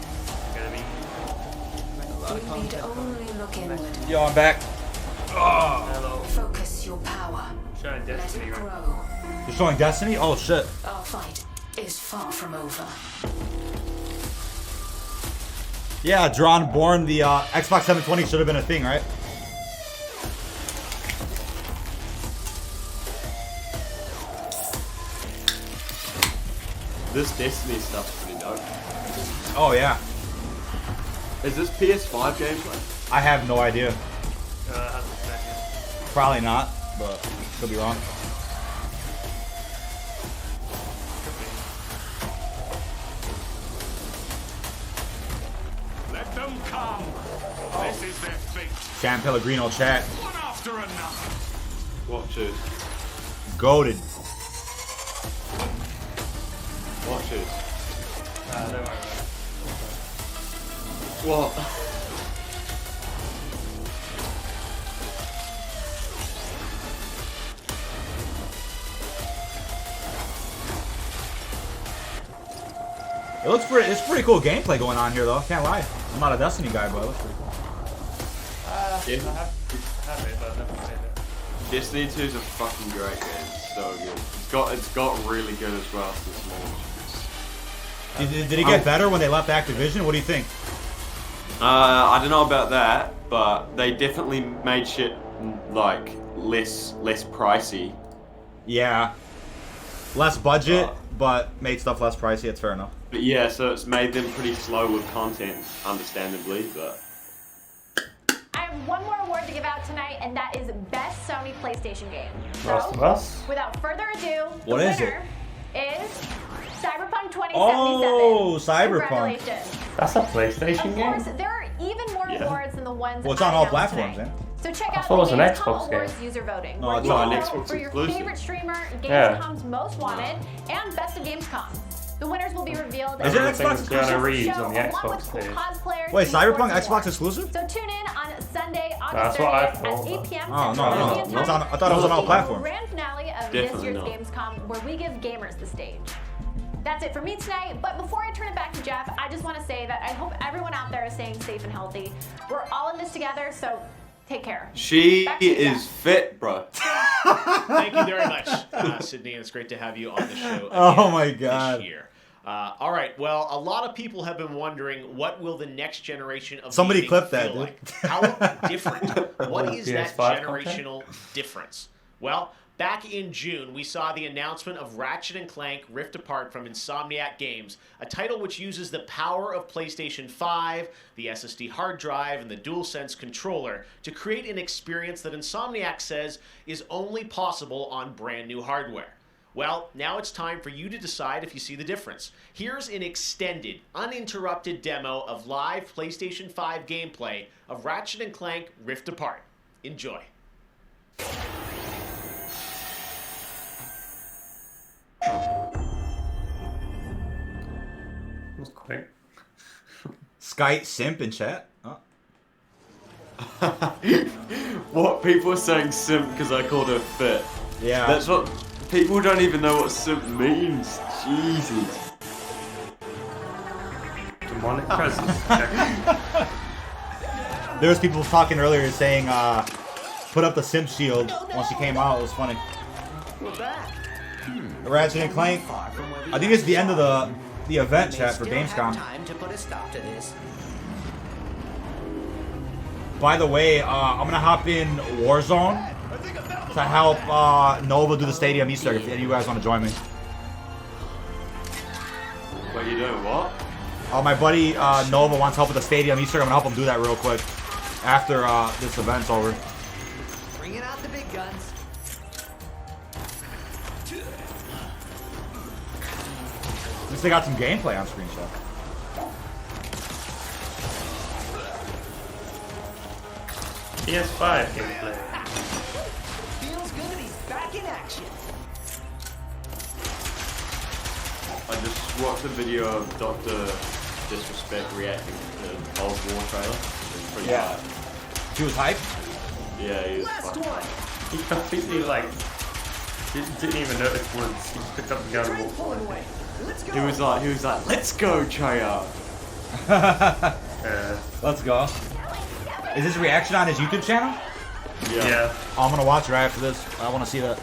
you need only look inward. Yo, I'm back. Focus your power. Let it grow. You're showing Destiny? Oh shit. Our fight is far from over. Yeah, Drawn Born, the Xbox 720 should have been a thing, right? This Destiny stuff's pretty dope. Oh yeah. Is this PS5 gameplay? I have no idea. Probably not, but could be wrong. Let them come. This is their fate. Sam Pellegrino chat. One after another. Watch it. Goated. Watch it. Don't worry about it. What? It looks pretty. It's pretty cool gameplay going on here, though. Can't lie. I'm not a Destiny guy, but it looks pretty cool. Yeah. I have it, but I've never played it. Destiny 2 is a fucking great game. It's so good. It's got really good as well since launch. Did it get better when they left Activision? What do you think? I don't know about that, but they definitely made shit like less pricey. Yeah. Less budget, but made stuff less pricey. It's fair enough. But yeah, so it's made them pretty slow with content, understandably, but... I have one more award to give out tonight, and that is Best Sony PlayStation Game. Last of Us? Without further ado, What the is winner is Cyberpunk 2077. Oh, Cyberpunk. Congratulations. That's a PlayStation Of game? course, there are even more awards than the ones Well, it's on I all announced platforms, today. man. So check I out thought it was the an Gamescom Xbox game. Awards user voting. No, where it's you on can Xbox vote for your exclusive. favorite streamer, Yeah. Gamescom's most wanted, and Best of Gamescom. The winners will be revealed. Is it at Xbox the exclusive? Reeves show, on the along Xbox with cool stage. cosplayers, Wait, esports, Cyberpunk and more. Xbox exclusive? So tune in on Sunday, That's August what I 30th at thought. 8 p.m. Oh, Central no. European It's time. on- I thought it was on all The platforms. grand finale of Definitely this year's not. Gamescom, where we give gamers the stage. That's it for me tonight, but before I turn it back to Jeff, I just want to say that I hope everyone out there is staying safe and healthy. We're all in this together, so take care. She Back to you, is Jeff. fit, bro. Thank you very much, Sydney. It's great to have you on the show. Oh again my God. This year. All right. Well, a lot of people have been wondering, what will the next generation of Somebody gaming clip that, feel dude. like? How will it be different? What is that PS5 generational difference? Well, back in June, we saw the announcement of Ratchet & Clank Rift Apart from Insomniac Games, a title which uses the power of PlayStation 5, the SSD hard drive, and the DualSense controller to create an experience that Insomniac says is only possible on brand new hardware. Well, now it's time for you to decide if you see the difference. Here's an extended, uninterrupted demo of live PlayStation 5 gameplay of Ratchet & Clank Rift Apart. Enjoy. That was quick. Sky simp in chat. Oh. What? People are saying simp because I called her fit. Yeah. That's what... People don't even know what simp means. Jesus. Demonic presence. There was people talking earlier saying, put up the simp shield once she came out. It was funny. We're back. Ratchet and Clank. I think it's the end of the event chat for Gamescom. Time to put a stop to this. By the way, I'm gonna hop in Warzone to help Nova do the stadium Easter egg if any of you guys want to join me. What are you doing? What? My buddy Nova wants help with the stadium Easter egg. I'm gonna help him do that real quick after this event's over. Bringing out the big guns. At least they got some gameplay on screen shot. PS5 gameplay. Feels good to be back in action. I just watched a video of Dr. Disrespect reacting to the Cold War trailer. It's pretty Yeah. bad. She was hyped? Yeah, he was Last fucking one. He completely didn't even notice once. He just picked up the gun and Train walked pulling away. away. Let's go. He was like, let's go, Chaya. Let's go. Is this reaction on his YouTube channel? Yeah. Oh, I'm gonna watch it right after this. I want to see that.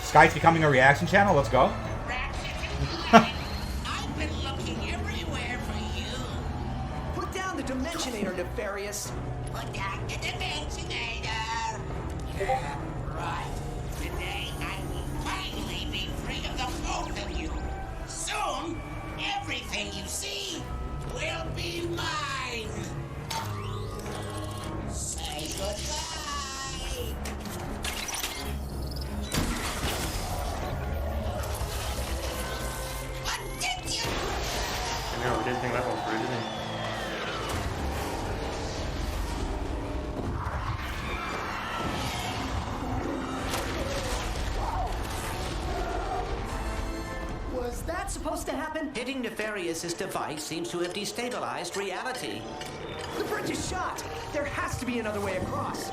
Skype's becoming a reaction channel. Let's go. I've been looking everywhere for you. Put down the Dimensionator, Nefarious. Put down the Dimensionator. Yeah, right. Today I will finally be free of the both of you. Soon, everything you see will be mine. Say goodbye. What did you? No, we didn't think that one through, did we? Was that supposed to happen? Hitting Nefarious's device seems to have destabilized reality. The bridge is shot. There has to be another way across.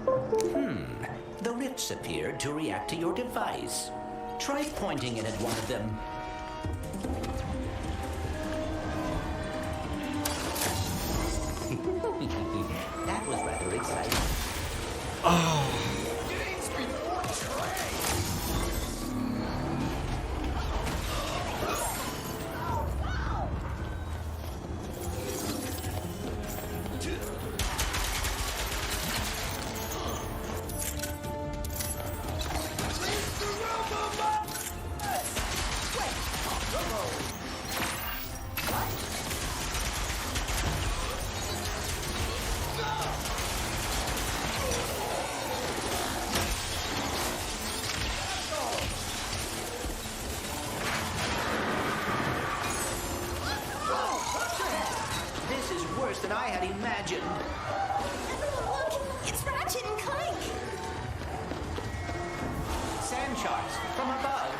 The rifts appeared to react to your device. Try pointing it at one of them. That was rather exciting. Days before than I had imagined. Look, it's Ratchet and Clank. Sand sharks from above.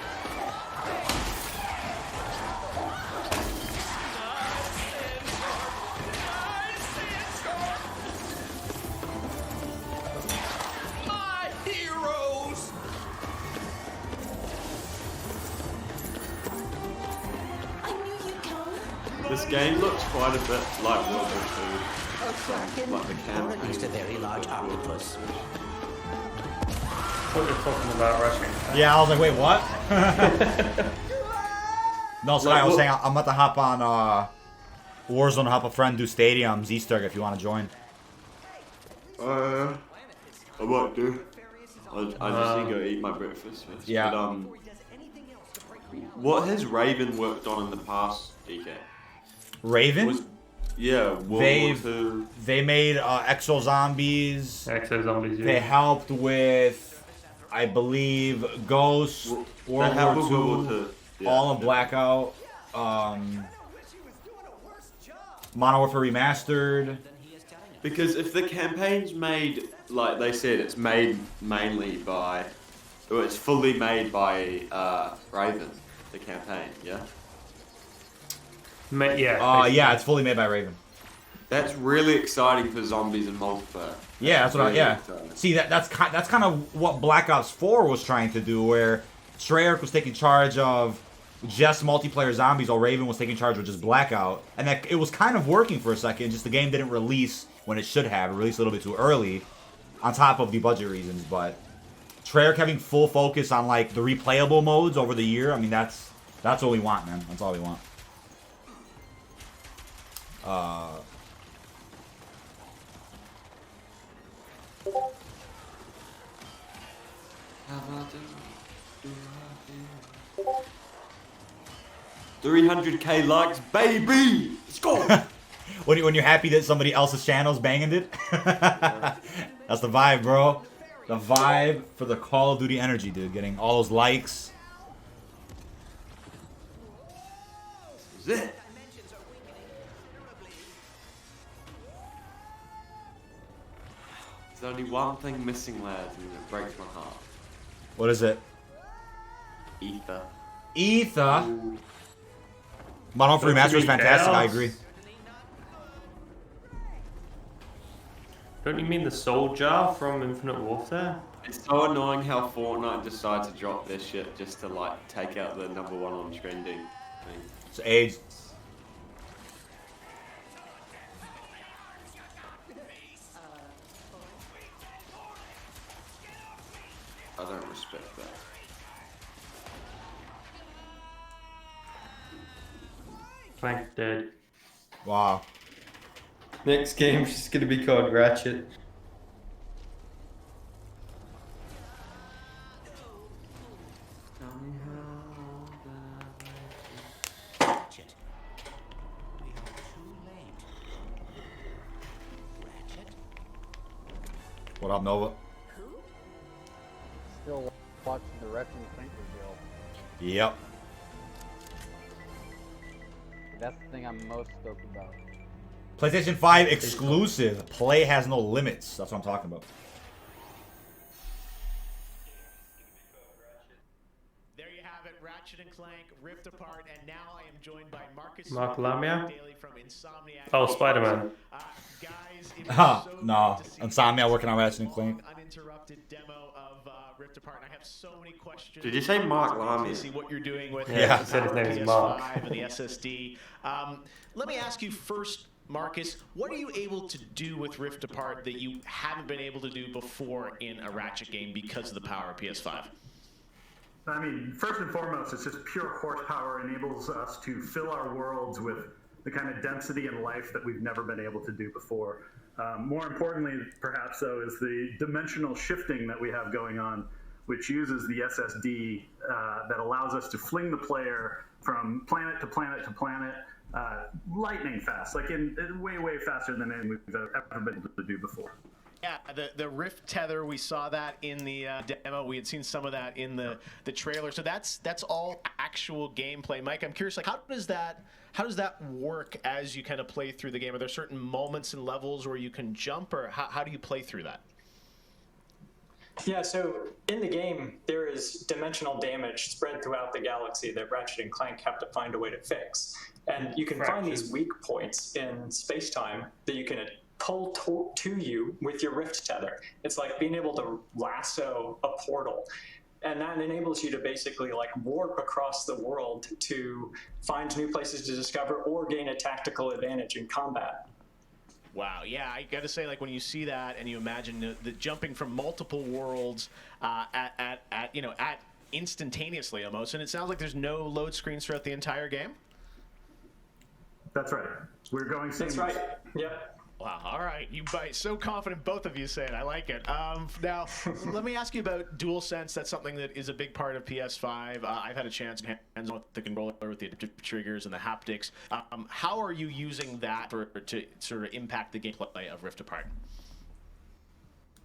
My heroes! I knew you'd come. This game looks quite a bit like World War II. A kraken, Like the or campaign. at least a very large octopus. What you're talking about rushing. Yeah, I was like, wait, what? No, sorry, I was Look, saying I'm about to hop on Warzone, help a friend do Stadium's Easter egg if you want to join. I might do. I just need to go eat my breakfast first. Yeah. But, what has Raven worked on in the past, DK? Raven? Yeah, World War II. They made Exo Zombies. Exo Zombies, yeah. They helped with, I believe, Ghost, World helped War with World War II, II. Yeah. all of Blackout, Modern Warfare Remastered. Because if the campaign's made, like they said, it's made mainly by, or it's fully made by Raven, the campaign, yeah? Yeah, it's fully made by Raven. That's really exciting for zombies and multiplayer. Yeah, that's what. Really exciting. See, that's kind of what Black Ops 4 was trying to do, where Treyarch was taking charge of just multiplayer zombies, while Raven was taking charge of just Blackout, and that it was kind of working for a second. Just the game didn't release when it should have. It released a little bit too early, on top of the budget reasons. But Treyarch having full focus on like the replayable modes over the year, I mean that's what we want, man. That's all we want. $300K likes, baby! Let's go! when you're happy that somebody else's channel's banging it, that's the vibe, bro. The vibe for the Call of Duty energy, dude. Getting all those likes. This is it. There's only one thing missing, lads, and it breaks my heart. What is it? Ether. Ether. Modern Warfare Remastered is fantastic. I agree. Don't you mean the soul jar from Infinite Warfare? It's so annoying how Fortnite decides to drop this shit just to like take out the #1 on trending thing. It's AIDS. I don't respect that. Clank's dead. Wow. Next game's just gonna be called Ratchet. Ratchet. We are too late. Ratchet? What up, Nova? Still watching the Ratchet and Clank reveal. Yep. That's the thing I'm most stoked about. PlayStation 5 exclusive. Play has no limits. That's what I'm talking about. There you have it, Ratchet and Clank, Rift Apart, and now I am joined by Mark Lamia? Daily from Insomniac. Oh, Spider-Man. Guys, No. Insomnia working on Ratchet and Clank. uninterrupted demo of Rift Apart, and I have so many questions. Did you say Mark Lamia? To see what you're doing with Yeah. He said his name is PS5 Mark. and the SSD. Let me ask you first, Marcus, what are you able to do with Rift Apart that you haven't been able to do before in a Ratchet game because of the power of PS5? I mean, first and foremost, it's just pure horsepower enables us to fill our worlds with the kind of density and life that we've never been able to do before. More importantly, perhaps, though, is the dimensional shifting that we have going on, which uses the SSD that allows us to fling the player from planet to planet to planet lightning fast, like in way, way faster than we've ever been able to do before. the Rift tether, we saw that in the demo. We had seen some of that in the trailer. So that's all actual gameplay. Mike, I'm curious, like, how does that work as you kind of play through the game? Are there certain moments and levels where you can jump, or how do you play through that? Yeah, so in the game, there is dimensional damage spread throughout the galaxy that Ratchet and Clank have to find a way to fix. And you can find these weak points in space-time that you can pull to you with your Rift tether. It's like being able to lasso a portal. And that enables you to basically like warp across the world to find new places to discover or gain a tactical advantage in combat. Wow, yeah, I gotta say, like, when you see that and you imagine the jumping from multiple worlds at instantaneously almost, and it sounds like there's no load screens throughout the entire game. That's right. We're going seamless. That's right. Yep. Wow, all right. You bite. So confident, both of you say it. I like it. Now, let me ask you about DualSense. That's something that is a big part of PS5. I've had a chance to hands-on with the controller, with the triggers and the haptics. How are you using that to sort of impact the gameplay of Rift Apart?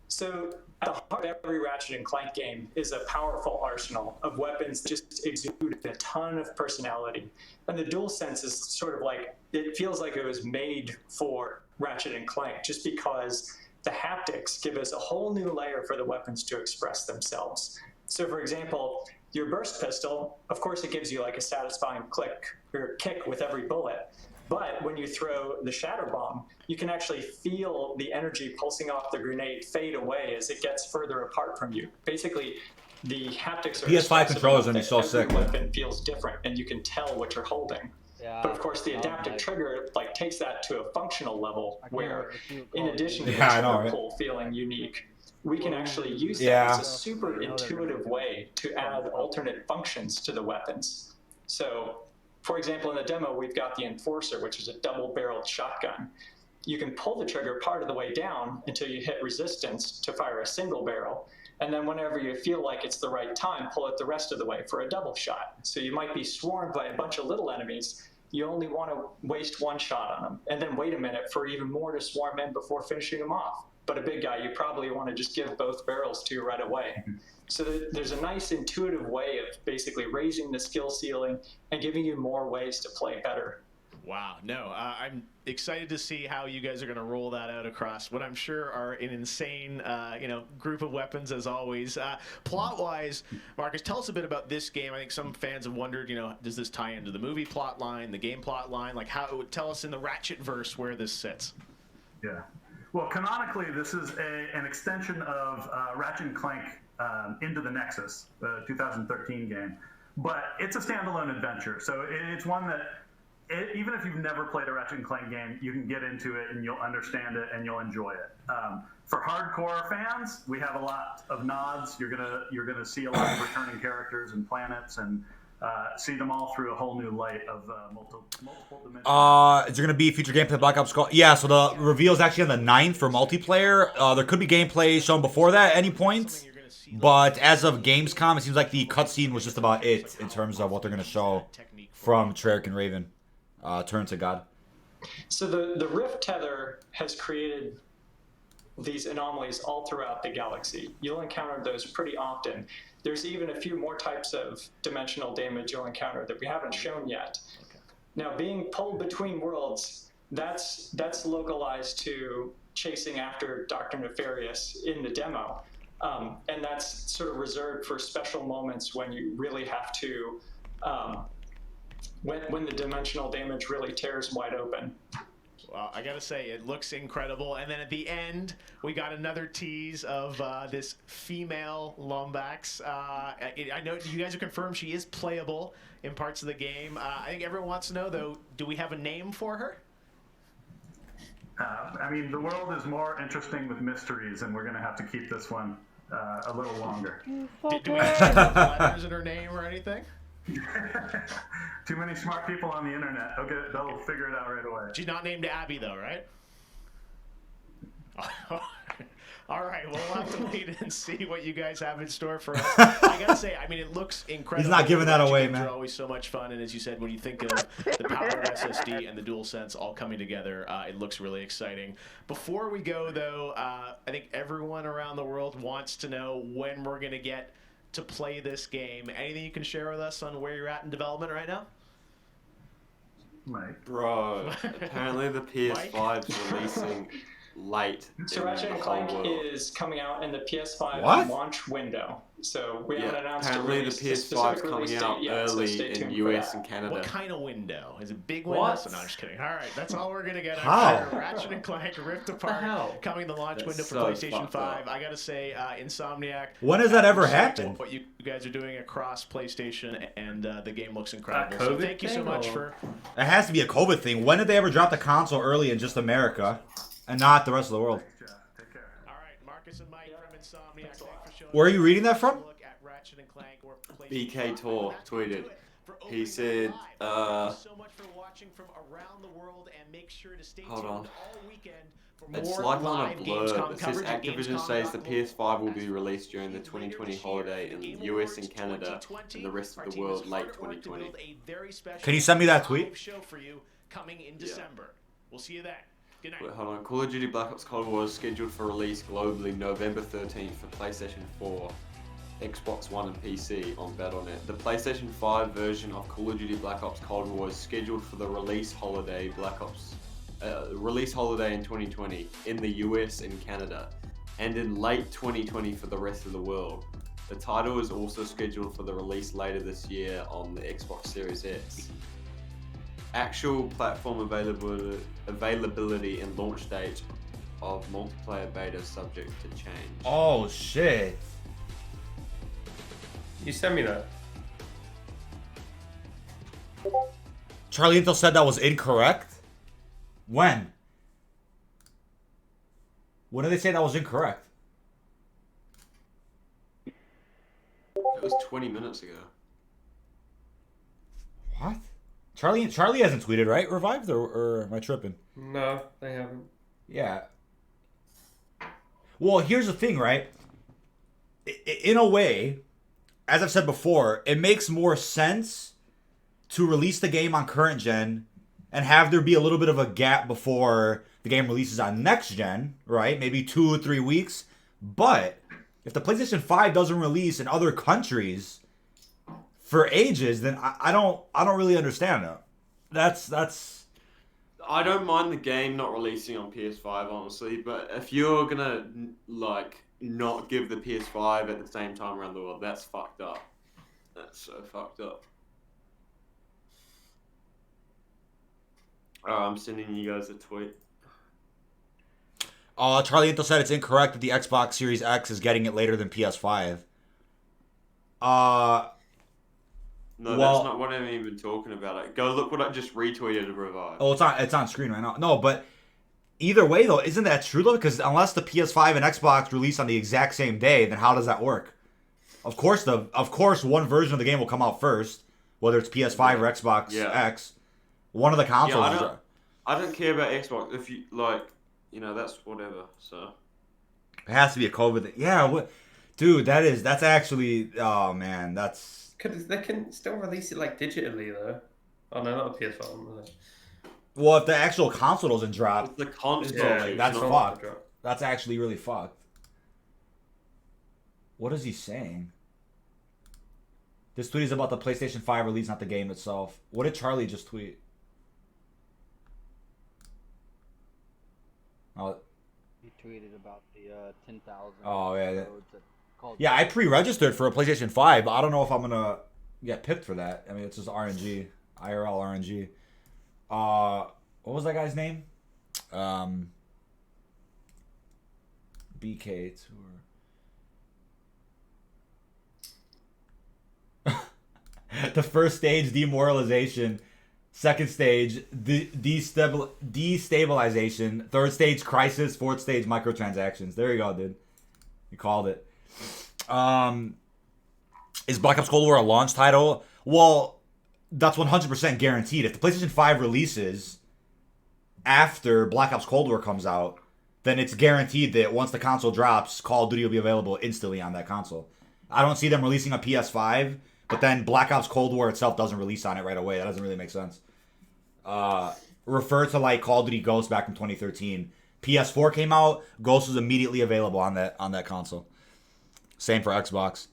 So at the heart of every Ratchet and Clank game is a powerful arsenal of weapons that just exude a ton of personality. And the DualSense is sort of like, it feels like it was made for Ratchet and Clank just because the haptics give us a whole new layer for the weapons to express themselves. So for example, your burst pistol, of course it gives you like a satisfying click or kick with every bullet. But when you throw the shatter bomb, you can actually feel the energy pulsing off the grenade fade away as it gets further apart from you. Basically, the haptics are PS5 controllers are so sick. Every weapon feels different, and you can tell what you're holding. Yeah, but of course, the adaptive trigger like takes that to a functional level where, in addition to the trigger pull feeling unique, we can actually use that as a super intuitive way to add alternate functions to the weapons. So, for example, in the demo, we've got the Enforcer, which is a double-barreled shotgun. You can pull the trigger part of the way down until you hit resistance to fire a single barrel. And then whenever you feel like it's the right time, pull it the rest of the way for a double shot. So you might be swarmed by a bunch of little enemies. You only want to waste one shot on them. And then wait a minute for even more to swarm in before finishing them off. But a big guy, you probably want to just give both barrels to right away. So there's a nice intuitive way of basically raising the skill ceiling and giving you more ways to play better. Wow, no, I'm excited to see how you guys are going to roll that out across what I'm sure are an insane, group of weapons as always. Plot-wise, Marcus, tell us a bit about this game. I think some fans have wondered, does this tie into the movie plot line, the game plot line? Like, tell us in the Ratchet verse where this sits. Yeah, well, canonically, this is an extension of Ratchet and Clank Into the Nexus, the 2013 game, but it's a standalone adventure. So it's one that even if you've never played a Ratchet & Clank game, you can get into it and you'll understand it and you'll enjoy it. For hardcore fans, we have a lot of nods. You're gonna see a lot of returning characters and planets and see them all through a whole new light of multiple dimensions. Is there gonna be future gameplay of Black Ops Cold? Yeah, so the reveal is actually on the 9th for multiplayer. There could be gameplay shown before that at any point. But as of Gamescom, it seems like the cutscene was just about it in terms of what they're gonna show from Treyarch and Raven. Turn to God. So the Rift tether has created these anomalies all throughout the galaxy. You'll encounter those pretty often. There's even a few more types of dimensional damage you'll encounter that we haven't shown yet. Okay. Now, being pulled between worlds, that's localized to chasing after Dr. Nefarious in the demo. And that's sort of reserved for special moments when you really have to when the dimensional damage really tears wide open. Well, I gotta say, it looks incredible. And then at the end, we got another tease of this female Lombax. I know you guys have confirmed she is playable in parts of the game. I think everyone wants to know, though, do we have a name for her? The world is more interesting with mysteries, and we're going to have to keep this one a little longer. Do we have letters in her name or anything? Too many smart people on the internet. They'll figure it out right away. She's not named Abby, though, right? All right, we'll have to wait and see what you guys have in store for us. I gotta say, I mean, it looks incredible. He's not giving that away, man. They're always so much fun, and as you said, when you think of the power of SSD and the DualSense all coming together, it looks really exciting. Before we go, though, I think everyone around the world wants to know when we're gonna get to play this game. Anything you can share with us on where you're at in development right now? Mike. Bro, apparently the PS5's releasing late. So Ratchet and Clank is coming out in the PS5 launch window. So we haven't announced apparently the PS5's coming out early in US and Canada. What kind of window? Is it big window? So, no, I'm just kidding. All right, that's all we're gonna get. How? Ratchet and Clank Rift Apart coming the launch window for PlayStation 5. I gotta say, Insomniac. When has that ever happened? What you guys are doing across PlayStation, and the game looks incredible. So thank you so much for. It has to be a COVID thing. When did they ever drop the console early in just America, and not the rest of the world? Where are you reading that from? BK Tor tweeted. He said, hold on. It's like on a blurb. It says Activision says the PS5 will be released during the 2020 holiday in the US and Canada and the rest of the world late 2020. Can you send me that tweet? Coming in December. We'll see you then. Good night. Wait, hold on. Call of Duty Black Ops Cold War is scheduled for release globally November 13th for PlayStation 4, Xbox One and PC on Battle.net. The PlayStation 5 version of Call of Duty Black Ops Cold War is scheduled for the release holiday in 2020 in the US and Canada, and in late 2020 for the rest of the world. The title is also scheduled for the release later this year on the Xbox Series X. Actual platform availability and launch date of multiplayer beta subject to change. Oh shit! You sent me that. Charlie Intel said that was incorrect. When? When did they say that was incorrect? It was 20 minutes ago. What? Charlie hasn't tweeted, right? Revived, or am I tripping? No, they haven't. Yeah. Well, here's the thing, right? In a way, as I've said before, it makes more sense to release the game on current gen and have there be a little bit of a gap before the game releases on next gen, right? Maybe 2 or 3 weeks. But if the PlayStation 5 doesn't release in other countries for ages, then I don't really understand that. That's. I don't mind the game not releasing on PS5, honestly, but if you're gonna like not give the PS5 at the same time around the world, that's fucked up. That's so fucked up. Oh, I'm sending you guys a tweet. Charlie Intel said it's incorrect that the Xbox Series X is getting it later than PS5. No, that's not what I'm even talking about. Go look what I just retweeted to Revive. Oh, it's on screen right now. No, but either way though, isn't that true though? Because unless the PS5 and Xbox release on the exact same day, then how does that work? Of course one version of the game will come out first, whether it's PS5 or Xbox X. One of the consoles. Yeah, I don't care about Xbox. If you like, that's whatever. So it has to be a COVID thing. Yeah, dude, that's actually. Oh man, that's. They can still release it like digitally though. Oh no, not a PS5. Well, if the actual console doesn't drop, it's the console. Yeah, that's fucked. That's actually really fucked. What is he saying? This tweet is about the PlayStation 5 release, not the game itself. What did Charlie just tweet? Oh. He tweeted about the 10,000. Oh yeah. Yeah, I pre-registered for a PlayStation 5, but I don't know if I'm gonna get picked for that. I mean, it's just RNG, IRL RNG. What was that guy's name? BK Tour. The first stage, demoralization. Second stage, destabilization. Third stage, crisis. Fourth stage, microtransactions. There you go, dude. You called it. Is Black Ops Cold War a launch title? Well, that's 100% guaranteed. If the PlayStation 5 releases after Black Ops Cold War comes out, then it's guaranteed that once the console drops, Call of Duty will be available instantly on that console. I don't see them releasing a PS5, but then Black Ops Cold War itself doesn't release on it right away. That doesn't really make sense. Refer to like Call of Duty Ghost back in 2013. PS4 came out, Ghost was immediately available on that console. Same for Xbox.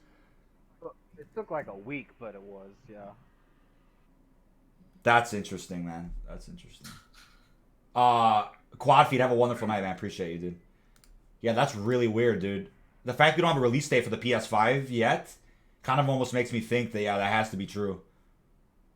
It took like a week, but it was, yeah. That's interesting, man. That's interesting. Quad Feed, have a wonderful night, man. Appreciate you, dude. Yeah, that's really weird, dude. The fact we don't have a release date for the PS5 yet kind of almost makes me think that, yeah, that has to be true.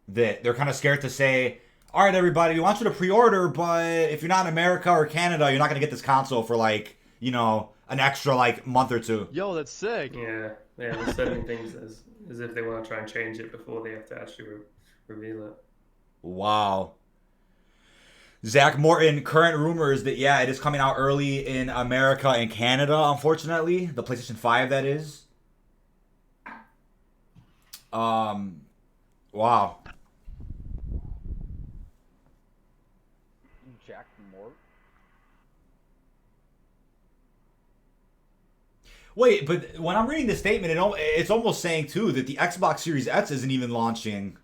That they're kind of scared to say, all right, everybody, we want you to pre-order, but if you're not in America or Canada, you're not going to get this console for, like, you know, an extra, like, month or two. Yo, that's sick. Yeah, they're setting things as if they want to try and change it before they have to actually reveal it. Wow. Zach Morton, current rumors that, yeah, it is coming out early in America and Canada, unfortunately. The PlayStation 5, that is. Wow. Jack Mort? Wait, but when I'm reading the statement, it's almost saying, too, that the Xbox Series X isn't even launching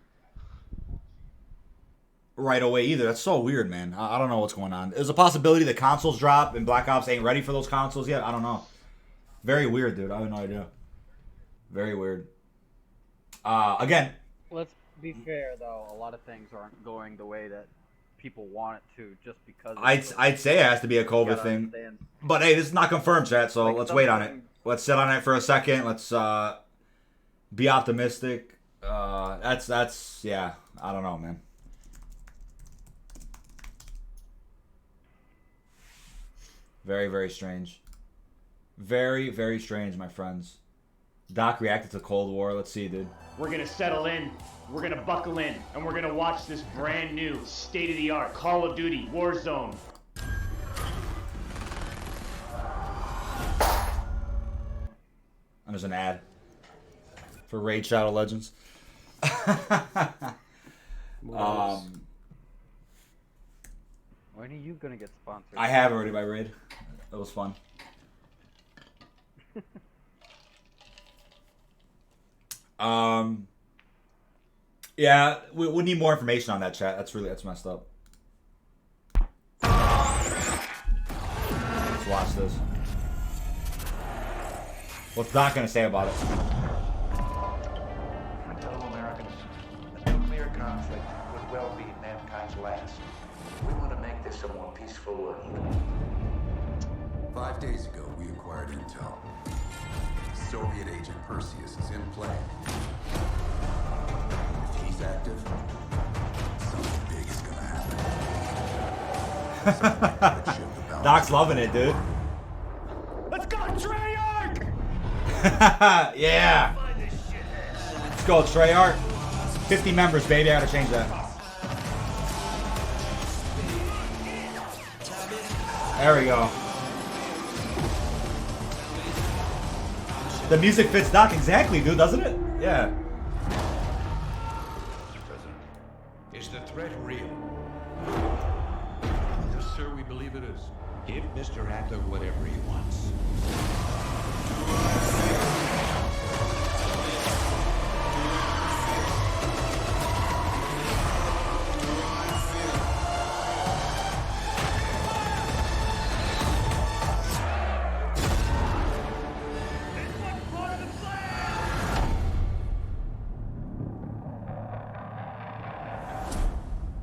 right away either. That's so weird, man. I don't know what's going on. There's a possibility that consoles drop and Black Ops ain't ready for those consoles yet. I don't know. Very weird, dude. I have no idea. Very weird. Again. Let's be fair, though. A lot of things aren't going the way that people want it to just because... I'd say it has to be a COVID thing. Understand. But, hey, this is not confirmed, chat, so Like let's wait on it. Let's sit on it for a second. Let's be optimistic. That's yeah, I don't know, man. Very, very strange. Very, very strange, my friends. Doc reacted to Cold War. Let's see, dude. We're gonna settle in, we're gonna buckle in, and we're gonna watch this brand new, state-of-the-art Call of Duty Warzone. And there's an ad for Raid Shadow Legends. When are you gonna get sponsored? I have already by Raid. That was fun. Yeah, we need more information on that, chat. That's messed up. Let's watch this. What's Doc gonna say about it? My fellow Americans, a nuclear conflict could well be mankind's last. We want to make this a more peaceful world. 5 days ago, we acquired intel. Soviet agent Perseus is in play. If he's active, something big is gonna happen. Doc's loving it, dude. Let's go, Treyarch! Yeah. Let's go, Treyarch. 50 members, baby. I gotta change that. There we go. The music fits Doc exactly, dude, doesn't it? Yeah. Mr. President, is the threat real? Yes, sir, we believe it is. Give Mr. Adler whatever he wants.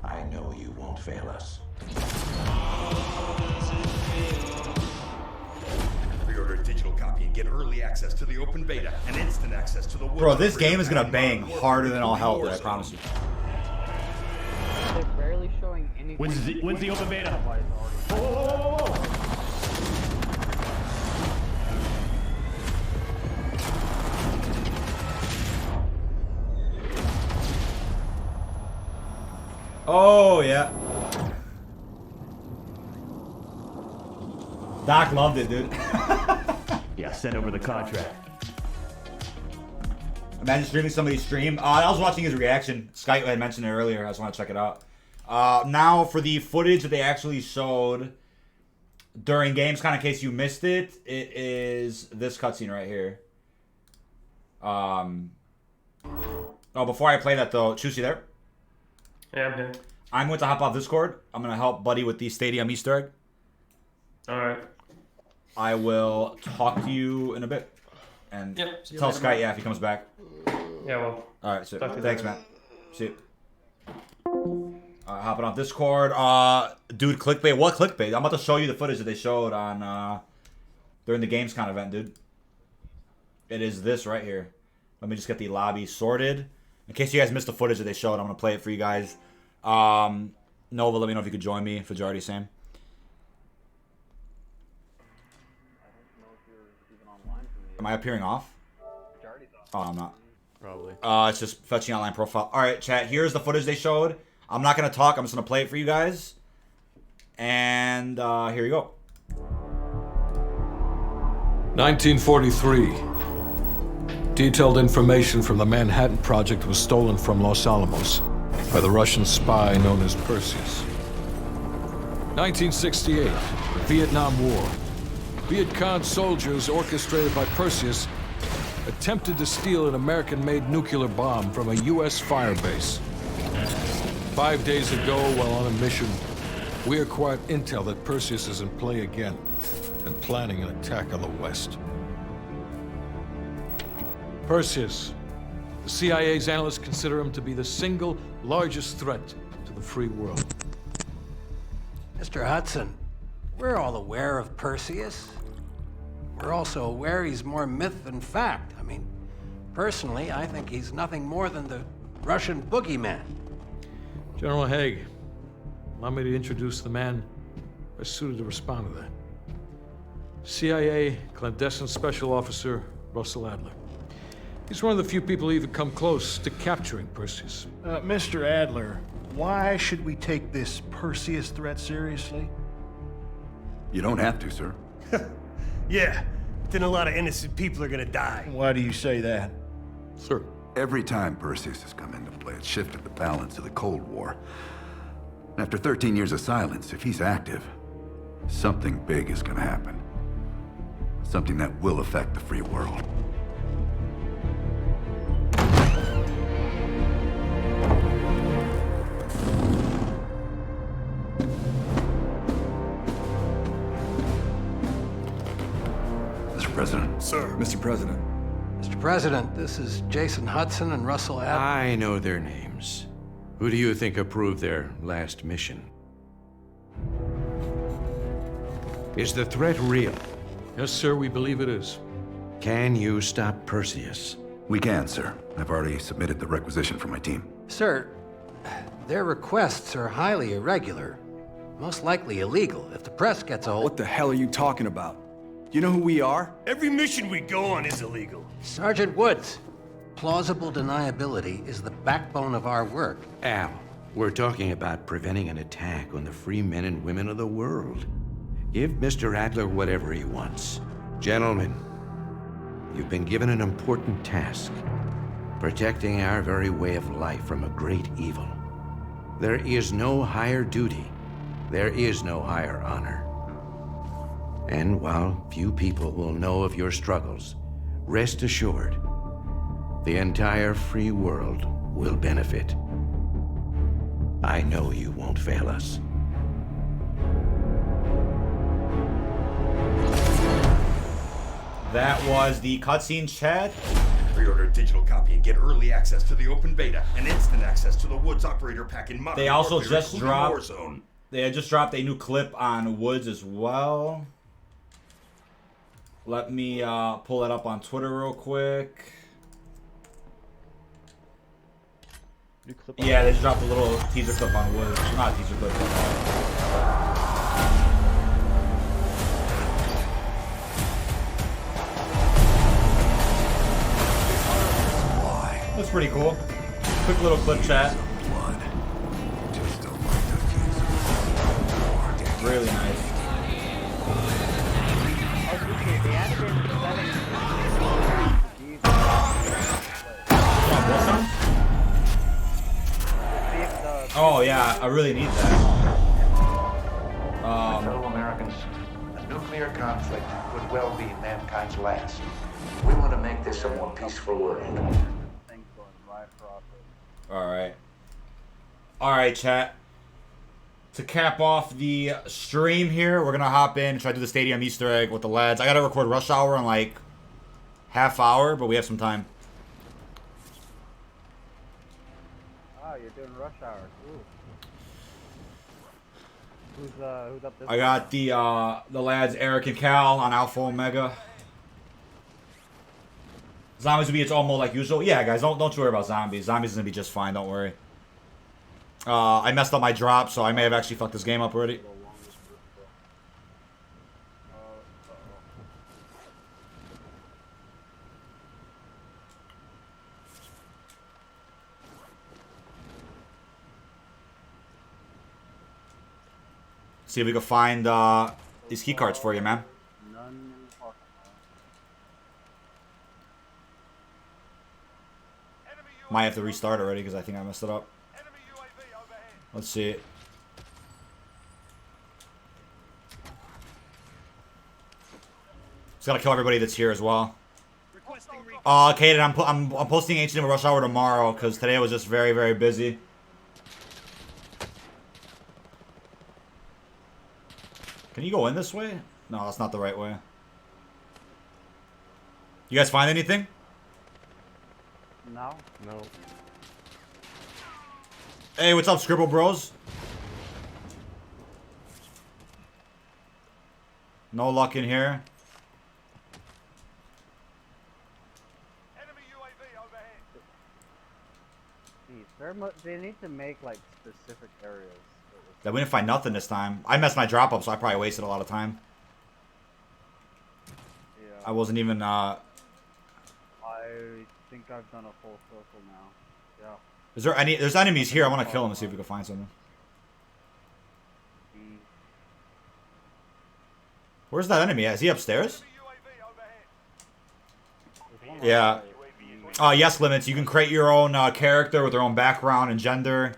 I know you won't fail us. Pre-order a digital copy and get early access to the open beta and instant access to the world. Bro, this game is gonna bang harder than all hell, dude, I promise you. They're barely showing anything. When's the open beta? Whoa, whoa, whoa, whoa, whoa! Oh, yeah. Doc loved it, dude. Yeah, send over the contract. Imagine streaming somebody's stream. I was watching his reaction. Skype had mentioned it earlier. I just want to check it out. Now, for the footage that they actually showed during Gamescom, in case you missed it, it is this cutscene right here. Oh, before I play that though, Chus, you there? Yeah, I'm here. I'm going to hop off Discord. I'm going to help Buddy with the Stadium Easter egg. Alright. I will talk to you in a bit. And tell Sky, yeah, if he comes back. Yeah, well. Alright, so thanks, man. See you. Hopping off Discord. Dude, clickbait. What clickbait? I'm about to show you the footage that they showed on during the Gamescom event, dude. It is this right here. Let me just get the lobby sorted. In case you guys missed the footage that they showed, I'm gonna play it for you guys. Nova, let me know if you could join me. Fajardi, same. Am I appearing off? Oh, I'm not. Probably. It's just fetching online profile. All right, chat. Here's the footage they showed. I'm not gonna talk. I'm just gonna play it for you guys. And here you go. 1943. Detailed information from the Manhattan Project was stolen from Los Alamos by the Russian spy known as Perseus. 1968. Vietnam War. Viet Cong soldiers orchestrated by Perseus attempted to steal an American-made nuclear bomb from a U.S. firebase. 5 days ago, while on a mission, we acquired intel that Perseus is in play again and planning an attack on the West. Perseus. The CIA's analysts consider him to be the single largest threat to the free world. Mr. Hudson, we're all aware of Perseus. We're also aware he's more myth than fact. I mean, personally, I think he's nothing more than the Russian boogeyman. General Haig, allow me to introduce the man best suited to respond to that. CIA clandestine special officer Russell Adler. He's one of the few people who even come close to capturing Perseus. Mr. Adler, why should we take this Perseus threat seriously? You don't have to, sir. Yeah, then a lot of innocent people are gonna die. Why do you say that? Sir. Every time Perseus has come into play, it shifted the balance of the Cold War. After 13 years of silence, if he's active, something big is gonna happen. Something that will affect the free world. Mr. President. Sir. Mr. President. Mr. President, this is Jason Hudson and Russell Adler. I know their names. Who do you think approved their last mission? Is the threat real? Yes, sir, we believe it is. Can you stop Perseus? We can, sir. I've already submitted the requisition for my team. Sir, their requests are highly irregular. Most likely illegal. If the press gets a hold... What the hell are you talking about? You know who we are? Every mission we go on is illegal. Sergeant Woods, plausible deniability is the backbone of our work. Al, we're talking about preventing an attack on the free men and women of the world. Give Mr. Adler whatever he wants. Gentlemen, you've been given an important task. Protecting our very way of life from a great evil. There is no higher duty. There is no higher honor. And while few people will know of your struggles, rest assured, the entire free world will benefit. I know you won't fail us. That was the cutscene, chat. Pre-order a digital copy and get early access to the open beta and instant access to the Woods Operator Pack in Modern They also Warfare, just including dropped. Warzone. They had just dropped a new clip on Woods as well. Let me pull that up on Twitter real quick. Yeah, they just dropped a little teaser clip on Woods. Not a teaser clip, but that's pretty cool. Quick little clip chat. Really nice. Oh yeah, I really need that. Fellow Americans, conflict would well be mankind's last. We want to make this a more peaceful world. Alright. Alright, chat. To cap off the stream here, we're gonna hop in and try to do the stadium Easter egg with the lads. I gotta record Rush Hour in like half hour, but we have some time. Oh, you're doing Rush Hour. Ooh. Who's up this I got the lads Eric and Cal on Alpha Omega. Zombies will be its all mode like usual. Yeah, guys, don't you worry about zombies. Zombies is gonna be just fine. Don't worry. I messed up my drop, so I may have actually fucked this game up already. See if we can find these key cards for you, man. Might have to restart already because I think I messed it up. Let's see. Just gotta kill everybody that's here as well. Okay, then I'm posting Ancient Rush Hour tomorrow because today was just very, very busy. Can you go in this way? No, that's not the right way. You guys find anything? No. No. Hey, what's up, Scribble Bros? No luck in here. They need to make like specific areas. Yeah, we didn't find nothing this time. I messed my drop up, so I probably wasted a lot of time. Yeah. I wasn't even, I think I've done a full circle now. Yeah. Is there any... There's enemies here. I want to kill them and see if we can find something. Where's that enemy at? Is he upstairs? Yeah. Yes, Limits. You can create your own character with their own background and gender.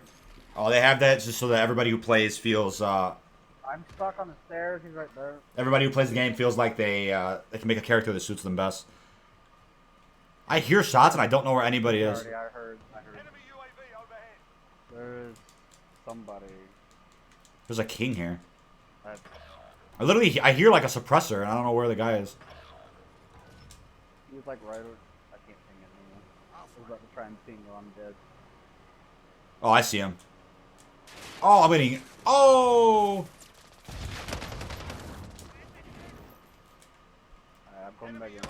Oh, they have that just so that everybody who plays feels... I'm stuck on the stairs. He's right there. Everybody who plays the game feels like they can make a character that suits them best. I hear shots and I don't know where anybody is. I heard. There's somebody. There's a king here. I hear like a suppressor and I don't know where the guy is. He was like right over. I can't ping it anymore. I was about to try and ping while I'm dead. Oh, I see him. Oh, I'm getting... Oh! I'm coming back in.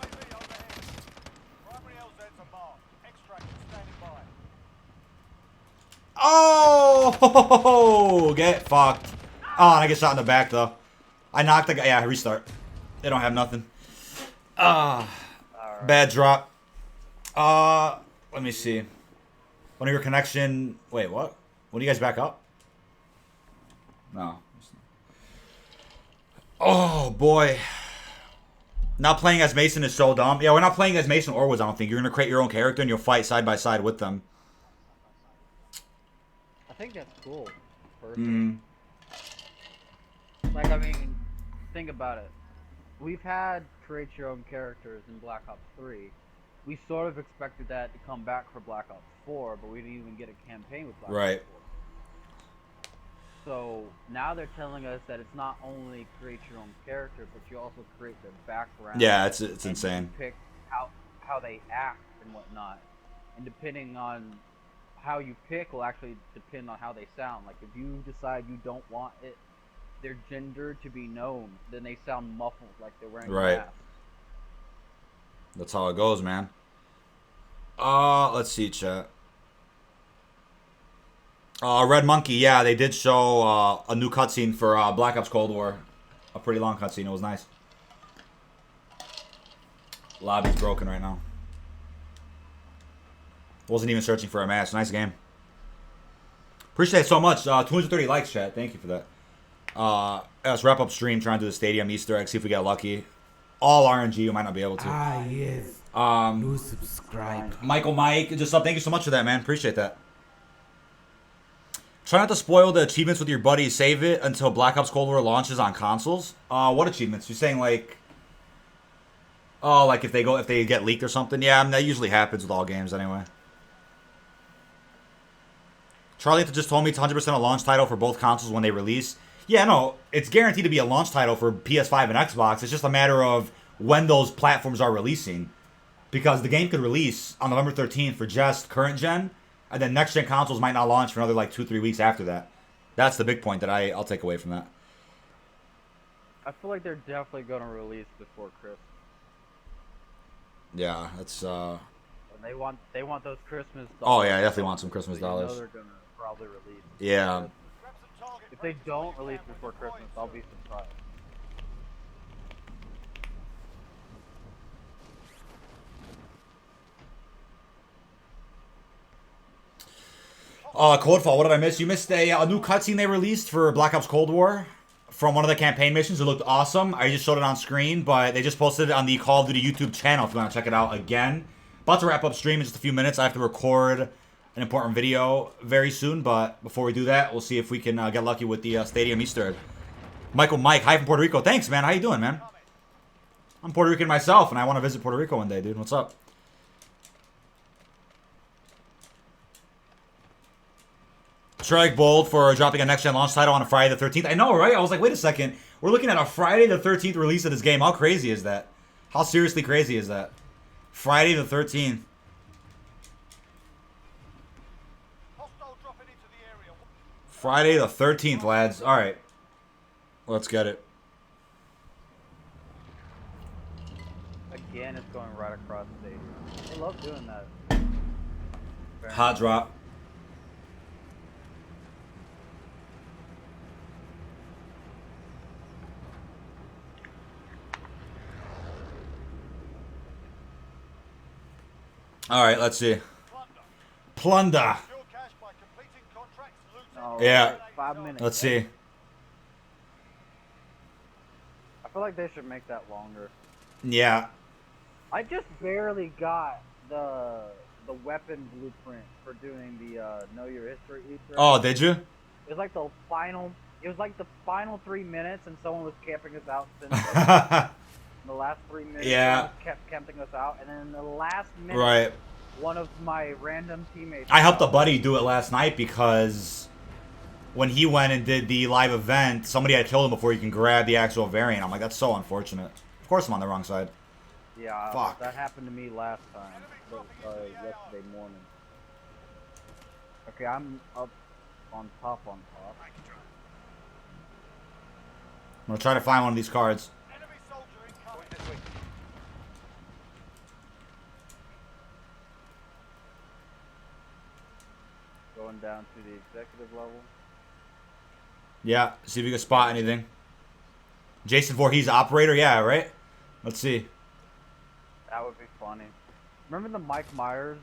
Oh! Get fucked. Oh, and I get shot in the back, though. I knocked the guy. Yeah, restart. They don't have nothing. Bad drop. Let me see. One of your connection... Wait, what? When do you guys back up? No. Oh, boy. Not playing as Mason is so dumb. Yeah, we're not playing as Mason or Woods, I don't think. You're going to create your own character and you'll fight side by side with them. I think that's cool. Like, I mean, think about it. We've had create your own characters in Black Ops 3. We sort of expected that to come back for Black Ops 4, but we didn't even get a campaign with Black Ops 4. So now they're telling us that it's not only create your own character, but you also create their background. Yeah, it's insane. You pick how they act and whatnot, and depending on how you pick will actually depend on how they sound. Like if you decide you don't want their gender to be known, then they sound muffled, like they're wearing a mask. That's how it goes, man. Let's see, chat. Red Monkey, yeah, they did show a new cutscene for Black Ops Cold War. A pretty long cutscene. It was nice. Lobby's broken right now. Wasn't even searching for a match. Nice game. Appreciate it so much. 230 likes, chat. Thank you for that. Let's wrap up stream. Trying to do the stadium Easter egg. See if we get lucky. All RNG. You might not be able to. Yes. New subscribe. Michael Mike, just up. Thank you so much for that, man. Appreciate that. Try not to spoil the achievements with your buddies. Save it until Black Ops Cold War launches on consoles. What achievements? You're saying like, oh, like if they get leaked or something? Yeah, I mean, that usually happens with all games anyway. Charlie just told me it's 100% a launch title for both consoles when they release. Yeah, no, it's guaranteed to be a launch title for PS5 and Xbox. It's just a matter of when those platforms are releasing. Because the game could release on November 13th for just current gen, and then next gen consoles might not launch for another like 2-3 weeks after that. That's the big point that I'll take away from that. I feel like they're definitely gonna release before Christmas. Yeah, that's And they want those Christmas dollars. Oh yeah, I definitely want some Christmas dollars. You know they're gonna probably release. Yeah. If they don't release before Christmas, I'll be surprised. Codefall, what did I miss? You missed a new cutscene they released for Black Ops Cold War from one of the campaign missions. It looked awesome. I just showed it on screen, but they just posted it on the Call of Duty YouTube channel if you want to check it out again. About to wrap up stream in just a few minutes. I have to record an important video very soon, but before we do that, we'll see if we can get lucky with the Stadium Easter egg. Michael Mike, hi from Puerto Rico. Thanks, man. How you doing, man? I'm Puerto Rican myself, and I want to visit Puerto Rico one day, dude. What's up? Strike Bold for dropping a next-gen launch title on a Friday the 13th. I know, right? I was like, wait a second. We're looking at a Friday the 13th release of this game. How crazy is that? How seriously crazy is that? Friday the 13th. Friday the 13th, lads. All right. Let's get it. Again, it's going right across the stadium. They love doing that. Hot drop. All right, let's see. Plunder. Yeah. 5 minutes. Let's see. I feel like they should make that longer. Yeah. I just barely got the weapon blueprint for doing the Know Your History Easter egg. Oh, did you? It was like the final. It was like the final 3 minutes, and someone was camping us out since the last 3 minutes. Yeah. Kept camping us out, and then in the last minute, Right. one of my random teammates. I helped a buddy do it last night because when he went and did the live event, somebody had killed him before you can grab the actual variant. I'm like, that's so unfortunate. Of course I'm on the wrong side. Yeah, Fuck. that happened to me last time. Yesterday morning. Okay, I'm up on top. I'm gonna try to find one of these cards. Going down to the executive level. Yeah, see if you can spot anything. Jason Voorhees, operator, yeah, right? Let's see. That would be funny. Remember the Mike Myers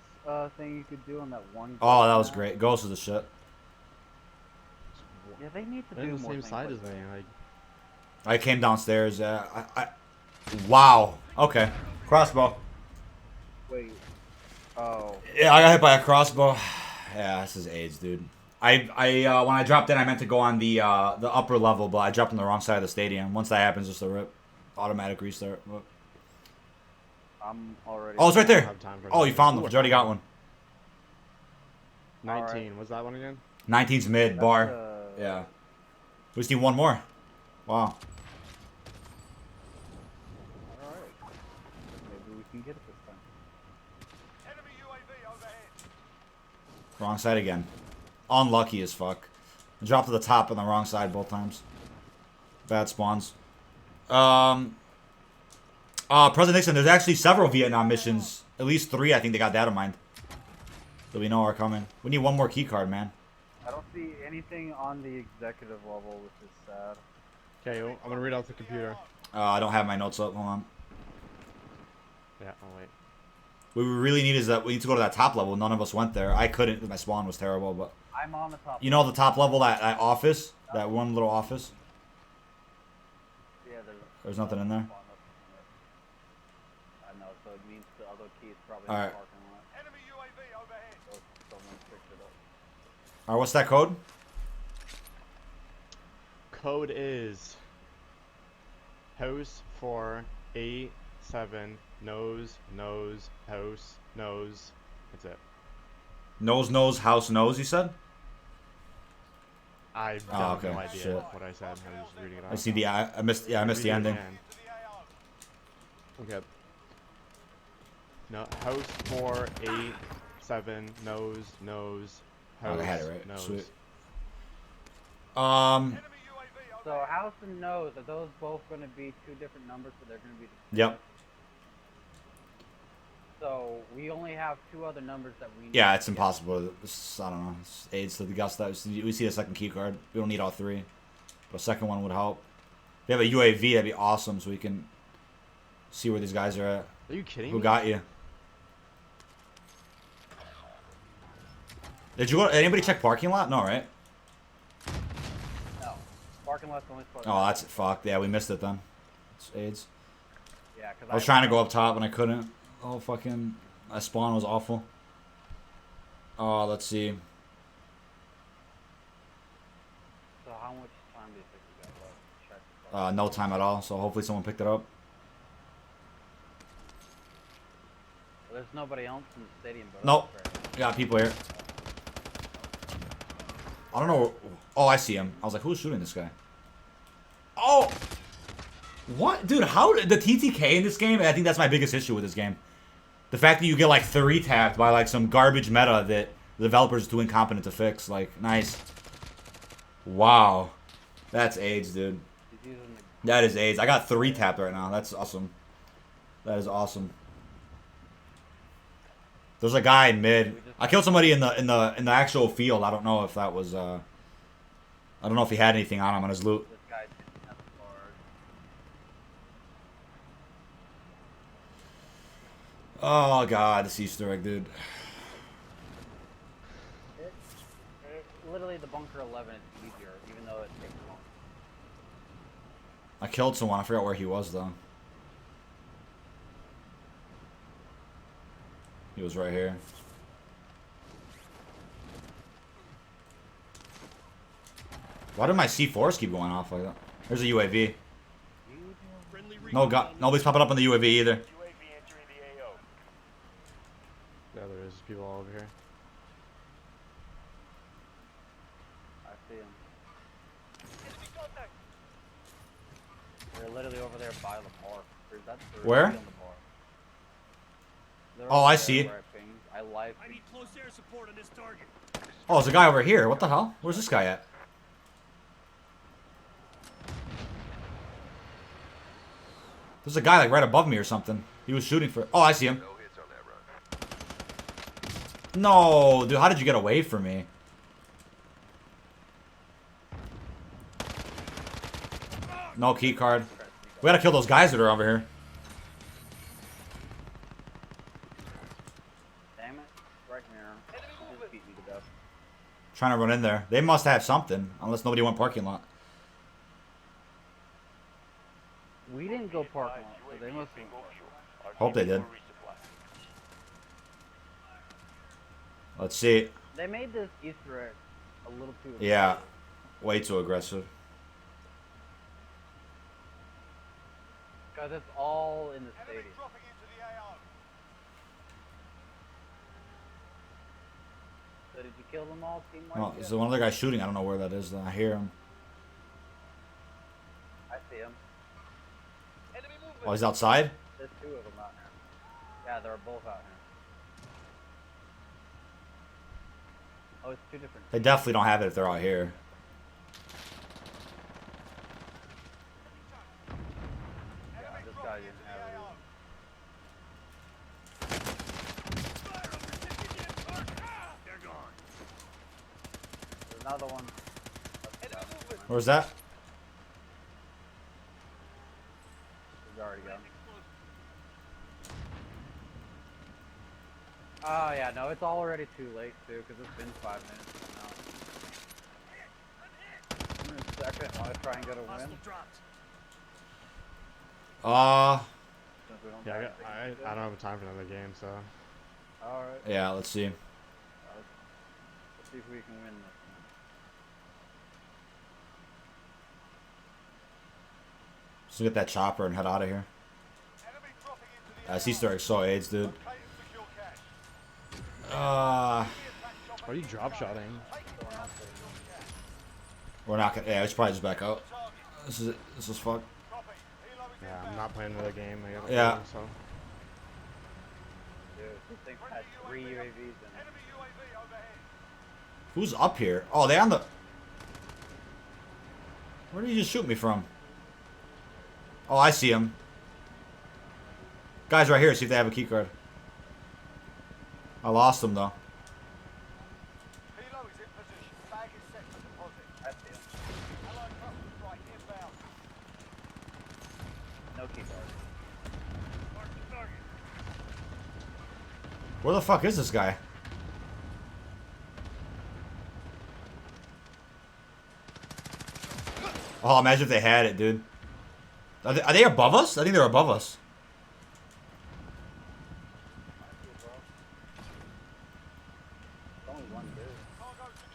thing you could do on that one? Oh, that was great. Ghost is the shit. Yeah, they need to They're do the more same things side like as me. Like, I came downstairs. Wow. Okay. Crossbow. Wait. Oh. Yeah, I got hit by a crossbow. Yeah, this is AIDS, dude. I when I dropped in, I meant to go on the upper level, but I dropped on the wrong side of the stadium. Once that happens, just a rip. Automatic restart. Whoop. I'm already. Oh, it's right there. have time for Oh, that. you found them. Ooh, You already got one. 19. What's that one again? 19's mid bar. Yeah. We just need one more. Wow. Alright. Maybe we can get it this time. Wrong side again. Unlucky as fuck. Dropped to the top on the wrong side both times. Bad spawns. President Nixon, there's actually several Vietnam missions. At least 3, I think they got data mined. So we know are coming. We need one more key card, man. I don't see anything on the executive level, which is sad. Okay, I'm gonna read out the computer. I don't have my notes up. Hold on. Yeah, I'll wait. What we really need is that we need to go to that top level. None of us went there. I couldn't because my spawn was terrible, but I'm on the top. you know the top level, that office? That one little office? Yeah, There's nothing in there? I know, so it means the other key is probably Alright. in the parking lot. Enemy UAV overhead. So someone picked it up. Alright, what's that code? code is house 487 nose house nose. That's it. Nose, house, nose, you said? I have no idea what I said. I was just reading it off. I see the I missed the ending. Okay. No, house 487 nose house. I had it right. Nose. Sweet. So house and nose, are those both going to be two different numbers? So they're going to be. Yep. So we only have two other numbers that we need. Yeah, it's impossible. I don't know. It's aids to the guts that we see the second key card. We don't need all three, but a second one would help. If you have a UAV, that'd be awesome, so we can see where these guys are at. Are you kidding me? Who got you? Did you go? Anybody check parking lot? No, right? No. Parking lot's only spot. Oh, that's fucked. Yeah, we missed it then. It's AIDS. Yeah, because I was trying to go up top and I couldn't. Oh, fucking... My spawn was awful. Oh, let's see. So how much time do you think we got left to check? No time at all, so hopefully someone picked it up. Well, there's nobody else in the stadium. But Nope. Got people here. I don't know. Oh, I see him. I was like, who's shooting this guy? Oh! What? Dude, how did the TTK in this game? I think that's my biggest issue with this game. The fact that you get like 3-tapped by like some garbage meta that the developers are too incompetent to fix. Like, nice. Wow. That's AIDS, dude. That is AIDS. I got 3-tapped right now. That's awesome. That is awesome. There's a guy in mid. I killed somebody in the actual field. I don't know if that was I don't know if he had anything on him on his loot. Oh god, this Easter egg, dude. Literally, the bunker 11 is easier, even though it takes long. I killed someone. I forgot where he was though. He was right here. Why did my C4s keep going off like that? There's a UAV. No, god, nobody's popping up on the UAV either. Yeah, there is people all over here. I see them. They're literally over there by the bar. Where? On the bar. Oh, I see. I like. I need close air support on this target. Oh, there's a guy over here. What the hell? Where's this guy at? There's a guy like right above me or something. He was shooting for. Oh, I see him. No, dude, how did you get away from me? No key card. We gotta kill those guys that are over here. Damn it! Right here. Just beat me to death. Trying to run in there. They must have something, unless nobody went parking lot. We didn't go parking lot, so they must have. Hope they did. Let's see. They made this Easter egg a little too aggressive. Yeah, way too aggressive. Because it's all in the stadium. So did you kill them all, team? Oh, there's one other guy shooting. I don't know where that is. Though. I hear him. I see him. Oh, he's outside? There's two of them out here. Yeah, they're both out here. Oh, it's two different. They definitely don't have it if they're out here. Yeah, this guy didn't have it. They're gone. There's another one. Where's that? He's already gone. Oh yeah, no, it's already too late too, because it's been 5 minutes now. In a second, want to try and get a win? Yeah, I don't have time for another game, so. Alright. Yeah, let's see. Let's see if we can win this Let's get that chopper and head out of here. That's Easter egg saw AIDS, dude. Are you drop shotting? We're not gonna. Yeah, we should probably just back out. This is it. This is fuck. Yeah, I'm not playing another game. I gotta Yeah. play, so. Dude, this thing has 3 UAVs in it. Who's up here? Oh, they on the. Where did you just shoot me from? Oh, I see him. Guys right here, see if they have a key card. I lost him though. No key card. Where the fuck is this guy? Oh, imagine if they had it, dude. Are they above us? I think they're above us.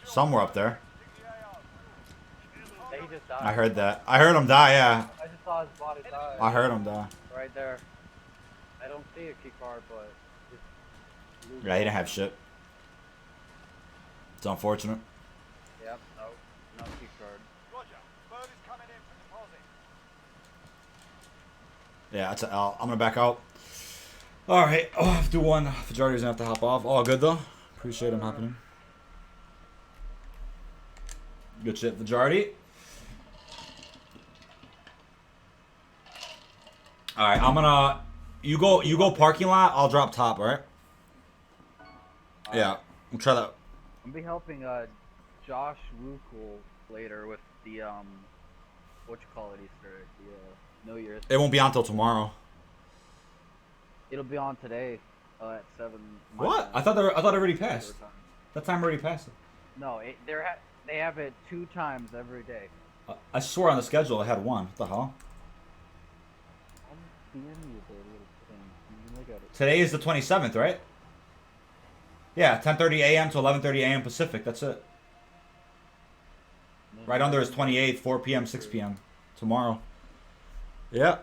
Somewhere up there. He just died. I heard that. I heard him die, yeah. I just saw his body die. I heard him die. Right there. I don't see a key card, but just Yeah, he didn't have shit. It's unfortunate. Yep, no key card. Yeah, that's an L. I'm gonna back out. Alright, oh, I have to do one. Fajari's gonna have to hop off. All good though. Appreciate him hopping in. Good shit, Fajardi. Alright, I'm gonna you go parking lot, I'll drop top, alright? Yeah. We'll try that. I'll be helping Josh Wukul later with the what you call it Easter egg, the New Year's. It won't be on till tomorrow. It'll be on today at 7. What? I thought it already passed. That time already passed. No, they have it 2 times every day. I swear on the schedule I had one. What the hell? Today is the 27th, right? Yeah, 10:30 a.m. to 11:30 a.m. Pacific. That's it. Right under is 28th, 4 p.m., 6 p.m. tomorrow. Yeah.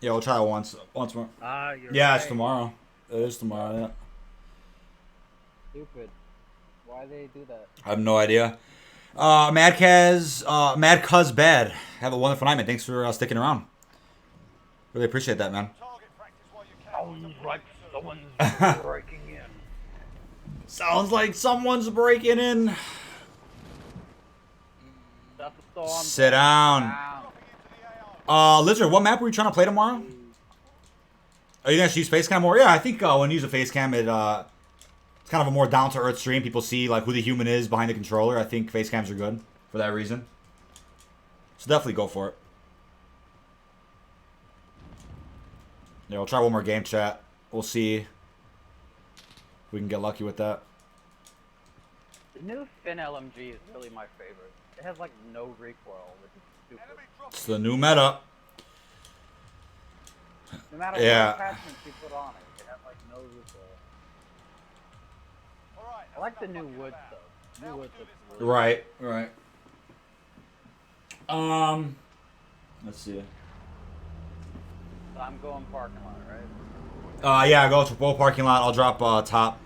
Yeah, we'll try it once more. Yeah, it's tomorrow. It is tomorrow. Yeah. Stupid. Why they do that? I have no idea. Mad Cuz Bad. Have a wonderful night, man. Thanks for sticking around. Really appreciate that, man. Sounds like someone's breaking in. Sounds like someone's breaking in. Sit down. Lizard, what map were you trying to play tomorrow? Are you gonna use Facecam more? Yeah, I think when you use a Facecam, it's kind of a more down-to-earth stream. People see like who the human is behind the controller. I think Facecams are good for that reason. So definitely go for it. Yeah, we'll try one more game chat. We'll see if we can get lucky with that. The new Finn LMG is really my favorite. It has like no recoil, which is stupid. It's the new meta. No matter what attachments you put on it, it has like no recoil. I like the new wood stuff. New wood stuff is really Right. Let's see. So I'm going parking lot, right? Yeah, I go to both parking lot. I'll drop top.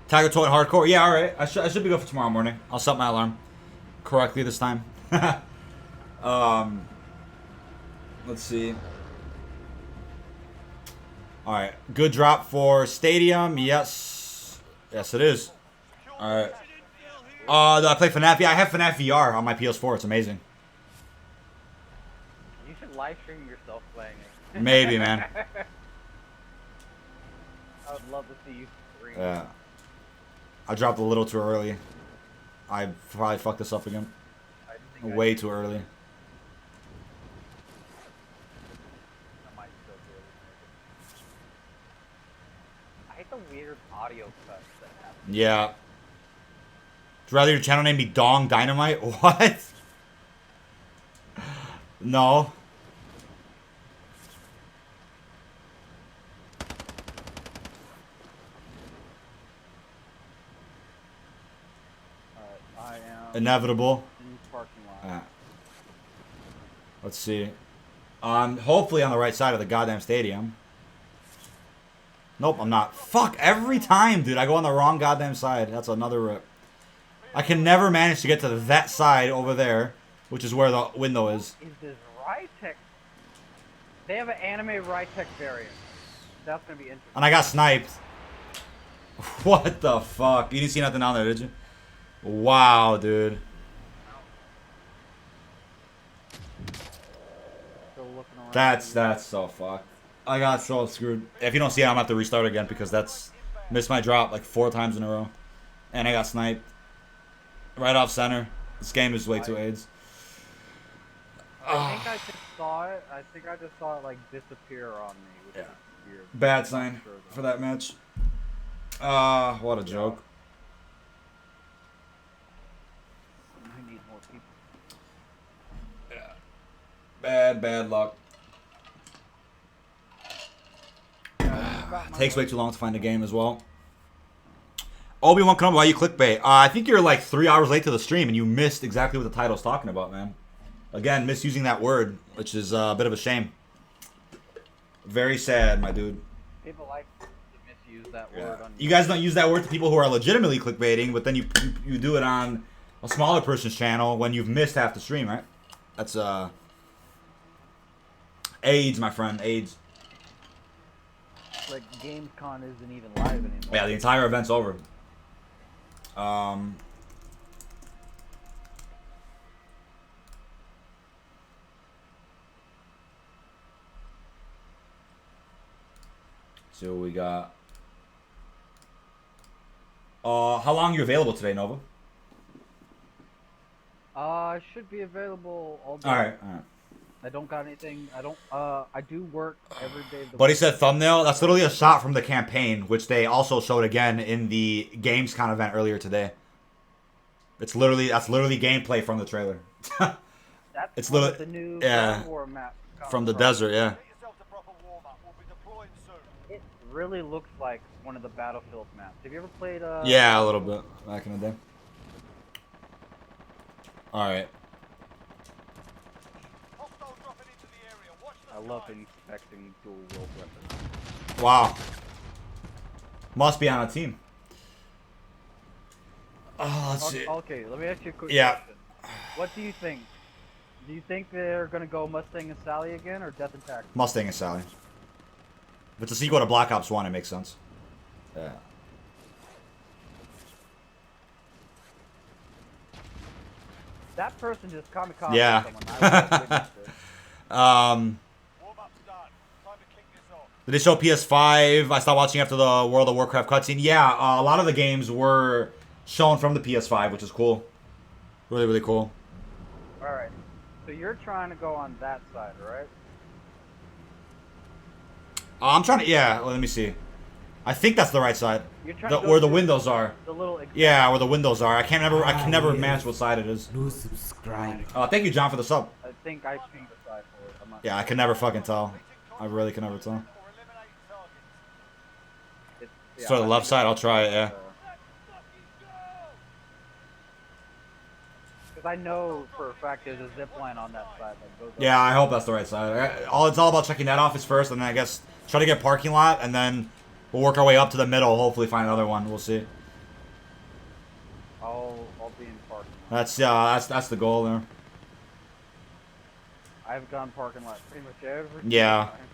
Tiger Toy Hardcore. Yeah, all right. I should be good for tomorrow morning. I'll set my alarm correctly this time. Let's see. All right, good drop for Stadium. Yes, it is. All right. I play FNAF. Yeah, I have FNAF VR on my PS4. It's amazing. You should live stream yourself playing it. Maybe, man. I would love to see you stream. Yeah. I dropped a little too early. I probably fucked this up again. Way too early. I hate the weird audio cuts that happen. Yeah. Would you rather your channel name be Dong Dynamite? What? No. I am inevitable. in the parking lot. Alright. Let's see. Hopefully on the right side of the goddamn stadium. Nope, I'm not. Fuck, every time, dude. I go on the wrong goddamn side. That's another rip. I can never manage to get to that side over there, which is where the window is. Is this Rytech? They have an anime Rytech variant. That's gonna be interesting. And I got sniped. What the fuck? You didn't see nothing down there, did you? Wow, dude. That's so fucked. I got so screwed. If you don't see it, I'm gonna have to restart again because that's missed my drop like 4 times in a row. And I got sniped. Right off center. This game is way too AIDS. I think I just saw it. I think I just saw it like disappear on me, which is weird. Bad sign for that match. What a joke. I need more people. Yeah. Bad luck. Takes way too long to find a game as well. Obi-Wan Kenobi, why you clickbait? I think you're like 3 hours late to the stream and you missed exactly what the title's talking about, man. Again, misusing that word, which is a bit of a shame. Very sad, my dude. People like to misuse that word. On You guys don't use that word to people who are legitimately clickbaiting, but then you do it on a smaller person's channel when you've missed half the stream, right? That's AIDS, my friend, AIDS. Like Gamescom isn't even live anymore. Yeah, the entire event's over. So we got. How long are you available today, Nova? I should be available all day. All right. I don't got anything. I don't. I do work every day. But he said thumbnail. That's literally a shot from the campaign, which they also showed again in the Gamescom event earlier today. That's literally gameplay from the trailer. It's literally the new War map from the desert. Yeah. It really looks like one of the Battlefield maps. Have you ever played? Yeah, a little bit back in the day. All right. I love inspecting dual wield weapons. Wow. Must be on a team. Oh, let's see. Okay, let me ask you a quick Yeah. question. What do you think? Do you think they're gonna go Mustang and Sally again, or Death and Taxi? Mustang and Sally. If it's a sequel to Black Ops 1, it makes sense. Yeah. That person just kamikaze Yeah. someone. I witnessed it. Did they show PS5? I stopped watching after the World of Warcraft cutscene. Yeah, a lot of the games were shown from the PS5, which is cool. Really, really cool. Alright. So you're trying to go on that side, right? I'm trying to... Yeah, well, let me see. I think that's the right side. You're trying to go where the to windows are. The little Yeah, where the windows are. I can never match what side it is. Thank you, John, for the sub. I think I pinged the side for it. I'm not Yeah, I can never fucking tell. I really can never tell. So the left side, I'll try it, yeah. Because I know for a fact there's a zip line on that side that goes Yeah, I hope that's the right side. It's all about checking that office first, and then I guess try to get parking lot, and then we'll work our way up to the middle. Hopefully, find another one. We'll see. I'll be in parking lot. That's the goal there. I've gone parking lot pretty much every Yeah. time.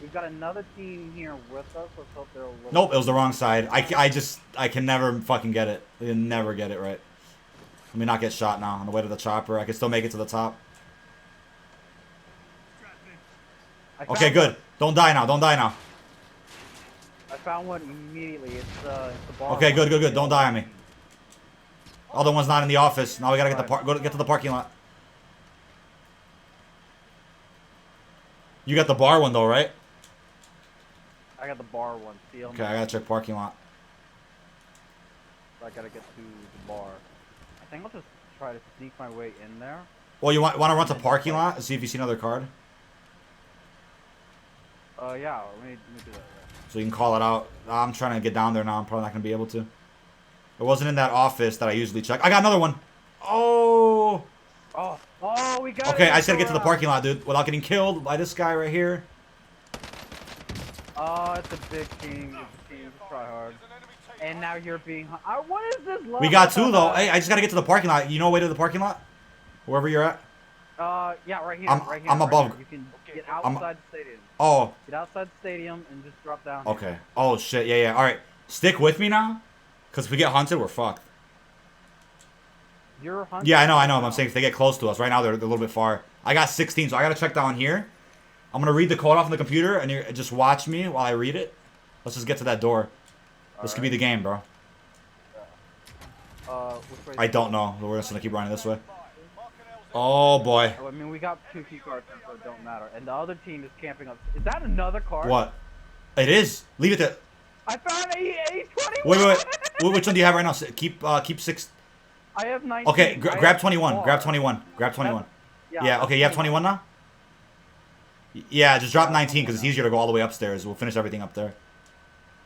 We've got another team here with us. Let's hope they're a little... Nope, it was the wrong side. I can never fucking get it. I can never get it right. Let me not get shot now on the way to the chopper. I can still make it to the top. Okay, good. Don't die now. Don't die now. I found one immediately. It's the bar. Okay, good. Don't die on me. Other one's not in the office. Now we gotta get to the parking lot. You got the bar one though, right? I got the bar one. Okay, I gotta check parking lot. I gotta get to the bar. I think I'll just try to sneak my way in there. Well, you want to run to parking lot and see if you see another card? Yeah, let me do that. So you can call it out. I'm trying to get down there now. I'm probably not gonna be able to. It wasn't in that office that I usually check. I got another one. Oh. Oh, we got it. Okay, I just gotta get to the parking lot, dude, without getting killed by this guy right here. Oh, it's a big team. It's a team. Try hard. And now you're being... what is this level? We got 2, though. Hey, I just gotta get to the parking lot. You know a way to the parking lot? Wherever you're at? Yeah, right here. I'm right above. Here. You can get outside the stadium. Oh. Get outside the stadium and just drop down. Okay. Here. Oh, shit. Yeah, yeah. All right. Stick with me now. Because if we get hunted, we're fucked. You're hunted? Yeah, I know. I'm saying if they get close to us. Right now, they're a little bit far. I got 16, so I gotta check down here. I'm gonna read the code off on the computer, and you just watch me while I read it. Let's just get to that door. This could be the game, bro. Which way I don't know. We're just gonna keep running this way. Oh, boy. I mean, we got 2 key cards, so it don't matter. And the other team is camping up. Is that another card? What? It is. Leave it there. I found a 21. Wait. Which one do you have right now? Keep 6. I have 19. Okay, grab 21. Grab 21. Grab 21. Yeah. Okay, you have 21 now. Yeah, just drop 19 because it's easier to go all the way upstairs. We'll finish everything up there.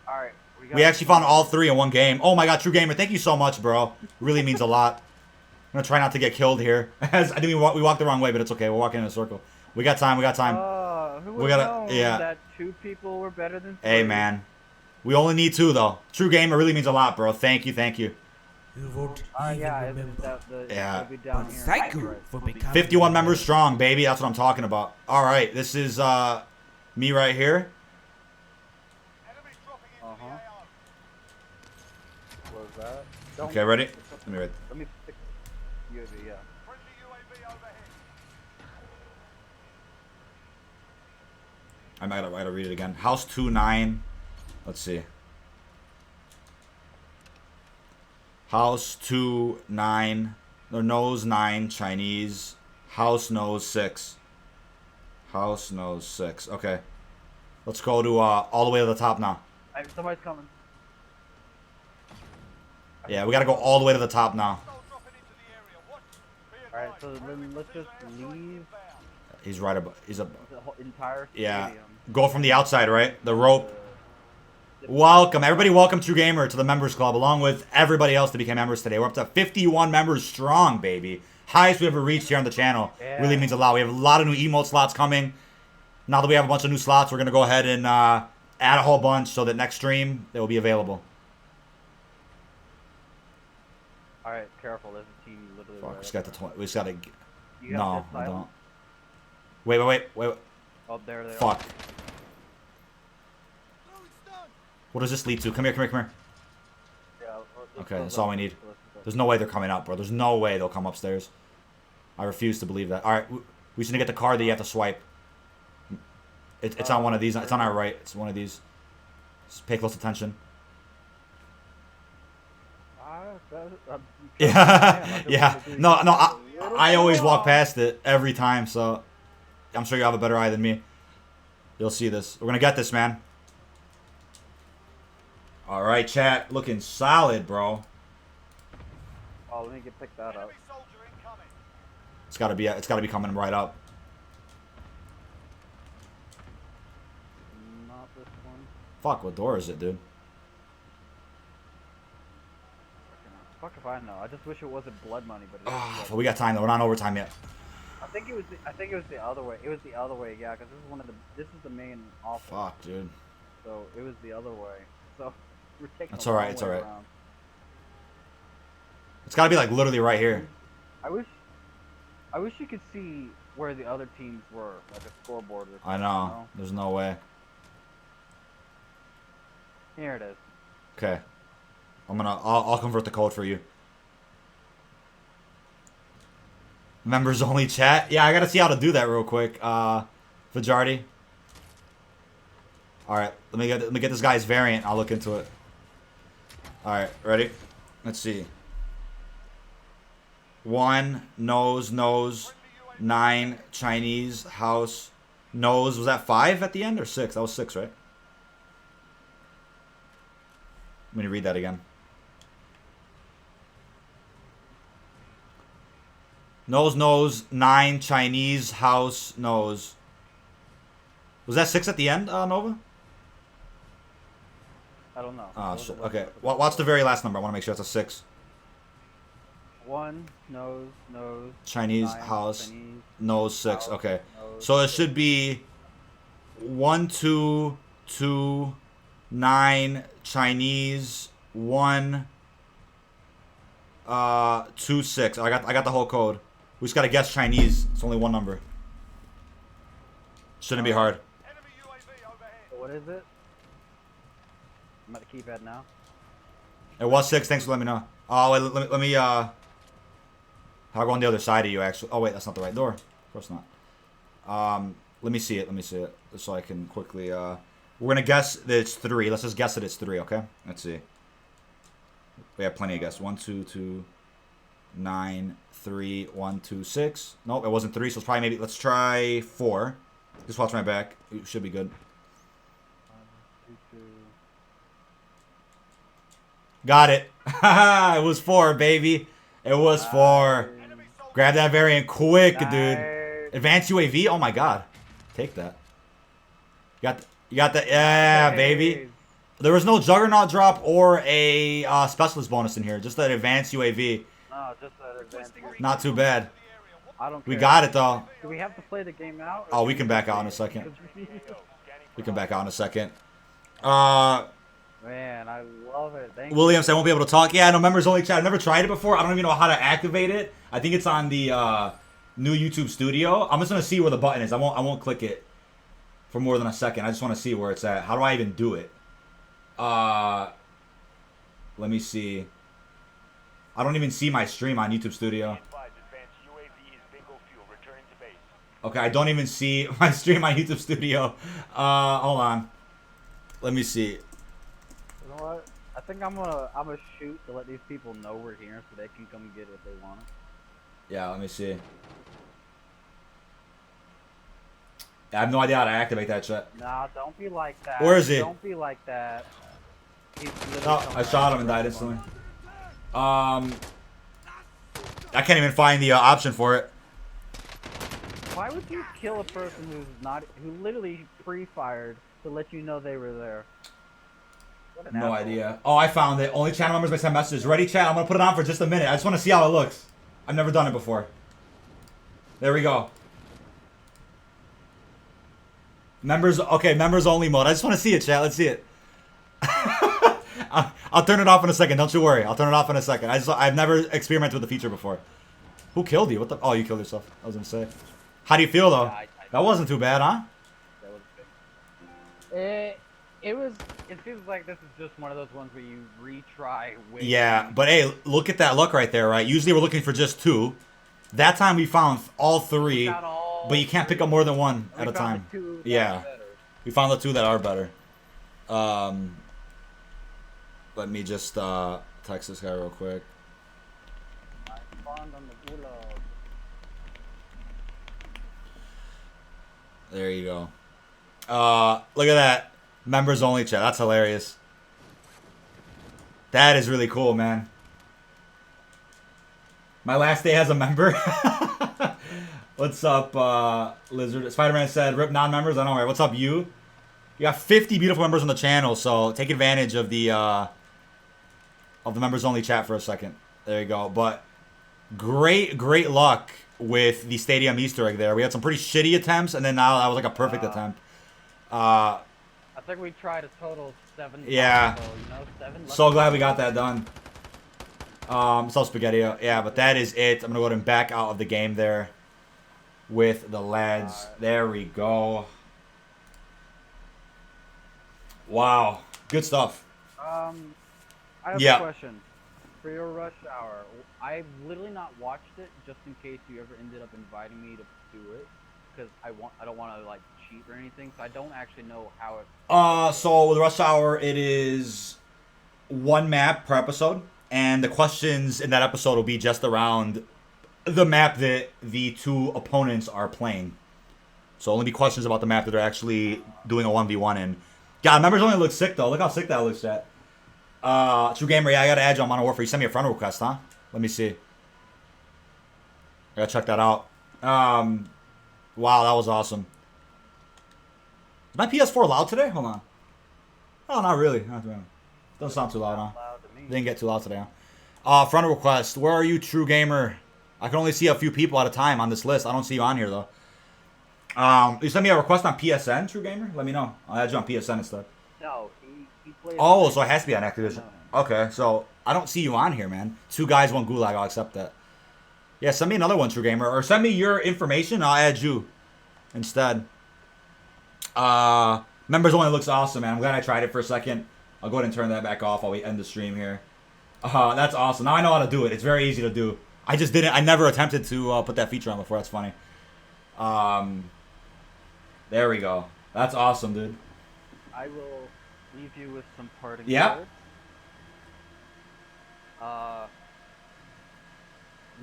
All right. We actually found all 3 in one game. Oh my god, True Gamer, thank you so much, bro. Really means a lot. I'm gonna try not to get killed here. As I think we walked the wrong way, but it's okay. We're walking in a circle. We got time. We gotta. That 2 people were better than 3. Hey man, we only need 2 though. True Gamer really means a lot, bro. Thank you. Yeah. Yeah. Thank you for becoming 51 members strong, baby. That's what I'm talking about. All right, this is me right here. What was that? Okay, ready? Let me read. Let me stick UAV, yeah. I gotta read it again. House 29. Let's see. House 29. No, nose 9. Chinese. House nose 6. House nose 6. Okay. Let's go to all the way to the top now. Somebody's coming. Yeah, we gotta go all the way to the top now. Alright, so then let's just leave. He's right above. He's up. The whole entire stadium. Yeah. Go from the outside, right? The rope. Welcome, everybody. Welcome, True Gamer, to the members club, along with everybody else that became members today. We're up to 51 members strong, baby. Highest we ever reached here on the channel. Yeah. Really means a lot. We have a lot of new emote slots coming. Now that we have a bunch of new slots, we're gonna go ahead and add a whole bunch so that next stream they will be available. Alright, careful. There's a team literally. Fuck, right we just got the 20. We just gotta. You got No, this I silent? don't. Wait. Oh, there they are. Fuck. What does this lead to? Come here. Yeah, Okay, that's all we need. There's no way they're coming up, bro. There's no way they'll come upstairs. I refuse to believe that. All right, we should get the card that you have to swipe. It's on one of these. It's on our right. It's one of these. Just pay close attention. Yeah. No. I always walk past it every time, so I'm sure you have a better eye than me. You'll see this. We're gonna get this, man. All right, chat. Looking solid, bro. Oh, let me pick that up. It's gotta be coming right up. Not this one. Fuck, what door is it, dude? Fuck if I know. I just wish it wasn't blood money, but. But we got time though. We're not in overtime yet. I think it was the other way. It was the other way, yeah, because this is the main office. Fuck, dude. So it was the other way. So we're taking. That's alright. It's alright. It's gotta be like literally right here. I wish you could see where the other teams were, like a scoreboard or something. I know. There's no way. Here it is. Okay. I'll convert the code for you. Members only chat. Yeah, I gotta see how to do that real quick. Fajardi. All right, let me get this guy's variant. I'll look into it. All right, ready? Let's see. 1 nose 9 Chinese house nose. Was that 5 at the end or 6? That was 6, right? Let me read that again. Nose 9 Chinese house nose. Was that 6 at the end, Nova? I don't know. Oh, shit. Okay. Watch the very last number. I want to make sure it's a 6. 1, nose. Chinese 9, house. Chinese, Nose 6. house, Okay. nose, So it should be 1, 2, 2, 9, Chinese, 1, 2, 6. I got the whole code. We just gotta guess Chinese. It's only one number. Shouldn't be hard. So what is it? I'm at the keypad now. It was 6. Thanks for letting me know. Oh, wait, let me I'll go on the other side of you, actually. Oh, wait, that's not the right door. Of course not. Let me see it. So I can quickly, we're gonna guess that it's 3. Let's just guess that it's 3, okay? Let's see. We have plenty of guesses. 1, 2, 2, 9, 3, 1, 2, 6. Nope, it wasn't 3, so it's probably maybe, let's try 4. Just watch my back. It should be good. Got it. It was 4, baby. It was 4. Grab that variant quick, dude. Advanced UAV? Oh my god. Take that. You got the yeah, baby. There was no Juggernaut drop or a specialist bonus in here. Just that advanced UAV. No, just that advanced UAV. Not too bad. I don't care. We got it though. Do we have to play the game out? Oh, we can back out in a second. We can back out in a second. Man, I love it. Thank William you. said I won't be able to talk. Yeah, no, members only chat. I've never tried it before. I don't even know how to activate it. I think it's on the new YouTube Studio. I'm just gonna see where the button is. I won't click it for more than a second. I just want to see where it's at. How do I even do it? Let me see. I don't even see my stream on YouTube Studio. Okay, I don't even see my stream on YouTube Studio. Hold on. Let me see. You know what? I think I'm gonna shoot to let these people know we're here so they can come get it if they want it. Yeah, let me see. I have no idea how to activate that shit. Nah, don't be like that. Where is he? Don't be like that. Oh, I shot him and died instantly. I can't even find the option for it. Why would you kill a person who literally pre-fired to let you know they were there? What an No asshole. idea. Oh, I found it. Only channel members may send messages. Ready, chat? I'm gonna put it on for just a minute. I just want to see how it looks. I've never done it before. There we go. Members, okay, members only mode. I just want to see it, chat. Let's see it. I'll turn it off in a second. Don't you worry. I'll turn it off in a second. I've never experimented with the feature before. Who killed you? What the? Oh, you killed yourself. I was gonna say. How do you feel though? That wasn't too bad, huh? It feels like this is just one of those ones where you retry with. Yeah, but hey, look at that luck right there, right? Usually we're looking for just 2. That time we found all 3, but you can't pick up more than 1 at a time. Yeah, we found the 2 that are better. Let me just text this guy real quick. There you go. Look at that. Members only chat. That's hilarious. That is really cool, man. My last day as a member. What's up, Lizard? Spider-Man said, rip non-members. I know, right? What's up, you? You got 50 beautiful members on the channel, so take advantage of the members only chat for a second. There you go. But great luck with the stadium Easter egg there. We had some pretty shitty attempts, and then now that was like a perfect attempt. I think we tried a total of 7. Yeah. So, you know, 7 So glad we got that done. So spaghetti. Yeah, but that is it. I'm gonna go ahead and back out of the game there with the lads. There we go. Wow, good stuff. I have Yeah. a question. For your Rush Hour, I've literally not watched it just in case you ever ended up inviting me to do it, because I don't want to like cheat or anything, so I don't actually know how it. So with Rush Hour, it is 1 map per episode, and the questions in that episode will be just around the map that the 2 opponents are playing. So only be questions about the map that they're actually doing a 1v1 in. God, members only look sick though. Look how sick that looks, chat. True Gamer, yeah, I gotta add you on Modern Warfare. You sent me a friend request, huh? Let me see. I gotta check that out. Wow, that was awesome. Is my PS4 loud today? Hold on. Oh, not really. Not really. Doesn't sound too loud, huh? Didn't get too loud today, huh? Friend request. Where are you, True Gamer? I can only see a few people at a time on this list. I don't see you on here, though. You send me a request on PSN, True Gamer? Let me know. I'll add you on PSN instead. No, he plays. Oh, so it has to be on Activision. Okay, so I don't see you on here, man. 2 guys, 1 gulag. I'll accept that. Yeah, send me another one, True Gamer. Or send me your information. I'll add you instead. Members only looks awesome, man. I'm glad I tried it for a second. I'll go ahead and turn that back off while we end the stream here. That's awesome. Now I know how to do it. It's very easy to do. I just didn't. I never attempted to put that feature on before. That's funny. There we go. That's awesome, dude. I will leave you with some parting words.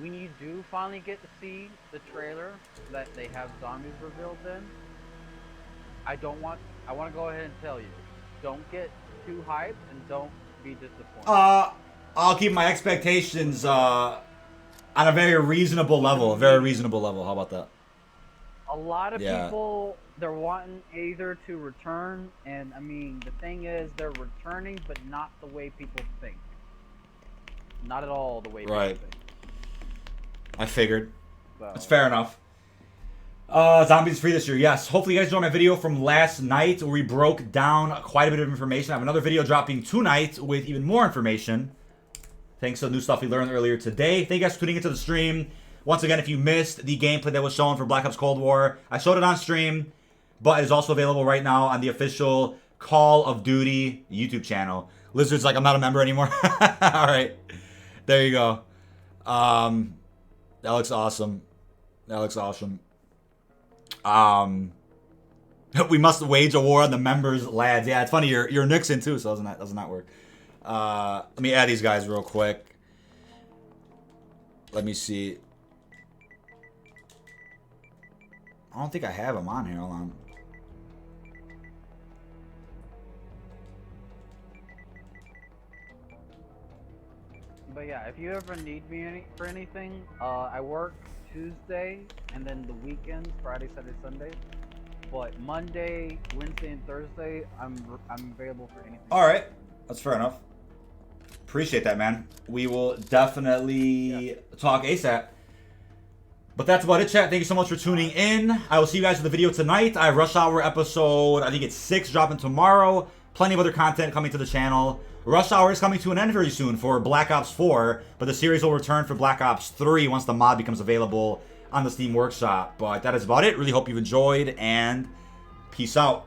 When you do finally get to see the trailer that they have zombies revealed in, I want to go ahead and tell you, don't get too hyped and don't be disappointed. I'll keep my expectations on a very reasonable level. Very reasonable level. How about that? A lot of people, they're wanting Aether to return, and I mean, the thing is, they're returning, but not the way people think. Not at all the way people think. I figured. That's fair enough. Zombies free this year, yes. Hopefully you guys enjoyed my video from last night where we broke down quite a bit of information. I have another video dropping tonight with even more information. Thanks to the new stuff we learned earlier today. Thank you guys for tuning into the stream. Once again, if you missed the gameplay that was shown for Black Ops Cold War, I showed it on stream, but it is also available right now on the official Call of Duty YouTube channel. Lizard's like, I'm not a member anymore. Alright. There you go. That looks awesome. That looks awesome. We must wage a war on the members, lads. Yeah, it's funny. You're Nixon too, so doesn't that work? Let me add these guys real quick. Let me see. I don't think I have them on here. Hold on. But yeah, if you ever need me for anything, I work Tuesday and then the weekends, Friday, Saturday, Sunday. But Monday, Wednesday, and Thursday, I'm available for anything. All right, that's fair enough. Appreciate that, man. We will definitely talk ASAP. But that's about it, chat. Thank you so much for tuning in. I will see you guys for the video tonight. I have Rush Hour episode, I think it's 6, dropping tomorrow. Plenty of other content coming to the channel. Rush Hour is coming to an end very soon for Black Ops 4, but the series will return for Black Ops 3 once the mod becomes available on the Steam Workshop. But that is about it. Really hope you've enjoyed, and peace out.